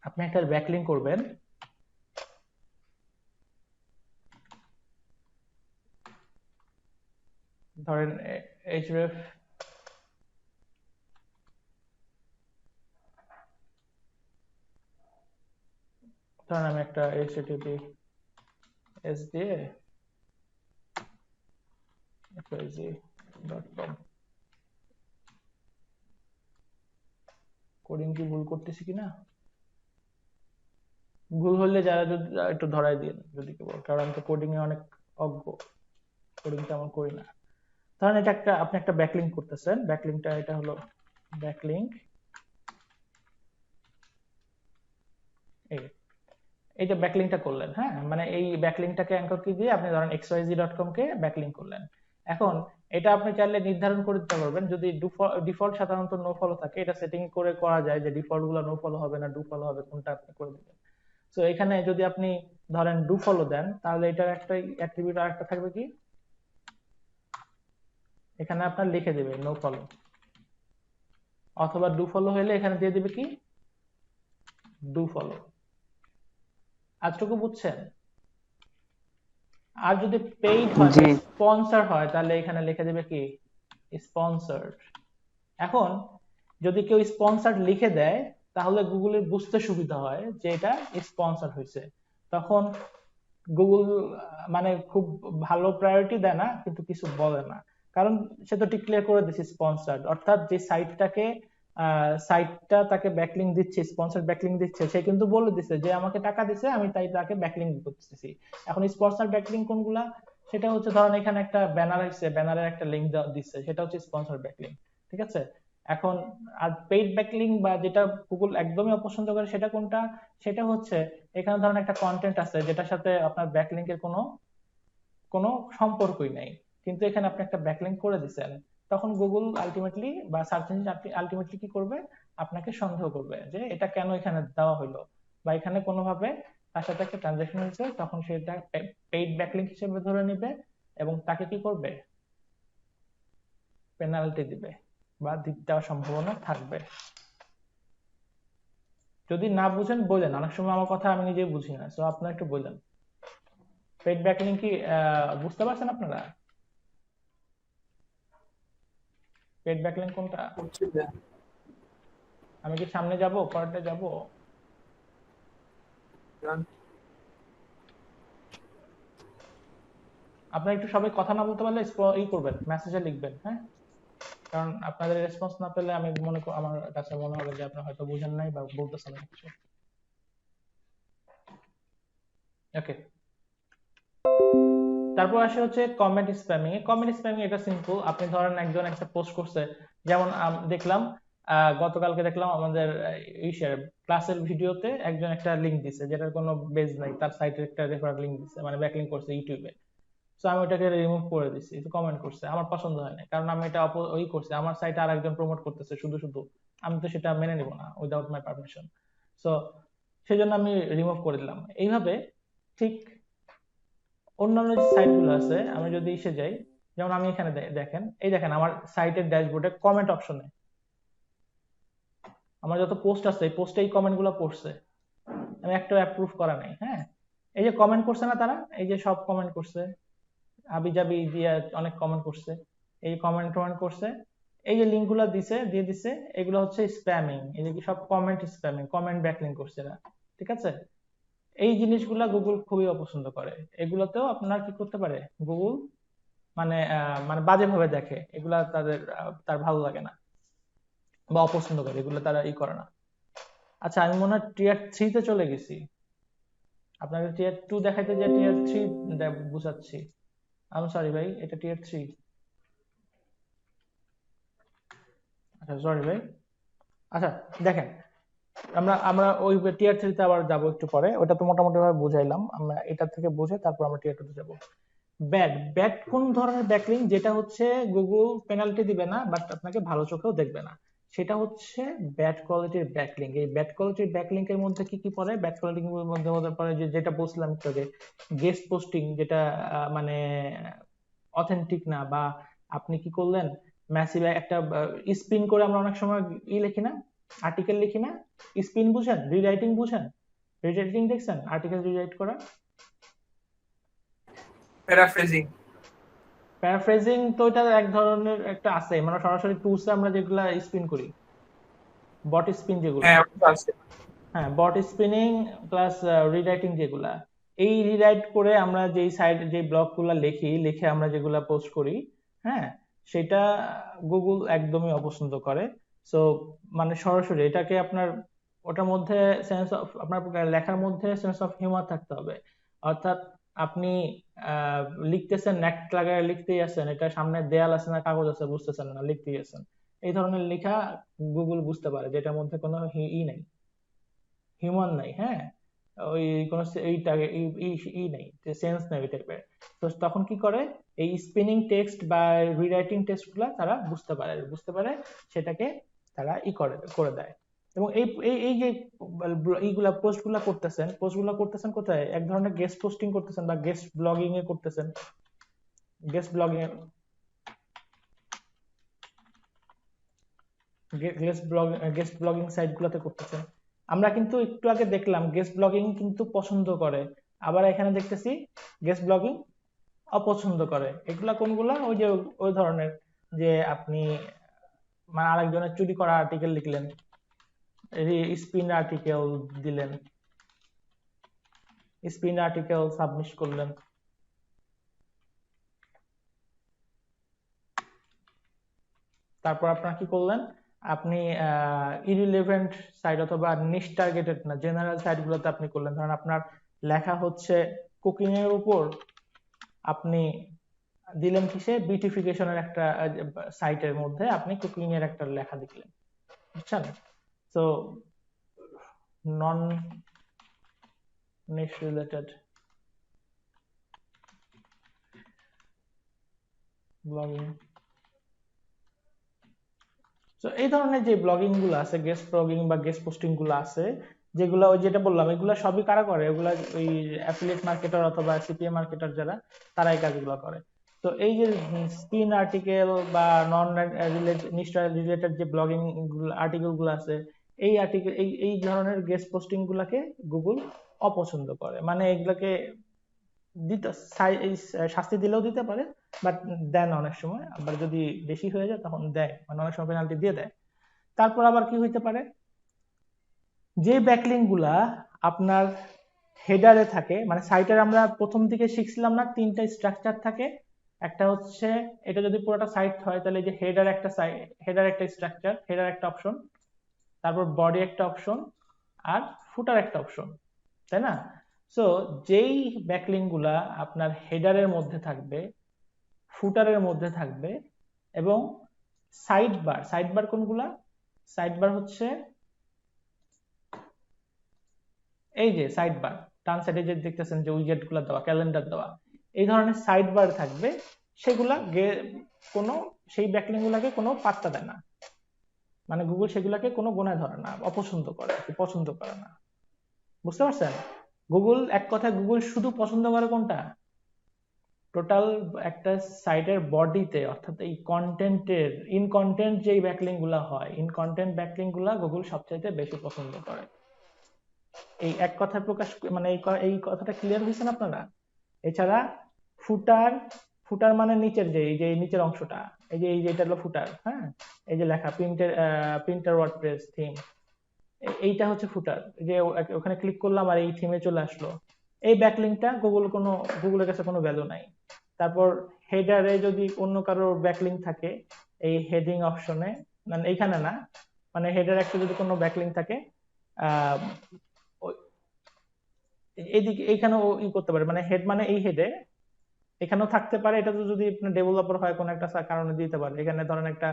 আপনি একটা ব্যাকলিংক করবেন, ধরেন href ধরেন আমি একটা https দিয়ে xyz.com কোডিং কি ভুল করতেছি কিনা, ভুল হলে যারা যদি একটু ধরাই দিন যদি কেউ, কারণ আমি তো কোডিং এ অনেক অজ্ঞ, কোডিং তেমন করি না। ধরেন এটা একটা আপনি একটা ব্যাকলিংক করতেছেন, ব্যাকলিংকটা এটা হলো ব্যাকলিংক, এইটা ব্যাকলিংকটা করলেন, হ্যাঁ, মানে এই ব্যাকলিংকটাকে অ্যাঙ্কর কি দিয়ে আপনি ধরেন xyz.com কে ব্যাকলিংক করলেন। এখন এটা আপনি চাইলে নির্ধারণ করে দিতে পারবেন, যদি ডিফল্ট সাধারণত নো ফলো থাকে, এটা সেটিং করে করা যায় যে ডিফল্ট গুলো নো ফলো হবে না ডু ফলো হবে, কোনটা আপনি করে দিবেন। সো এখানে যদি আপনি ধরেন ডু ফলো দেন, তাহলে এটার একটা অ্যাট্রিবিউট আরেকটা থাকবে কি, এখানে আপনার লিখে দেবে নো ফলো, অথবা ডু ফলো হলে এখানে দিয়ে দিবে কি ডু ফলো। আজটুকু বুঝছেন? আর যদি পেইড হয়, জি স্পন্সর হয়, তাহলে এখানে লিখে দেবে কি স্পন্সর্ড। এখন যদি কেউ স্পন্সর্ড লিখে দেয়, তাহলে গুগলের বুঝতে সুবিধা হয় যে এটা স্পন্সর হয়েছে, তখন গুগল মানে খুব ভালো প্রায়োরিটি দেয় না, কিন্তু কিছু বলে না, কারণ সে তো ডিক্লেয়ার করে দিচ্ছে স্পন্সর্ড, অর্থাৎ যে সাইটটা তাকে ব্যাকলিংক দিচ্ছে, স্পন্সর্ড ব্যাকলিংক দিচ্ছে, সে কিন্তু বলে দিচ্ছে যে আমাকে টাকা দিচ্ছে, আমি তাই তাকে ব্যাকলিংক করতেছি। এখন স্পন্সর্ড ব্যাকলিংক কোনগুলা, সেটা হচ্ছে ধরেন এখানে একটা ব্যানার আছে, ব্যানারের একটা লিংক দিচ্ছে, সেটা হচ্ছে স্পন্সর্ড ব্যাকলিংক, ঠিক আছে। এখন আর পেইড ব্যাকলিংক বা যেটা গুগল একদমই অপছন্দ করে সেটা কোনটা, সেটা হচ্ছে এখানে ধরেন একটা কন্টেন্ট আছে যেটার সাথে আপনার ব্যাকলিংকের কোনো কোনো সম্পর্কই নাই, কিন্তু এখানে আপনি একটা ব্যাকলিংক করে দিচ্ছেন, তখন গুগল আলটিমেটলি বা সার্চ ইঞ্জিন আলটিমেটলি কি করবে, আপনাকে সন্দেহ করবে যে এটা কেন এখানে দেওয়া হলো, বা এখানে কোনোভাবে তার সাথে একটা ট্রানজাকশন হয়েছে, তখন সেটা পেইড ব্যাকলিংক হিসেবে ধরে নেবে এবং তাকে কি করবে, পেনাল্টি দিবে বা দেওয়ার সম্ভাবনা থাকবে। যদি না বুঝেন বলেন, অনেক সময় আমার কথা আমি নিজেই বুঝি না, তো আপনারা একটু বলেন পেইড ব্যাকলিংক কি বুঝতে পারছেন আপনারা, পেইড ব্যাকলিংক কোনটা? আমি কি সামনে যাব, পরেরটা যাব? আপনারা একটু সবাই কথা না বলতে পারলে করবেন, মেসেজে লিখবেন, হ্যাঁ, কারণ আপনাদের রেসপন্স না পেলে আমি আমার কাছে মনে হবে যে আপনারা হয়তো বুঝেন নাই বা বলতেছেন না কিছু। ওকে, তারপর আসে হচ্ছে কমেন্ট স্প্যামিং। কমেন্ট স্প্যামিং এটা সিম্পল, আপনি ধরেন একজন একটা পোস্ট করছে, যেমন দেখলাম গতকালকে দেখলাম আমাদের ক্লাসের ভিডিওতে একজন একটা লিংক দিছে যেটার কোনো বেজ নাই, তার সাইটের একটা রেফারেল লিংক দিছে, মানে ব্যাকলিংক করছে ইউটিউবে। সো আমি ওটাকে রিমুভ করে দিছি, কমেন্ট করছে, আমার পছন্দ হয় না, কারণ আমি এটা করছি, আমার সাইটে আরেকজন প্রমোট করতেছে শুধু শুধু, আমি তো সেটা মেনে নিব না উইদাউট মাই পারমিশন। সো সেজন্য আমি রিমুভ করে দিলাম। এইভাবে ঠিক অন্যান্য যে সাইট গুলো আছে, আমি যদি এসে যাই, যেমন আমি এখানে দেখেন, এই দেখেন আমার সাইটের ড্যাশবোর্ডে কমেন্ট অপশনে আমার যত পোস্ট আছে, এই পোস্টে এই কমেন্ট গুলো পড়ছে, আমি একটাও অ্যাপ্রুভ করা নাই, হ্যাঁ, এই যে কমেন্ট করছে না তারা, এই যে সব কমেন্ট করছে, আবিজাবি দিয়ে অনেক কমেন্ট করছে, এই কমেন্ট করছে, এই যে লিঙ্ক গুলো দিয়ে দিছে, এগুলো হচ্ছে স্প্যামিং, এই যে সব কমেন্ট স্প্যামিং, কমেন্ট ব্যাকলিংক করছে না, ঠিক আছে। এই জিনিসগুলা গুগল খুবই অপছন্দ করে, এগুলোতেও আপনার কি করতে পারে গুগল, মানে মানে বাজে ভাবে দেখে, এগুলা তার ভালো লাগে না বা অপছন্দ করে, এগুলো তারা করে না। আচ্ছা, আমি মনে হয় টিয়ার 3 তে চলে গেছি, আপনাদের টিয়ার 2 দেখাইতে যে টিয়ার 3 বুঝাচ্ছি, আমি সরি ভাই, এটা টিয়ার 3। আচ্ছা সরি ভাই। আচ্ছা দেখেন, আমরা আমরা ওই টিয়ার 3 তে আবার যাব একটু পরে, ওটা তো মোটামুটি ভাবে বুঝাইলাম, আমরা এটা থেকে বুঝে তারপর আমরা টিয়ার 2 তে যাব। ব্যাড কোন ধরনের ব্যাকলিংক, যেটা হচ্ছে গুগল পেনাল্টি দিবে না বাট আপনাকে ভালো চোখেও দেখবে না, সেটা হচ্ছে ব্যাড কোয়ালিটির ব্যাকলিংক। এই ব্যাড কোয়ালিটির ব্যাকলিংকের মধ্যে কি কি পড়ে, ব্যাড কোয়ালিটির মধ্যে পড়ে যেটা বলছিলাম একটু আগে, গেস্ট পোস্টিং, যেটা মানে অথেন্টিক না, বা আপনি কি করলেন ম্যাসিভ একটা স্পিন করে, আমরা অনেক সময় লিখি না, আর্টিকেল লিখি না, স্পিন বুঝেন, রিরাইটিং বুঝেন, রিরাইটিং দেখছেন, আর্টিকেল রিরাইট করা, প্যারাফ্রেজিং। প্যারাফ্রেজিং তো এটা এক ধরনের একটা আছে, মানে সরাসরি টুলসে আমরা যেগুলা স্পিন করি, বট স্পিন যেগুলা। হ্যাঁ, ওটা আছে। হ্যাঁ, বট স্পিনিং প্লাস রিরাইটিং যেগুলা, এই রিরাইট করে আমরা যেই সাইট যে ব্লগগুলা লিখে আমরা যেগুলা পোস্ট করি, হ্যাঁ, সেটা গুগল একদমই অপছন্দ করে। সো মানে সরাসরি এটাকে আপনার ওটার মধ্যে সেন্স অফ, আপনার লেখার মধ্যে সেন্স অফ হিউমার থাকতে হবে। অর্থাৎ আপনি লিখতেছেন, নেক্সট লাগায় লিখতেই আছেন, এটা সামনে দেয়াল আছে না কাগজ আছে বুঝতেছেন না, লিখতেই আছেন, এই ধরনের লেখা গুগল বুঝতে পারে যেটার মধ্যে কোনো নাই, হিউম্যান নাই, হ্যাঁ, ওই কোনো ই নাই, সেন্স নাই ওই টাইপের। তো তখন কি করে, এই স্পিনিং টেক্সট বা রিরাইটিং টেক্সট গুলা তারা বুঝতে পারে সেটাকে তারা করে দেয়। এবং এই এই এই যে এইগুলা পোস্টগুলা করতেছেন কোথায়, এক ধরনের গেস্ট পোস্টিং করতেছেন বা গেস্ট ব্লগিং এ করতেছেন, guest blogging guest blogging site গুলাতে করতেছেন। আমরা কিন্তু একটু আগে দেখলাম গেস্ট ব্লগিং কিন্তু পছন্দ করে, আবার এখানে দেখতেছি গেস্ট ব্লগিং অপছন্দ করে। এগুলা কোনগুলা, ওই যে ওই ধরনের, যে আপনি মানে আরেকজনের চুরি করা আর্টিকেল লিখলেন, স্পিন আর্টিকেল দিলেন, স্পিন আর্টিকেল সাবমিট করলেন, তারপর আপনার কি করলেন, আপনি ইরিলেভেন্ট সাইট অথবা নিশ টার্গেটেড না, জেনারেল সাইট গুলোতে আপনি করলেন। ধরেন আপনার লেখা হচ্ছে কুকিং এর উপর, আপনি দিলেন কিসে, বিউটিফিকেশনের একটা সাইটের মধ্যে আপনি কুকিং এর একটা লেখা দিলেন, বুঝছেন? তো নন নিশ রিলেটেড ব্লগিং। তো এই ধরনের যে ব্লগিং গুলো আছে, গেস্ট ব্লগিং বা গেস্ট পোস্টিং গুলো আছে, যেগুলো ওই যেটা বললাম, এগুলো সবই কারা করে, এগুলা ওই অ্যাফিলিয়েট মার্কেটার অথবা সিপিএ মার্কেটার যারা, তারা এই কাজগুলো করে। তো এই যে স্পিন আর্টিকেল বা নন রিলেটেড যে ব্লগিং আর্টিকেল গুলো আছে, এই আর্টিকেল এই ধরনের গেস্ট পোস্টিং গুলাকে গুগল অপছন্দ করে, মানে এগুলাকে দিতে এই শাস্তি দিলেও দিতে পারে, বাট দেন অনেক সময়, আবার যদি বেশি হয়ে যায় তখন দেয়, মানে অনেক সময় পেনাল্টি দিয়ে দেয়। তারপর আবার কি হইতে পারে, যে ব্যাকলিঙ্ক গুলা আপনার হেডারে থাকে, মানে সাইটের আমরা প্রথম দিকে শিখছিলাম না, তিনটা স্ট্রাকচার থাকে। একটা হচ্ছে, এটা যদি পুরোটা সাইট হয় তাহলে যে হেডার একটা স্ট্রাকচার, হেডার একটা অপশন, তারপর বডি একটা অপশন, আর ফুটার একটা অপশন, তাই না? সো যেই ব্যাকলিঙ্ক গুলা আপনার হেডারের মধ্যে থাকবে, ফুটারের মধ্যে থাকবে, এবং সাইড বার কোনগুলা, সাইড বার হচ্ছে এই যে সাইড বার, ডান সাইডে যে দেখতেছেন যে উইজেট গুলা দেওয়া, ক্যালেন্ডার দেওয়া, এই ধরনের সাইড বার থাকবে, সেগুলা কোনো সেই ব্যাকলিঙ্ক গুলাকে কোনো পাত্তা দেয় না, মানে গুগল সেগুলাকে কোনো গোনায় ধরে না, অপছন্দ করে, পছন্দ করে না। বুঝতে পারছেন? গুগল, এক কথায় গুগল শুধু পছন্দ করে কোনটা, টোটাল একটা সাইটের বডিতে, অর্থাৎ এই কন্টেন্টের ইন কন্টেন্ট যেই ব্যাকলিঙ্ক গুলা হয়, ইন কন্টেন্ট ব্যাকলিঙ্ক গুলা গুগল সবচাইতে বেশি পছন্দ করে। এই এক কথায় প্রকাশ, মানে এই কথাটা ক্লিয়ার হয়েছেন আপনারা? এছাড়া ফুটার, ফুটার মানে নিচের যে এই যে নিচের অংশটা, এই যে এটা হলো ফুটার, হ্যাঁ, এই যে লেখা প্রিন্টার ওয়ার্ডপ্রেস থিম, এইটা হচ্ছে ফুটার, যে ওখানে ক্লিক করলাম আর এই থিমে চলে আসলো, এই ব্যাকলিংকটা গুগলের কাছে কোনো ভ্যালু নাই। তারপর হেডারে যদি অন্য কারোর ব্যাকলিংক থাকে, এই হেডিং অপশনে, মানে এইখানে না, মানে হেডার একটা যদি কোনো ব্যাকলিংক থাকে, আহ এইদিকে এইখানেও করতে পারে, মানে হেড মানে এই হেডে এখানেও থাকতে পারে, এটা তো যদি আপনার ডেভেলপার হয় কোনো একটা কারণে দিতে পারে, এখানে ধরেন একটা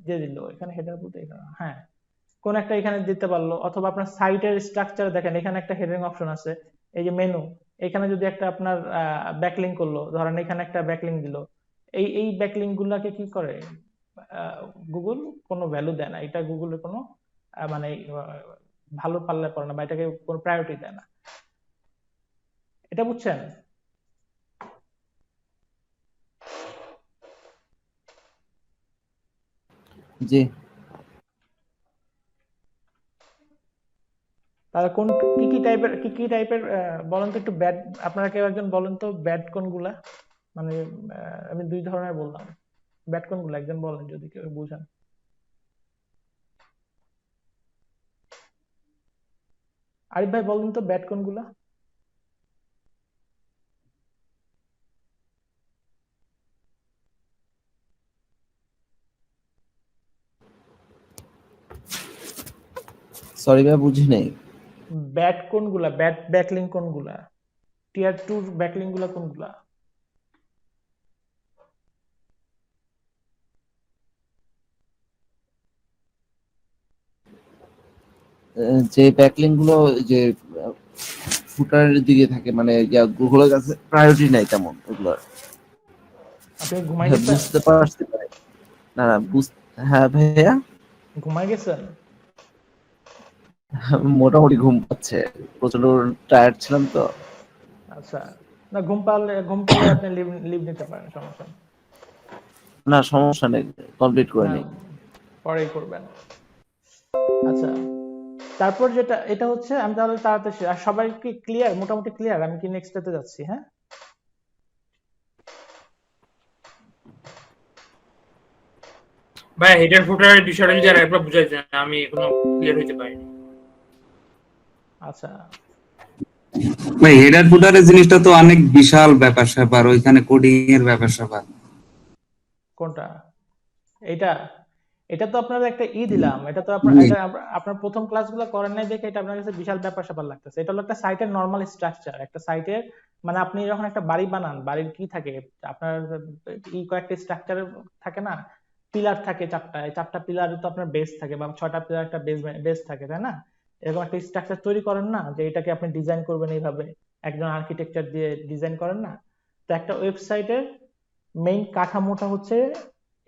দিয়ে দিল, এখানে হেডার বলতে হ্যাঁ, কোন একটা এখানে দিতে পারলো, অথবা আপনার সাইটের স্ট্রাকচার দেখেন, এখানে একটা হেডিং অপশন আছে, এই যে মেনু, এখানে যদি একটা আপনার ব্যাকলিঙ্ক করলো, ধরেন এখানে একটা ব্যাকলিঙ্ক দিল, এই ব্যাকলিঙ্ক গুলাকে কি করে, গুগল কোনো ভ্যালু দেয় না, এটা গুগলের কোনো মানে ভালো পাল্লা পড়ে না, বা এটাকে কোনো প্রায়োরিটি দেয় না। এটা বুঝছেন? জি। তাহলে কি কি টাইপের বলেন তো একটু ব্যাড, আপনারা কেউ একজন বলেন তো ব্যাড কোনগুলা, মানে আমি দুই ধরনের বললাম, ব্যাড কোনগুলো একজন বলেন যদি কেউ বুঝেন। আরিফ ভাই বলেন তো ব্যাড কোনগুলা। সরি ভাই বুঝি নাই। ব্যাড কোনগুলা, ব্যাড ব্যাকলিং কোনগুলা, টিয়ার 2 ব্যাকলিং গুলা কোনগুলা? যে ব্যাকলিং গুলো যে ফুটারের দিকে থাকে, মানে গুগলের কাছে প্রায়োরিটি নাই তেমন ওগুলো। আপনি ঘুমাই হ্যাঁ গেছেন? বুঝতে পারছি ভাই। না না হ্যাঁ ভাইয়া, ঘুমাই গেছেন? মোটামুটি ঘুম পাচ্ছে, প্রচন্ড টায়ার্ড ছিলাম তো। আচ্ছা, না ঘুম পালে আপনি লিভ লিভ নিতে পারেন, সমস্যা নেই। না সমস্যা নেই, কমপ্লিট করে না, নেই। পরেই করবেন। আচ্ছা, তারপর যেটা এটা হচ্ছে, আমি তাহলে তাড়াতাড়ি আর সবাই কি ক্লিয়ার, মোটামুটি ক্লিয়ার? আমি কি নেক্সটটাতে যাচ্ছি? হ্যাঁ, ভাই হেডার ফুটারের বিষয়টা যদি আর একবার বুঝাই দেন, আমি এখনো ক্লিয়ার হইতে পারিনি। আচ্ছা। ভাই হেডার ফুটারের জিনিসটা তো অনেক বিশাল ব্যাপার স্যাপার, ওইখানে কোডিং এর ব্যাপার স্যাপার। কোনটা? এটা এটা তো আপনার একটা দিলাম, এটা তো আপনার জি। এটা আপনার প্রথম ক্লাসগুলো করেন নাই দেখে এটা আপনার কাছে বিশাল ব্যাপার স্যাপার লাগতেছে। এটা হলো একটা সাইটের নর্মাল স্ট্রাকচার, একটা সাইটের মানে আপনি যখন একটা বাড়ি বানান, বাড়ির কি থাকে আপনার, কয়েকটা স্ট্রাকচার থাকে না, পিলার থাকে চারটা, এই চারটা পিলার তো আপনার বেস থাকে, বা ছয়টা পিলার একটা বেস থাকে, তাই না? এরকম একটা স্ট্রাকচার তৈরি করেন না, যে এটাকে আপনি ডিজাইন করবেন এইভাবে, একজন আর্কিটেকচার দিয়ে ডিজাইন করেন না? তো একটা ওয়েবসাইটের মেইন কাঠামোটা হচ্ছে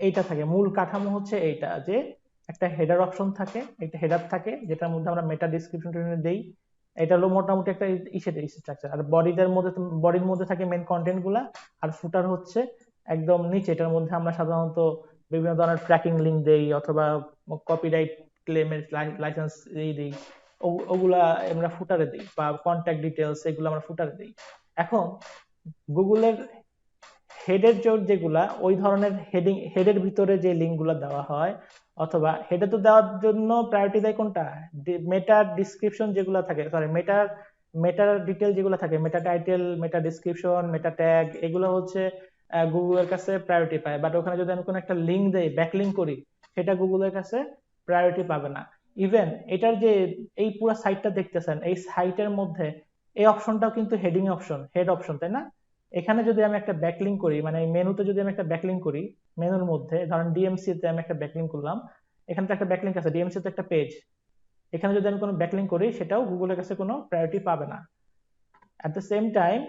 এইটা থাকে, মূল কাঠামো হচ্ছে এইটা, যে একটা হেডার অপশন থাকে, একটা হেডার থাকে যেটার মধ্যে আমরা মেটা ডিসক্রিপশন দেই। এটা হলো মোটামুটি একটা ইসের স্ট্রাকচার। আর বডির মধ্যে থাকে মেইন কন্টেন্ট গুলা। আর ফুটার হচ্ছে একদম নিচে, এটার মধ্যে আমরা সাধারণত বিভিন্ন ধরনের ট্র্যাকিং লিঙ্ক দেই, অথবা কপিরাইট ক্লেমের লাইসেন্স দিই, ওগুলা আমরা ফুটারে দিই, বা কন্ট্যাক্ট ডিটেলস এগুলো আমরা ফুটারে দিই। এখন গুগলের হেডের যেগুলা ওই ধরনের হেডের ভিতরে যে লিঙ্ক গুলা দেওয়া হয়, অথবা হেডে তো দেওয়ার জন্য প্রায়োরিটি দেয় কোনটা, মেটার ডিসক্রিপশন যেগুলো থাকে, সরি মেটার মেটার ডিটেল যেগুলো থাকে, মেটা টাইটেল, মেটা ডিসক্রিপশন, মেটা ট্যাগ, এগুলো হচ্ছে গুগলের কাছে প্রায়োরিটি পায়। বাট ওখানে যদি আমি কোনো একটা লিঙ্ক দেই, ব্যাকলিঙ্ক করি, সেটা গুগলের কাছে প্রায়োরিটি পাবে না। ইভেন এটার যে এই পুরো সাইটটা দেখতেছেন, এই সাইটের মধ্যে এই অপশনটাও কিন্তু হেডিং অপশন, হেড অপশন, তাই না? এখানে যদি আমি একটা ব্যাকলিঙ্ক করি, মানে এই মেনুতে যদি আমি একটা ব্যাকলিঙ্ক করি, মেনুর মধ্যে ধরেন ডিএমসি তে আমি একটা ব্যাকলিঙ্ক করলাম, এখানে তো একটা ব্যাকলিঙ্ক আছে, ডিএমসি তো একটা পেজ, এখানে যদি আমি কোনো ব্যাকলিঙ্ক করি সেটাও গুগলের কাছে কোনো প্রায়োরিটি পাবে না। অ্যাট দ্য সেম টাইম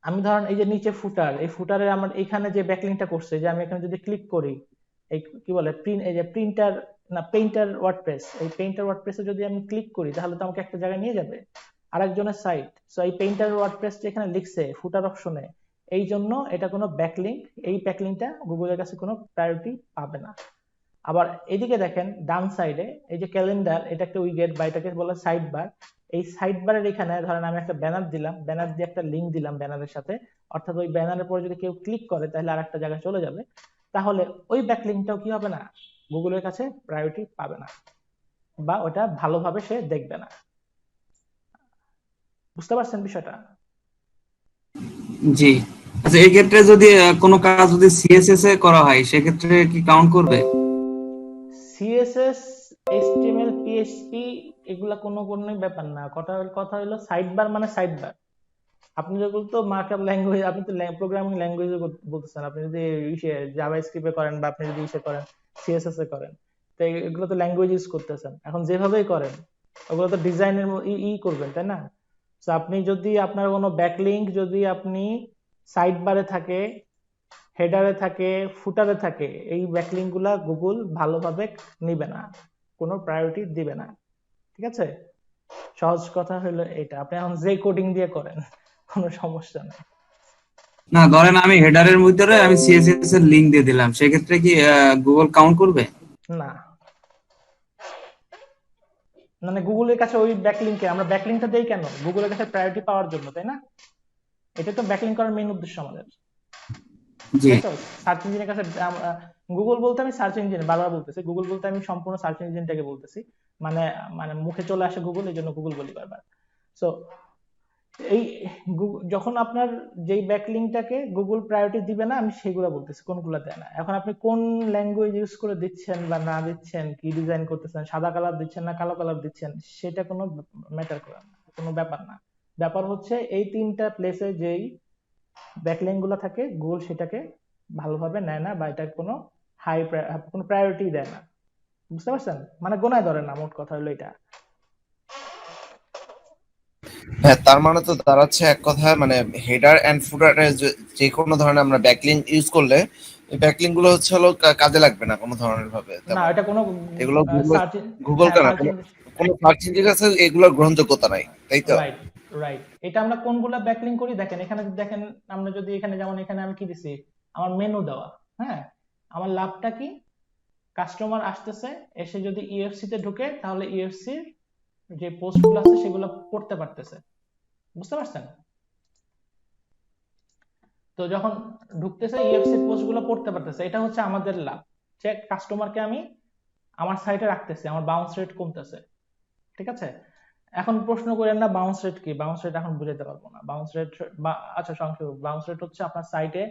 আমি ধরেন এই যে নিচে ফুটার, এই ফুটারে আমার এখানে যে ব্যাকলিঙ্কটা করছে, যে আমি এখানে যদি ক্লিক করি, এই কি বলে এই যে প্রিন্টার, না পেইন্টার ওয়ার্ডপ্রেস, এই পেইন্টার ওয়ার্ডপ্রেসে যদি আমি ক্লিক করি, তাহলে তো আমাকে একটা জায়গায় নিয়ে যাবে, আরেকজনের সাইট। সো এই পেইন্টার ওয়ার্ডপ্রেস যেখানে লিখছে ফুটার অপশনে, এই জন্য এটা কোনো ব্যাকলিঙ্ক, এই ব্যাকলিঙ্কটা গুগলের কাছে কোনো প্রায়োরিটি পাবে না। আবার এদিকে দেখেন ডান সাইডে এই যে ক্যালেন্ডার, এটা একটা উইগেট, বা এটাকে বলে সাইড বার। এই সাইড বারের এখানে ধরেন আমি একটা ব্যানার দিলাম, ব্যানার দিয়ে একটা লিঙ্ক দিলাম ব্যানারের সাথে, অর্থাৎ ওই ব্যানারের পরে যদি কেউ ক্লিক করে তাহলে আরেকটা জায়গায় চলে যাবে, তাহলে ওই ব্যাকলিঙ্কটাও কি হবে না, গুগলের কাছে প্রায়োরিটি পাবে না, বা ওটা ভালোভাবে সে দেখবে না। বুঝতে পারছেন বিষয়টা? জি। আচ্ছা, এই ক্ষেত্রে যদি কোনো কাজ যদি সিএসএস এ করা হয় সেক্ষেত্রে কি কাউন্ট করবে? সিএসএস, এইচটিএমএল, পিএইচপি এগুলা কোনো ব্যাপার না। কথা হলো সাইড বার মানে সাইড বার। আপনি যেগুলো তো মার্কআপ ল্যাঙ্গুয়েজ, আপনি তো প্রোগ্রামিং ল্যাঙ্গুয়েজে বলতেছেন, আপনি যদি ইসে জাভা স্ক্রিপ্টে করেন, বা আপনি যদি ইসে করেন সিএসএস এ করেন, তো এগুলো তো ল্যাঙ্গুয়েজ ইউজ করতেছেন। এখন যেভাবেই করেন ওগুলো তো ডিজাইনের করবেন, তাই না? তো আপনি যদি আপনার কোনো ব্যাকলিঙ্ক যদি আপনি সাইড বারে থাকে, হেডারে থাকে, ফুটারে থাকে, এই ব্যাকলিঙ্ক গুলা গুগল ভালোভাবে নিবে না, কোনো প্রায়োরিটি দিবে না। ঠিক আছে? সহজ কথা হলো এটা। আপনি এখন যে কোডিং দিয়ে করেন কোনো সমস্যা নেই। না, ধরেন আমি হেডারের ভিতরে আমি সিএসএস এর লিংক দিয়ে দিলাম, সেক্ষেত্রে কি গুগল কাউন্ট করবে? না, মানে গুগলের কাছে ওই ব্যাকলিংকে আমরা ব্যাকলিংটা দেই কেন, গুগলের কাছে প্রায়োরিটি পাওয়ার জন্য, তাই না? এটা তো ব্যাকলিং করার মেইন উদ্দেশ্য আমাদের, জি তাই তো? সার্চ ইঞ্জিনের কাছে গুগল বলতে আমি সার্চ ইঞ্জিন বারবার বলতেছি, গুগল বলতে আমি সম্পূর্ণ সার্চ ইঞ্জিনটাকে বলতেছি, মানে মানে মুখে চলে আসে গুগল, এই জন্য গুগল বলি বারবার। সো এই যখন আপনার যেই ব্যাকলিংটাকে গুগল প্রায়োরিটি দিবে না, আমি সেগুলো বলতেছি, কোনগুলো দেয় না। এখন আপনি কোন ল্যাঙ্গুয়েজ ইউজ করে দিচ্ছেন বা না দিচ্ছেন, কি ডিজাইন করতেছেন, সাদা কালার দিচ্ছেন না কালো কালার দিচ্ছেন, সেটা কোনো ম্যাটার করে না, কোনো ব্যাপার না। ব্যাপার হচ্ছে এই তিনটা প্লেসে যেই ব্যাকলিং গুলো থাকে, গুগল সেটাকে ভালোভাবে নেয় না, বা এটা কোনো কোনো প্রায়োরিটি দেয় না, বুঝতে পারছেন? মানে গোনায় ধরে না, মোট কথা হলো এটা। হ্যাঁ, তার মানে তো দাঁড়াচ্ছে এক কথায় মানে হেডার এন্ড ফুটারে যে কোনো ধরনের আমরা ব্যাকলিং ইউজ করলে এই ব্যাকলিং গুলো হচ্ছে হলো কাজে লাগবে না কোনো ধরনের ভাবে না, তেমন। এটা কোনো এগুলো গুগল সার্চ, গুগল হ্যাঁ কেন সার্চ, কোনো সার্চ ইঞ্জিন আছে এগুলোর গ্রহণযোগ্যতা নাই, তাই তো? Right, right. এটা আমরা কোনগুলা ব্যাকলিং করি দেখেন, এখানে দেখেন, আমরা যদি এখানে, যেমন এখানে আমি কি দিছি, আমার মেনু দেওয়া, হ্যাঁ, আমার লাভটা কি, কাস্টমার আসতেছে, এসে যদি ইউএফসি তে ঢুকে তাহলে ইউএফসি যে পোস্টগুলো আছে সেগুলো পড়তে পারতেছে, বুঝতে পারছেন? তো যখন ঢুকতেছে ইউএফসি পোস্টগুলো পড়তে পারতেছে, এটা হচ্ছে আমাদের লাভ, যে কাস্টমারকে আমি আমার সাইটে রাখতেছি, আমার বাউন্স রেট কমতেছে, ঠিক আছে? এখন প্রশ্ন করেন না বাউন্স রেট কি, বাউন্স রেট এখন বুঝাতে পারবো না। বাউন্স রেট বা আচ্ছা সংক্ষেপ, বাউন্স রেট হচ্ছে আপনার সাইটে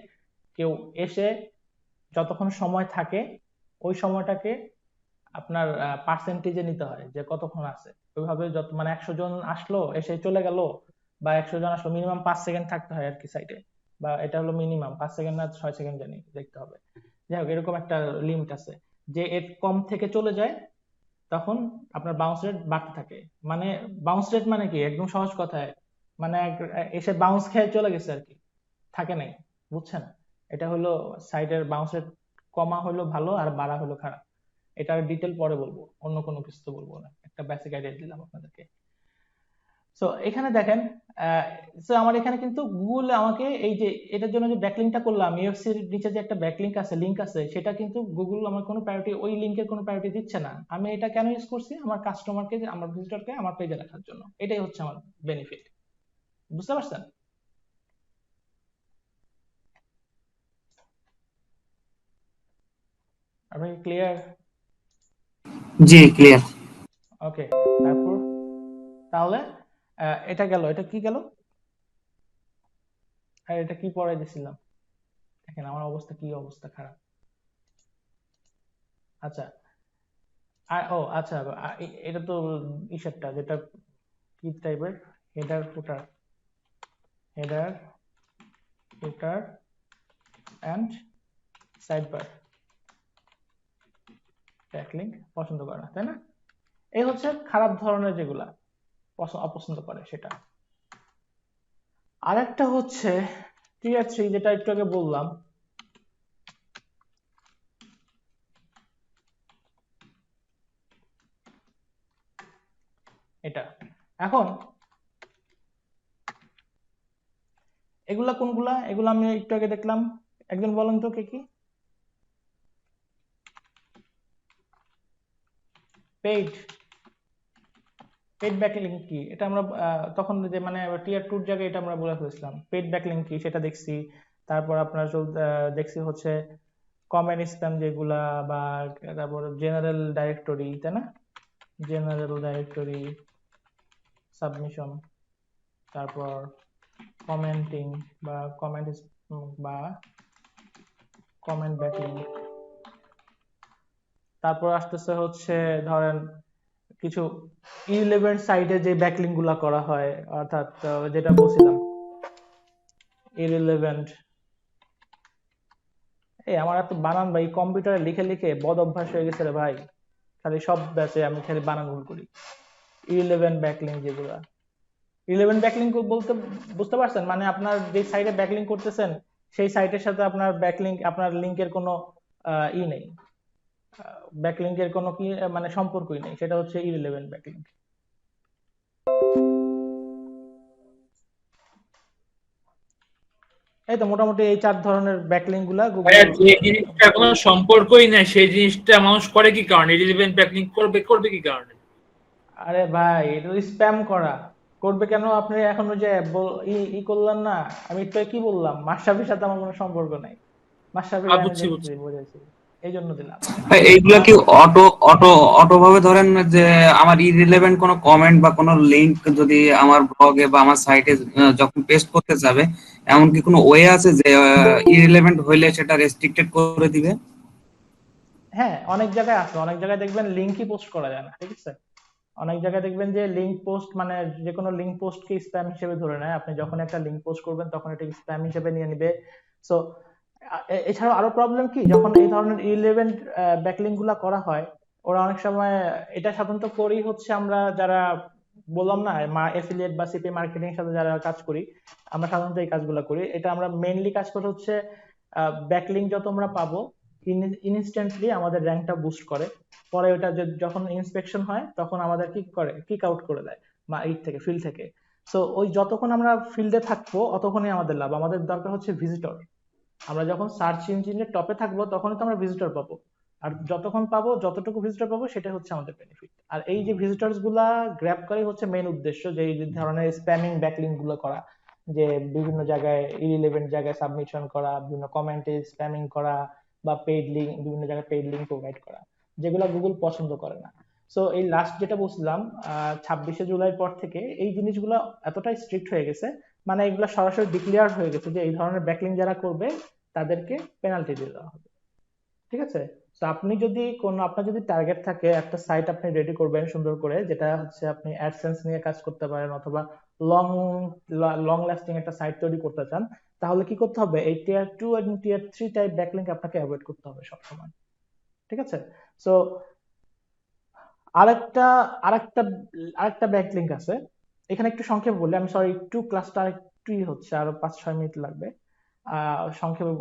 কেউ এসে যতক্ষণ সময় থাকে ওই সময়টাকে আপনার পার্সেন্টেজে নিতে হয়, যে কতক্ষণ আছে। ওইভাবে যত মানে 100 জন আসলো এসে চলে গেল, বা 100 জন আসলো, মিনিমাম 5 সেকেন্ড থাকতে হয় আর কি সাইটে, বা এটা হলো মিনিমাম 5 সেকেন্ড না 6 সেকেন্ড জানি, দেখতে হবে। যাই হোক, এরকম একটা লিমিট আছে, যে এর কম থেকে চলে যায় তখন আপনার বাউন্স রেট বাড়তে থাকে। মানে বাউন্স রেট মানে কি, একদম সহজ কথায়, মানে এসে বাউন্স খেয়ে চলে গেছে আর কি, থাকে নাই, বুঝছেন? এটা হলো সাইটের বাউন্স রেট, কমা হলো ভালো আর বাড়া হলো খারাপ। এটার ডিটেল পরে বলবো, অন্য কোনো কিছু তো বলবো না, একটা বেসিক আইডিয়া দিলাম আপনাদেরকে। সো এখানে দেখেন, সো আমার এখানে কিন্তু গুগল আমাকে এই যে এটার জন্য যে ব্যাকলিংকটা করলাম, ইউএফসির নিচে যে একটা ব্যাকলিংক আছে, লিংক আছে, সেটা কিন্তু গুগল আমার কোনো প্রায়োরিটি, ওই লিংকের কোনো প্রায়োরিটি দিচ্ছে না। আমি এটা কেন ইউজ করছি, আমার কাস্টমারকে, আমার ভিজিটরকে আমার পেজে রাখার জন্য, এটাই হচ্ছে আমার বেনিফিট, বুঝতে পারছেন? আপনি ক্লিয়ার? জি ক্লিয়ার। ওকে, তারপর তাহলে এটা গেল, এটা কি গেল, আর এটা কি পড়াই দিছিলাম, দেখেন আমার অবস্থা কি, অবস্থা খারাপ। আচ্ছা, আর ও আচ্ছা, এটা তো ইসেরটা, যেটা কি টাইপের, header footer, header footer and sidebar backlink পছন্দ করে না, তাই না? এই হচ্ছে খারাপ ধরনের যেগুলা অপছন্দ করে সেটা। আরেকটা হচ্ছে টিয়ার 3, যেটা একটু আগে বললাম, এটা। এখন এগুলা কোনগুলা, এগুলা আমি একটু আগে দেখলাম, একজন বলেন তো কে কি? পেইড, পেইড ব্যাকলিংক কি, এটা আমরা তখন যে মানে টিয়ার 2 জায়গায় এটা আমরা বলে ফেলেছিলাম, পেইড ব্যাকলিংক কি সেটা দেখছি। তারপর আপনার দেখছি হচ্ছে কমেন্ট স্প্যাম যেগুলা, বা তারপর জেনারেল ডাইরেক্টরি, তাই না? জেনারেল ডাইরেক্টরি সাবমিশন, তারপর কমেন্টিং বা কমেন্ট বা কমেন্ট ব্যাকলিং। তারপর আসতেছে হচ্ছে ধরেন কিছু ইররিলেভেন্ট সাইটে যে ব্যাকলিং গুলা করা হয়, অর্থাৎ যেটা বলছিলাম ইররিলেভেন্ট। এই আমার এত বানান ভাই, কম্পিউটারে লিখে লিখে বদ অভ্যাস হয়ে গেছে রে ভাই, খালি সব ব্যাচে আমি খালি বানান ভুল করি। ইররিলেভেন্ট ব্যাকলিং যেগুলা, ইররিলেভেন্ট ব্যাকলিং বলতে বুঝতে পারছেন, মানে আপনার যে সাইটে ব্যাকলিং করতেছেন সেই সাইটের সাথে আপনার ব্যাকলিং, আপনার লিংকের কোনো ই নেই, ব্যাকলিংকের কোনো কি মানে সম্পর্কই নেই, সেটা হচ্ছে ইররিলেভেন্ট ব্যাকলিং। এই তো মোটামুটি এই 4 ধরনের ব্যাকলিং গুলা গুগল। ভাইয়া যে জিনিসটা কোনো সম্পর্কই নাই সেই জিনিসটা মানুষ করে কি কারণে, রিলেভেন্ট ব্যাকলিংক করবে কি কারণে? আরে ভাই, এটা স্প্যাম করা, করবে কেন? আপনি এখন ওই যে করলেন না, আমি একটু কি বললাম, মাশরাফির সাথে আমার কোনো সম্পর্ক নাই, মাশরাফির আমি বুঝছি দেখছি বুঝছি। বুঝেছি, এই জন্য দিলাম। ভাই এইগুলা কি অটো অটো অটো ভাবে ধরেন যে আমার ইরিলেভেন্ট কোনো কমেন্ট বা কোনো লিংক যদি আমার ব্লগে বা আমার সাইটে যখন পেস্ট করতে যাবে, এমন কি কোনো ওয়ে আছে যে ইরিলেভেন্ট হইলে সেটা রেস্ট্রিক্টেড করে দিবে? হ্যাঁ, অনেক জায়গায় আছে, অনেক জায়গায় দেখবেন লিঙ্কই পোস্ট করা যায় না, ঠিক আছে? অনেক জায়গায় দেখবেন যে লিঙ্ক পোস্ট মানে যে কোনো লিঙ্ক পোস্টকে স্প্যাম হিসেবে ধরে নেয়, আপনি যখন একটা লিঙ্ক পোস্ট করবেন তখন এটাকে স্প্যাম হিসেবে নিয়ে নিবে। সো এছাড়াও আরো প্রবলেম কি, যখন এই ধরনের ইররিলেভেন্ট ব্যাকলিঙ্ক গুলা করা হয়, ওরা অনেক সময়, এটা সাধারণত করি হচ্ছে আমরা যারা বললাম না এফিলিয়েট বা সিপি মার্কেটিং এর সাথে যারা কাজ করি, আমরা সাধারণত এই কাজগুলো করি। এটা আমরা মেইনলি কাজ করে হচ্ছে ব্যাকলিঙ্ক যত আমরা পাবো ইনস্ট্যান্টলি আমাদের র্যাঙ্কটা বুস্ট করে, পরে ওটা যখন ইন্সপেকশন হয় তখন আমাদের কি করে, কিক আউট করে দেয় থেকে, ফিল্ড থেকে। সো ওই যতক্ষণ আমরা ফিল্ডে থাকবো অতক্ষণই আমাদের লাভ, আমাদের দরকার হচ্ছে ভিজিটর। আমরা যখন সার্চ ইঞ্জিনের টপে থাকবো তখনই তো আমরা ভিজিটর পাবো, আর যতক্ষণ পাবো, যতটুকু ভিজিটর পাবো সেটা হচ্ছে আমাদের বেনিফিট। আর এই যে ভিজিটরস গুলা গ্র্যাব করে হচ্ছে মেইন উদ্দেশ্য, যে এই ধরনের স্প্যামিং ব্যাকলিঙ্ক গুলো করা, যে বিভিন্ন জায়গায় ইরিলেভেন্ট জায়গায় সাবমিশন করা, বিভিন্ন কমেন্টে স্প্যামিং করা, বা পেইড লিঙ্ক, বিভিন্ন জায়গায় পেইড লিঙ্ক প্রোভাইড করা, যেগুলো গুগল পছন্দ করে না। সো এই লাস্ট যেটা বলছিলাম, 26শে জুলাই পর থেকে এই জিনিসগুলো এতটাই স্ট্রিক্ট হয়ে গেছে, মানে এগুলো সরাসরি ডিক্লেয়ার হয়ে গেছে যে এই ধরনের ব্যাকলিঙ্ক যারা করবে তাদেরকে পেনাল্টি দিয়ে দেওয়া হবে, ঠিক আছে? তো আপনি যদি আপনার যদি টার্গেট থাকে একটা সাইট আপনি রেডি করবেন সুন্দর করে, যেটা হচ্ছে আপনি অ্যাডসেন্স নিয়ে কাজ করতে পারেন, অথবা লং লং লাস্টিং একটা সাইট তৈরি করতে চান, তাহলে কি করতে হবে, এই টিয়ার 2 এবং টিয়ার 3 টাইপ ব্যাকলিঙ্ক আপনাকে অ্যাভয়েড করতে হবে সবসময়, ঠিক আছে? সো আরেকটা আরেকটা আরেকটা ব্যাকলিঙ্ক আছে, এখানে একটু সংক্ষেপে বললে, আমি সরি একটু ক্লাসটা একটুই হচ্ছে, আরো 5-6 মিনিট লাগবে। সংক্ষেপে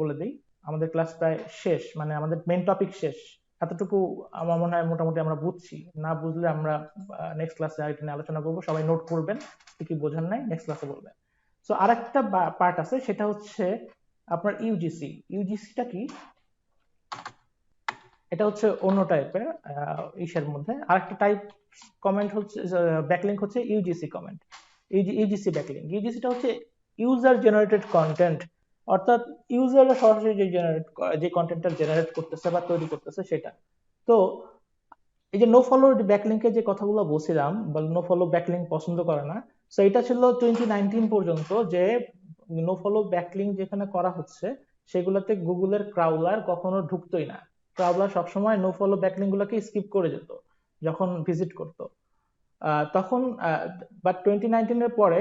বলে দিই, আমাদের ক্লাস প্রায় শেষ, মানে আমাদের মেন টপিক শেষ, এতটুকু আমার মনে হয় মোটামুটি আমরা বুঝছি। না বুঝলে আমরা নেক্সট ক্লাসে এটা নিয়ে আলোচনা করবো, সবাই নোট করবেন, কি কি বোঝেন নাই নেক্সট ক্লাসে বলবেন। সো আরেকটা পার্ট আছে, সেটা হচ্ছে আপনার ইউজিসি। ইউজিসিটা কি? এটা হচ্ছে অন্য টাইপের ইসের মধ্যে আরেকটা টাইপ কমেন্ট হচ্ছে, ব্যাকলিঙ্ক হচ্ছে ইউজিসি কমেন্ট, ইউজিসি ব্যাকলিঙ্ক। ইউজিসিটা হচ্ছে ইউজার জেনারেটেড কন্টেন্ট, অর্থাৎ ইউজাররা সরাসরি যে কন্টেন্টটা জেনারেট করতেছে বা তৈরি করতেছে সেটা। তো এই যে নো ফলো ব্যাকলিঙ্কের যে কথাগুলো বলছিলাম, বা নো ফলো ব্যাকলিঙ্ক পছন্দ করে না, তো এটা ছিল 2019 পর্যন্ত, যে নো ফলো ব্যাকলিঙ্ক যেখানে করা হচ্ছে সেগুলোতে গুগলের ক্রাউলার কখনো ঢুকতোই না। ক্রাউলার সবসময় নো ফলো ব্যাকলিঙ্ক গুলোকে স্কিপ করে যেত যখন ভিজিট করতো। তখন বাট 2019 এর পরে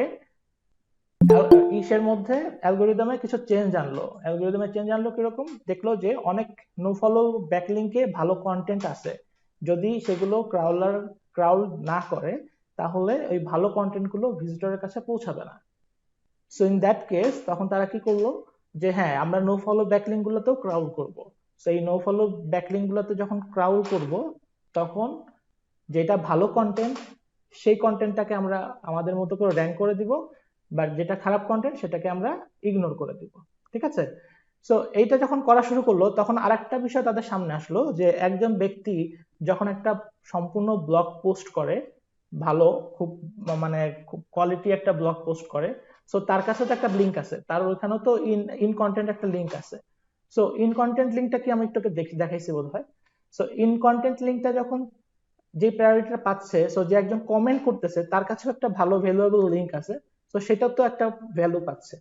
ইসের মধ্যে অ্যালগোরিদমে কিছু চেঞ্জ আনলো কিরকম, দেখলো যে অনেক নো ফলো ব্যাকলিঙ্কে ভালো কন্টেন্ট আছে, যদি সেগুলো ক্রাউল না করে তাহলে ওই ভালো কন্টেন্ট গুলো ভিজিটরের কাছে পৌঁছাবে না। সো ইন দ্যাট কেস তখন তারা কি করলো, যে হ্যাঁ আমরা নো ফলো ব্যাকলিঙ্ক গুলোতেও ক্রাউল করব। সো এই নো ফলো ব্যাকলিঙ্ক গুলোতে যখন ক্রাউল করব, তখন যেটা ভালো কন্টেন্ট সেই কন্টেন্টটাকে আমরা আমাদের মতো করে র্যাঙ্ক করে দিব, বাট যেটা খারাপ কন্টেন্ট সেটাকে আমরা ইগনোর করে দিব, ঠিক আছে? সো এইটা যখন করা শুরু করলো, তখন আরেকটা বিষয় তাদের সামনে আসলো, যে একজন ব্যক্তি যখন একটা সম্পূর্ণ ব্লগ পোস্ট করে, ভালো খুব, মানে খুব কোয়ালিটি একটা ব্লগ পোস্ট করে, সো তার কাছে তো একটা লিঙ্ক আছে, তার ওইখানেও তো ইন কন্টেন্ট একটা লিঙ্ক আছে। সো ইন কন্টেন্ট লিঙ্কটা কি আমি একটু দেখাইছি বোধ হয়। সো ইন কন্টেন্ট লিঙ্কটা যখন যে প্রায়োরিটিটা পাচ্ছে, সো যে একজন কমেন্ট করতেছে তার কাছেও একটা ভালো ভ্যালুয়েবল লিঙ্ক আছে, তো সেটাও তো একটা ভ্যালু পাচ্ছে।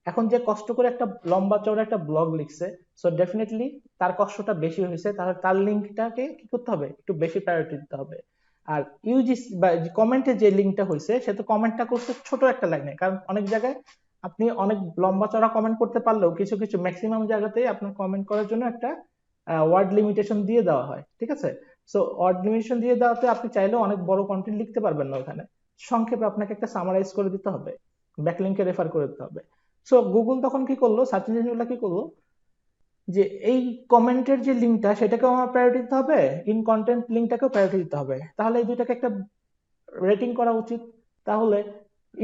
এখন যে কষ্ট করে একটা লম্বা চওড়া একটা ব্লগ লিখছে, সো ডেফিনেটলি তার কষ্টটা বেশি হয়েছে, তাহলে তার লিঙ্কটাকে কি করতে হবে, একটু বেশি প্রায়োরিটি দিতে হবে। আর ইউজিসি বা কমেন্টে যে লিঙ্কটা হয়েছে, সে তো কমেন্টটা করছে ছোট একটা লাইনে, কারণ অনেক জায়গায় আপনি অনেক লম্বা চড়া কমেন্ট করতে পারলেও কিছু কিছু ম্যাক্সিমাম জায়গাতে আপনার কমেন্ট করার জন্য একটা ওয়ার্ড লিমিটেশন দিয়ে দেওয়া হয়, ঠিক আছে? সো ওয়ার্ড লিমিটেশন দিয়ে দেওয়াতে আপনি চাইলেও অনেক বড় কন্টেন্ট লিখতে পারবেন না ওখানে, সংক্ষেপে আপনাকে একটা সামারাইজ করে দিতে হবে, ব্যাকলিঙ্কে রেফার করে দিতে হবে। সো গুগল তখন কি করলো, সার্চ ইঞ্জিনগুলো কি করলো, যে এই কমেন্টের যে লিঙ্কটা সেটাকেও আমার প্রায়োরিটি দিতে হবে, ইন কন্টেন্ট লিঙ্কটাকেও প্রায়োরিটি দিতে হবে, তাহলে এই দুইটাকে একটা রেটিং করা উচিত। তাহলে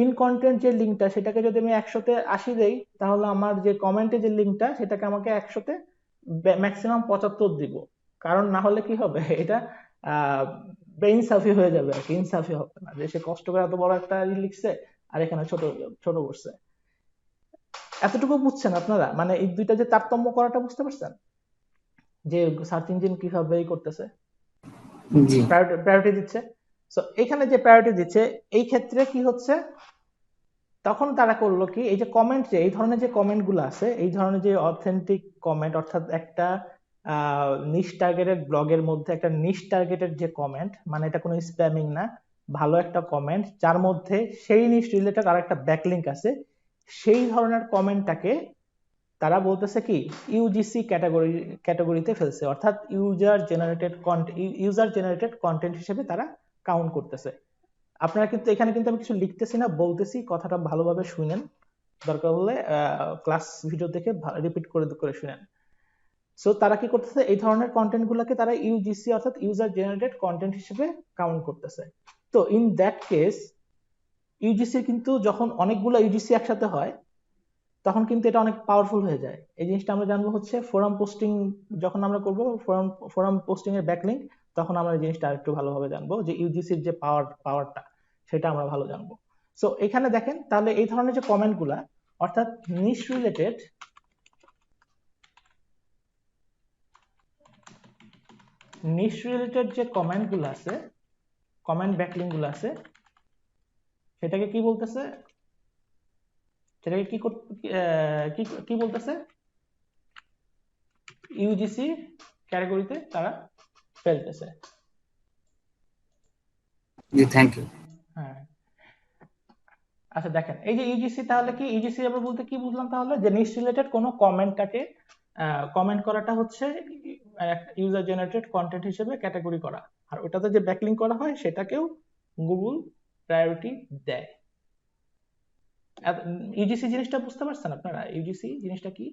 ইন কন্টেন্ট যে লিঙ্কটা সেটাকে যদি আমি 100-তে 80 দেই, তাহলে আমার যে কমেন্টে যে লিঙ্কটা সেটাকে আমাকে 100-তে ম্যাক্সিমাম 75 দিব, কারণ না হলে কি হবে, এটা বেইনসাফি হয়ে যাবে আর কি, ইনসাফি হবে না যে সে কষ্ট করে এত বড় একটা লিখছে আর এখানে ছোট ছোট করছে। এতটুকু বুঝছেন আপনারা, মানে এই দুইটা যে তারতম্য করাটা বুঝতে পারছেন, যে সার্চ ইঞ্জিন কিভাবে করতেছে, জি। প্রায়োরিটি দিচ্ছে। সো এখানে যে প্রায়োরিটি দিচ্ছে এই ক্ষেত্রে কি হচ্ছে, তখন তারা করলো কি, এই যে কমেন্ট, যে এই ধরনের যে কমেন্ট গুলো আছে, এই ধরনের যে অথেন্টিক কমেন্ট, অর্থাৎ একটা নিশ টার্গেটেড ব্লগের মধ্যে একটা নিশ টার্গেটেড যে কমেন্ট, মানে এটা কোনো স্প্যামিং না, ভালো একটা কমেন্ট যার মধ্যে সেই নিশ রিলেটেড আর একটা ব্যাকলিঙ্ক আছে, সেই ধরনের কমেন্টটাকে তারা বলতেছে কি ইউজিসি ক্যাটাগরিতে ফেলছে, অর্থাৎ ইউজার জেনারেটেড কন্টেন্ট হিসেবে তারা কাউন্ট করতেছে। আপনারা কিন্তু এখানে কিন্তু আমি কিছু লিখতেছি না, বলতেছি, কথাটা ভালোভাবে শুনেন, দরকার হলে ক্লাস ভিডিও দেখে রিপিট করে করে শুনেন। সো তারা কি করতেছে, এই ধরনের কন্টেন্ট গুলোকে তারা ইউজিসি অর্থাৎ ইউজার জেনারেটেড কন্টেন্ট হিসেবে কাউন্ট করতেছে। তো ইন দ্যাট কেস ইউজিসি কিন্তু যখন অনেকগুলো ইউজিসি একসাথে হয় তখন কিন্তু এটা অনেক পাওয়ারফুল হয়ে যায়। এই জিনিসটা আমরা জানবো হচ্ছে ফোরাম পোস্টিং যখন আমরা করব, ফোরাম পোস্টিং এর ব্যাকলিংক, তখন আমরা এই জিনিসটা আরেকটু ভালোভাবে জানবো যে ইউজিসির যে পাওয়ারটা সেটা আমরা ভালো জানবো। সো এখানে দেখেন তাহলে এই ধরনের যে কমেন্ট গুলা, অর্থাৎ নিশ রিলেটেড যে কমেন্ট গুলো আছে, কমেন্ট ব্যাকলিংক গুলো আছে, সেটাকে কি বলতেছে, সেটাকে কি বলতেছে, ইউজিসি ক্যাটাগরিতে তারা ফেলতেছে। জি, থ্যাংক ইউ। হ্যাঁ, আচ্ছা দেখেন এই যে ইউজিসি, তাহলে কি ইউজিসি আমরা বলতে কি বুঝলাম, তাহলে যে নিশ রিলেটেড কোনো কমেন্টটাকে কমেন্ট করাটা হচ্ছে ইউজার জেনারেটেড কন্টেন্ট হিসেবে ক্যাটাগরি করা, আর ওটাতে যে ব্যাকলিংক করা হয় সেটাকেও গুগল প্রায়োরিটি দেয়। ইউজিসি জিনিসটা বুঝতে পারছেন আপনারা, ইউজিসি জিনিসটা কি?